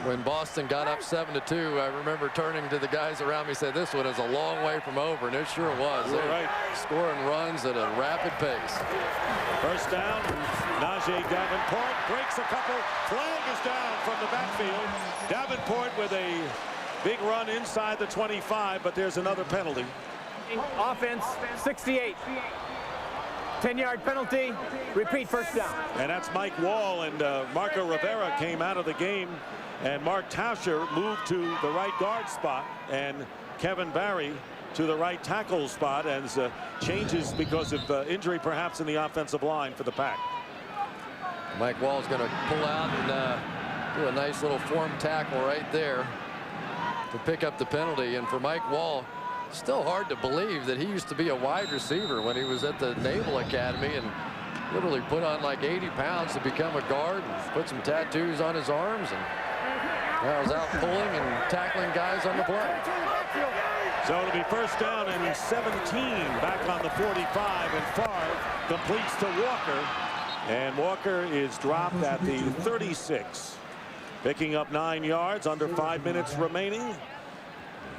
when Boston got up 7-2, I remember turning to the guys around me and said, this one is a long way from over, and it sure was. You're right. Scoring runs at a rapid pace. First down, Najee Davenport breaks a couple. Flag is down from the backfield. Davenport with a big run inside the 25, but there's another penalty. Offense, 68. 10-yard penalty. Repeat, first down. And that's Mike Wall, and Marco Rivera came out of the game, and Mark Tauscher moved to the right guard spot, and Kevin Barry to the right tackle spot, as changes because of injury perhaps in the offensive line for the Pack. Mike Wall's going to pull out and do a nice little form tackle right there to pick up the penalty. And for Mike Wall, still hard to believe that he used to be a wide receiver when he was at the Naval Academy, and literally put on like 80 pounds to become a guard and put some tattoos on his arms and I was out pulling and tackling guys on the play. So it'll be first down and 17 back on the 45, and Favre completes to Walker. And Walker is dropped at the 36, picking up 9 yards, under 5 minutes remaining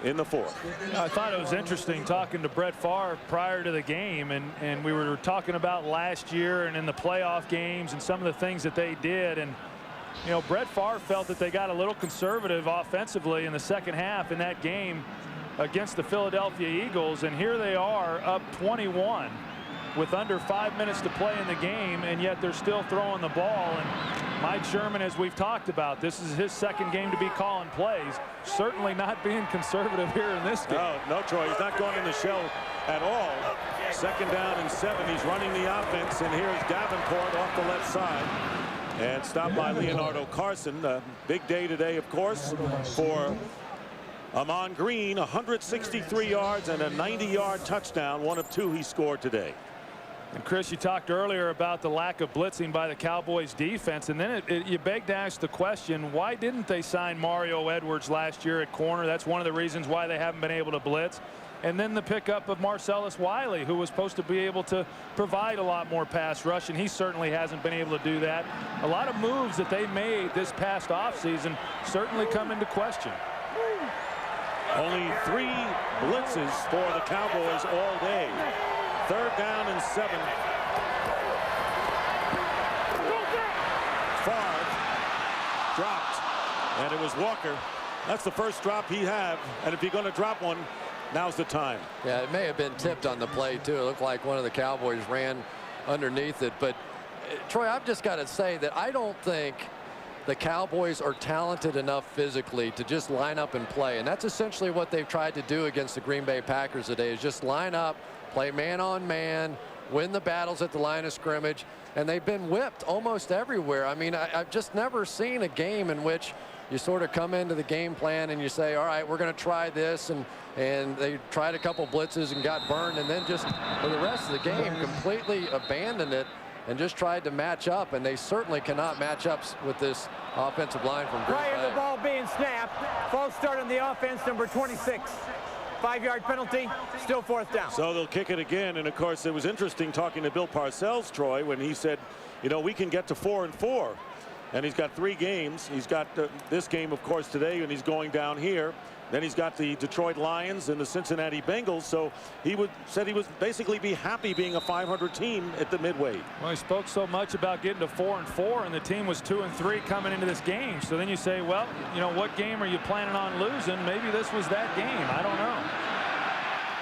in the fourth. I thought it was interesting talking to Brett Favre prior to the game, and we were talking about last year and in the playoff games and some of the things that they did. And you know, Brett Favre felt that they got a little conservative offensively in the second half in that game against the Philadelphia Eagles, and here they are up 21 with under 5 minutes to play in the game, and yet they're still throwing the ball. And Mike Sherman, as we've talked about, this is his second game to be calling plays. Certainly not being conservative here in this game. No, Troy, he's not going in the shell at all. Second down and 7. He's running the offense, and here's Davenport off the left side. And stopped by Leonardo Carson. Big day today, of course, for Amon Green. 163 yards and a 90-yard touchdown. One of 2 he scored today. And Chris, you talked earlier about the lack of blitzing by the Cowboys defense, and then you beg to ask the question, why didn't they sign Mario Edwards last year at corner? That's one of the reasons why they haven't been able to blitz. And then the pickup of Marcellus Wiley, who was supposed to be able to provide a lot more pass rush, and he certainly hasn't been able to do that. A lot of moves that they made this past offseason certainly come into question. Only 3 blitzes for the Cowboys all day. Third down and 7. Favre dropped, and it was Walker. That's the first drop he had, and if you're going to drop one, now's the time. Yeah, it may have been tipped on the play too. It looked like one of the Cowboys ran underneath it. But Troy, I've just got to say that I don't think the Cowboys are talented enough physically to just line up and play, and that's essentially what they've tried to do against the Green Bay Packers today, is just line up, play man on man, win the battles at the line of scrimmage, and they've been whipped almost everywhere. I mean, I've just never seen a game in which you sort of come into the game plan and you say, all right, we're going to try this, and they tried a couple blitzes and got burned, and then just for the rest of the game completely abandoned it and just tried to match up, and they certainly cannot match up with this offensive line from Green Bay. Prior to the ball being snapped, false start on the offense, number 26. 5-yard penalty, still fourth down. So they'll kick it again, and of course it was interesting talking to Bill Parcells, Troy, when he said, you know, we can get to 4-4, and he's got 3 games. He's got this game, of course, today, and he's going down here. Then he's got the Detroit Lions and the Cincinnati Bengals. So he said he would basically be happy being a 500 team at the midway. Well, he spoke so much about getting to 4-4, and the team was 2-3 coming into this game. So then you say, well, you know, what game are you planning on losing? Maybe this was that game. I don't know.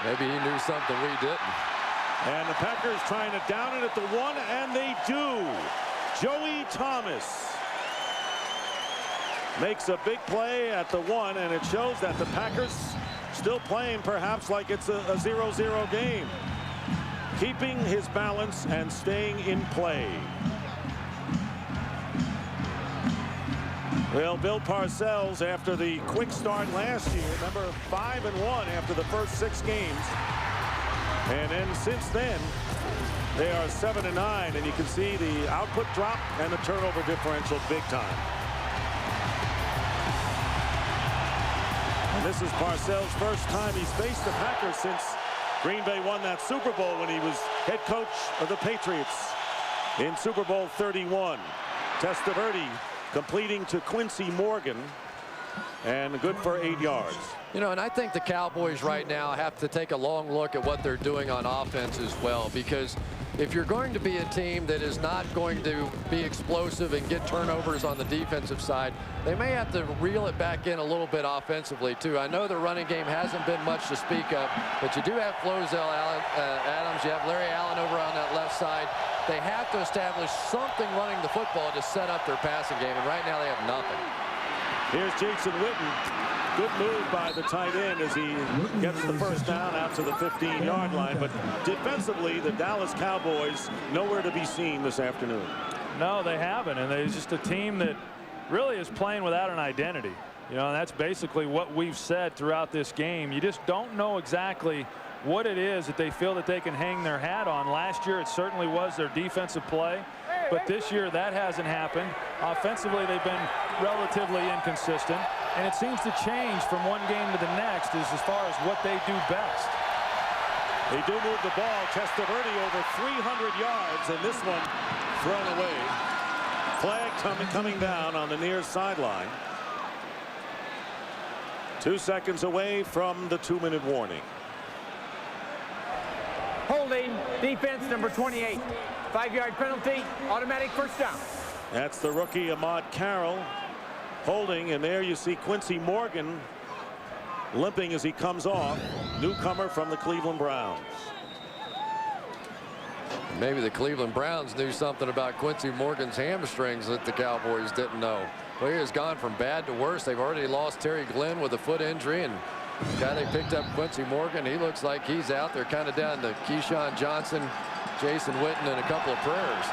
Maybe he knew something we didn't. And the Packers trying to down it at the 1, and they do. Joey Thomas makes a big play at the 1, and it shows that the Packers still playing perhaps like it's a 0-0 game. Keeping his balance and staying in play. Well, Bill Parcells, after the quick start last year, remember 5-1 after the first 6 games. And then since then, they are 7-9, and you can see the output drop and the turnover differential big time. And this is Parcells' first time he's faced the Packers since Green Bay won that Super Bowl when he was head coach of the Patriots in Super Bowl 31. Testaverde completing to Quincy Morgan, and good for 8 yards. You know, and I think the Cowboys right now have to take a long look at what they're doing on offense as well, because if you're going to be a team that is not going to be explosive and get turnovers on the defensive side, they may have to reel it back in a little bit offensively too. I know the running game hasn't been much to speak of, but you do have Flozell Adams, you have Larry Allen over on that left side. They have to establish something running the football to set up their passing game, and right now they have nothing. Here's Jason Witten. Good move by the tight end as he gets the first down out to the 15-yard line. But defensively, the Dallas Cowboys nowhere to be seen this afternoon. No, they haven't, and they're just a team that really is playing without an identity. You know, and that's basically what we've said throughout this game. You just don't know exactly what it is that they feel that they can hang their hat on. Last year, it certainly was their defensive play. but this year that hasn't happened. Offensively, they've been relatively inconsistent, and it seems to change from one game to the next as far as what they do best. They do move the ball. Testaverde over 300 yards, and this one thrown away. Flag coming down on the near sideline. 2 seconds away from the 2-minute warning. Holding, defense number 28. 5-yard penalty, automatic first down. That's the rookie Ahmad Carroll holding, and there you see Quincy Morgan limping as he comes off. Newcomer from the Cleveland Browns. Maybe the Cleveland Browns knew something about Quincy Morgan's hamstrings that the Cowboys didn't know. Well, he has gone from bad to worse. They've already lost Terry Glenn with a foot injury, and the guy they picked up, Quincy Morgan, he looks like he's out there kind of down to Keyshawn Johnson, Jason Witten, and a couple of prayers.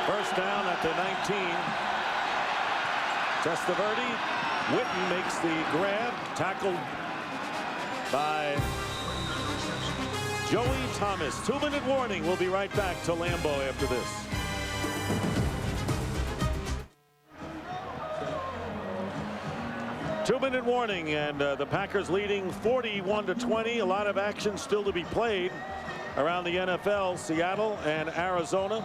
First down at the 19. Testaverde. Witten makes the grab, tackled by Joey Thomas. 2-minute warning. We'll be right back to Lambeau after this. Two-minute warning, and the Packers leading 41-20. A lot of action still to be played around the NFL. Seattle and Arizona.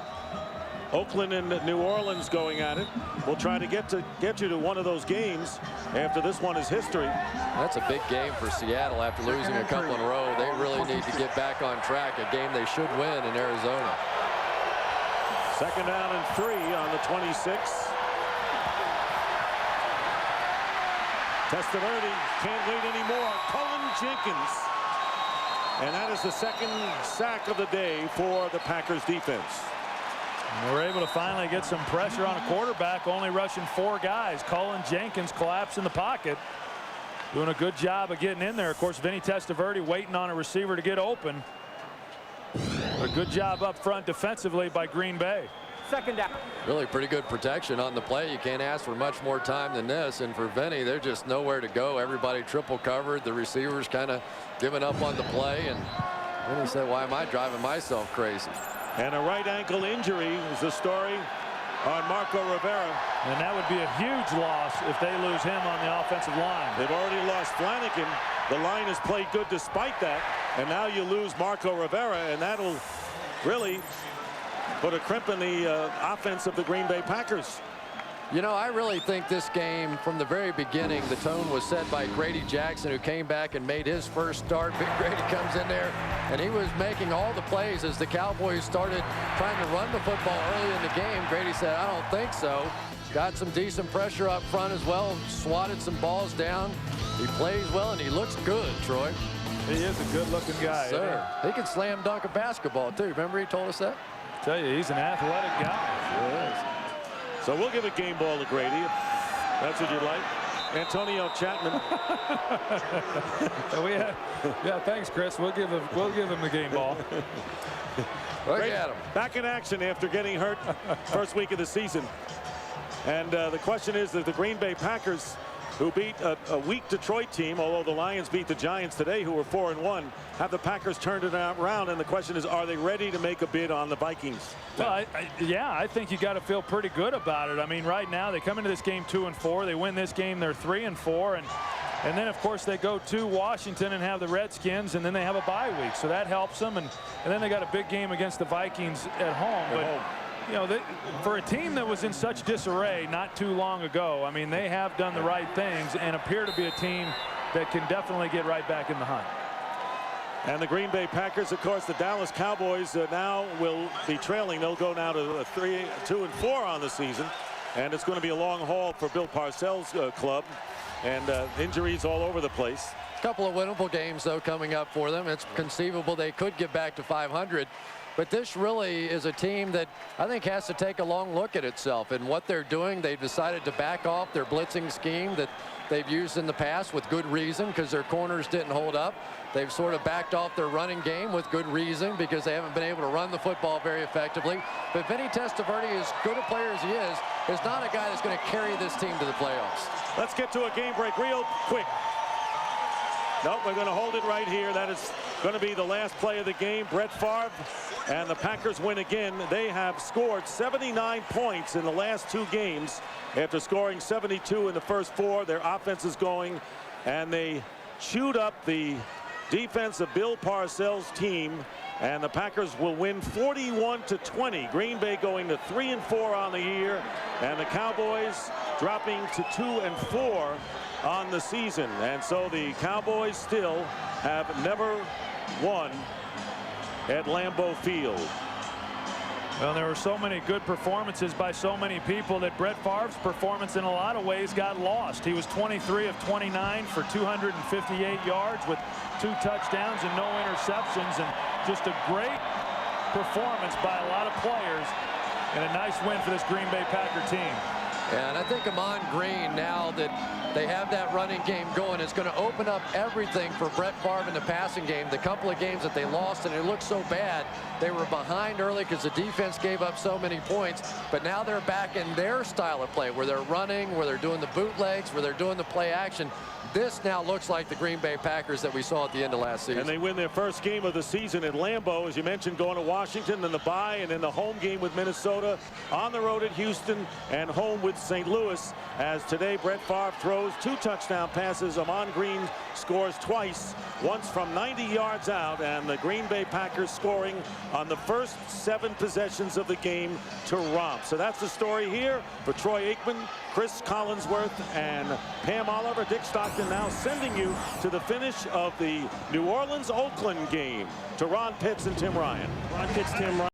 Oakland and New Orleans going at it. We'll try to get you to one of those games after this one is history. That's a big game for Seattle after losing a couple in a row. They really need to get back on track. A game they should win in Arizona. Second down and 3 on the 26. Testaverde can't wait anymore. Cullen Jenkins. And that is the second sack of the day for the Packers defense. And they were able to finally get some pressure on a quarterback, only rushing 4 guys. Cullen Jenkins collapsed in the pocket, doing a good job of getting in there. Of course, Vinny Testaverde waiting on a receiver to get open. A good job up front defensively by Green Bay. Second down. Really pretty good protection on the play. You can't ask for much more time than this. And for Vinny, they're just nowhere to go. Everybody triple covered. The receivers kind of giving up on the play. And then he said, why am I driving myself crazy? And a right ankle injury is the story on Marco Rivera. And that would be a huge loss if they lose him on the offensive line. They've already lost Flanagan. The line has played good despite that. And now you lose Marco Rivera, and that'll really put a crimp in the offense of the Green Bay Packers. You know, I really think this game, from the very beginning, the tone was set by Grady Jackson, who came back and made his first start. Big Grady comes in there, and he was making all the plays as the Cowboys started trying to run the football early in the game. Grady said, I don't think so. Got some decent pressure up front as well, swatted some balls down. He plays well, and he looks good, Troy. He is a good-looking guy. Yes, sir. He can slam dunk a basketball, too. Remember he told us that? I tell you, he's an athletic guy. He is. So we'll give a game ball to Grady, if that's what you'd like. Antonio Chapman. Yeah, thanks, Chris. We'll give him the game ball. Look at him. Back in action after getting hurt first week of the season. And the question is that the Green Bay Packers, who beat a weak Detroit team, although the Lions beat the Giants today, who were 4-1, have the Packers turned it around? And the question is, are they ready to make a bid on the Vikings? Well, I think you got to feel pretty good about it. I mean, right now they come into this game 2-4. They win this game, they're 3-4, and then of course they go to Washington and have the Redskins, and then they have a bye week, so that helps them. And then they got a big game against the Vikings at home. But you know, for a team that was in such disarray not too long ago, I mean, they have done the right things and appear to be a team that can definitely get right back in the hunt. And the Green Bay Packers, of course, the Dallas Cowboys now will be trailing. They'll go now to 2-4 on the season. And it's going to be a long haul for Bill Parcells' club. And injuries all over the place. A couple of winnable games, though, coming up for them. It's conceivable they could get back to 500. But this really is a team that I think has to take a long look at itself and what they're doing. They've decided to back off their blitzing scheme that they've used in the past with good reason, because their corners didn't hold up. They've sort of backed off their running game with good reason because they haven't been able to run the football very effectively. But Vinny Testaverde, as good a player as he is not a guy that's going to carry this team to the playoffs. Let's get to a game break real quick. Nope, we're going to hold it right here. That is going to be the last play of the game. Brett Favre and the Packers win again. They have scored 79 points in the last 2 games after scoring 72 in the first 4. Their offense is going, and they chewed up the defense of Bill Parcells' team, and the Packers will win 41-20. Green Bay going to 3-4 on the year, and the Cowboys dropping to 2-4 on the season. And so the Cowboys still have never won at Lambeau Field. Well, there were so many good performances by so many people that Brett Favre's performance in a lot of ways got lost. He was 23 of 29 for 258 yards with 2 touchdowns and no interceptions, and just a great performance by a lot of players and a nice win for this Green Bay Packer team. And I think Amon Green, now that they have that running game going, is going to open up everything for Brett Favre in the passing game. The couple of games that they lost and it looked so bad, they were behind early because the defense gave up so many points. But now they're back in their style of play, where they're running, where they're doing the bootlegs, where they're doing the play action. This now looks like the Green Bay Packers that we saw at the end of last season. And they win their first game of the season at Lambeau, as you mentioned, going to Washington, then the bye, and then the home game with Minnesota, on the road at Houston, and home with St. Louis. As today, Brett Favre throws 2 touchdown passes. Amon Green scores twice, once from 90 yards out, and the Green Bay Packers scoring on the first 7 possessions of the game to romp. So that's the story here for Troy Aikman, Chris Collinsworth, and Pam Oliver. Dick Stockton now sending you to the finish of the New Orleans-Oakland game. To Ron Pitts and Tim Ryan. Ron Pitts, Tim Ryan.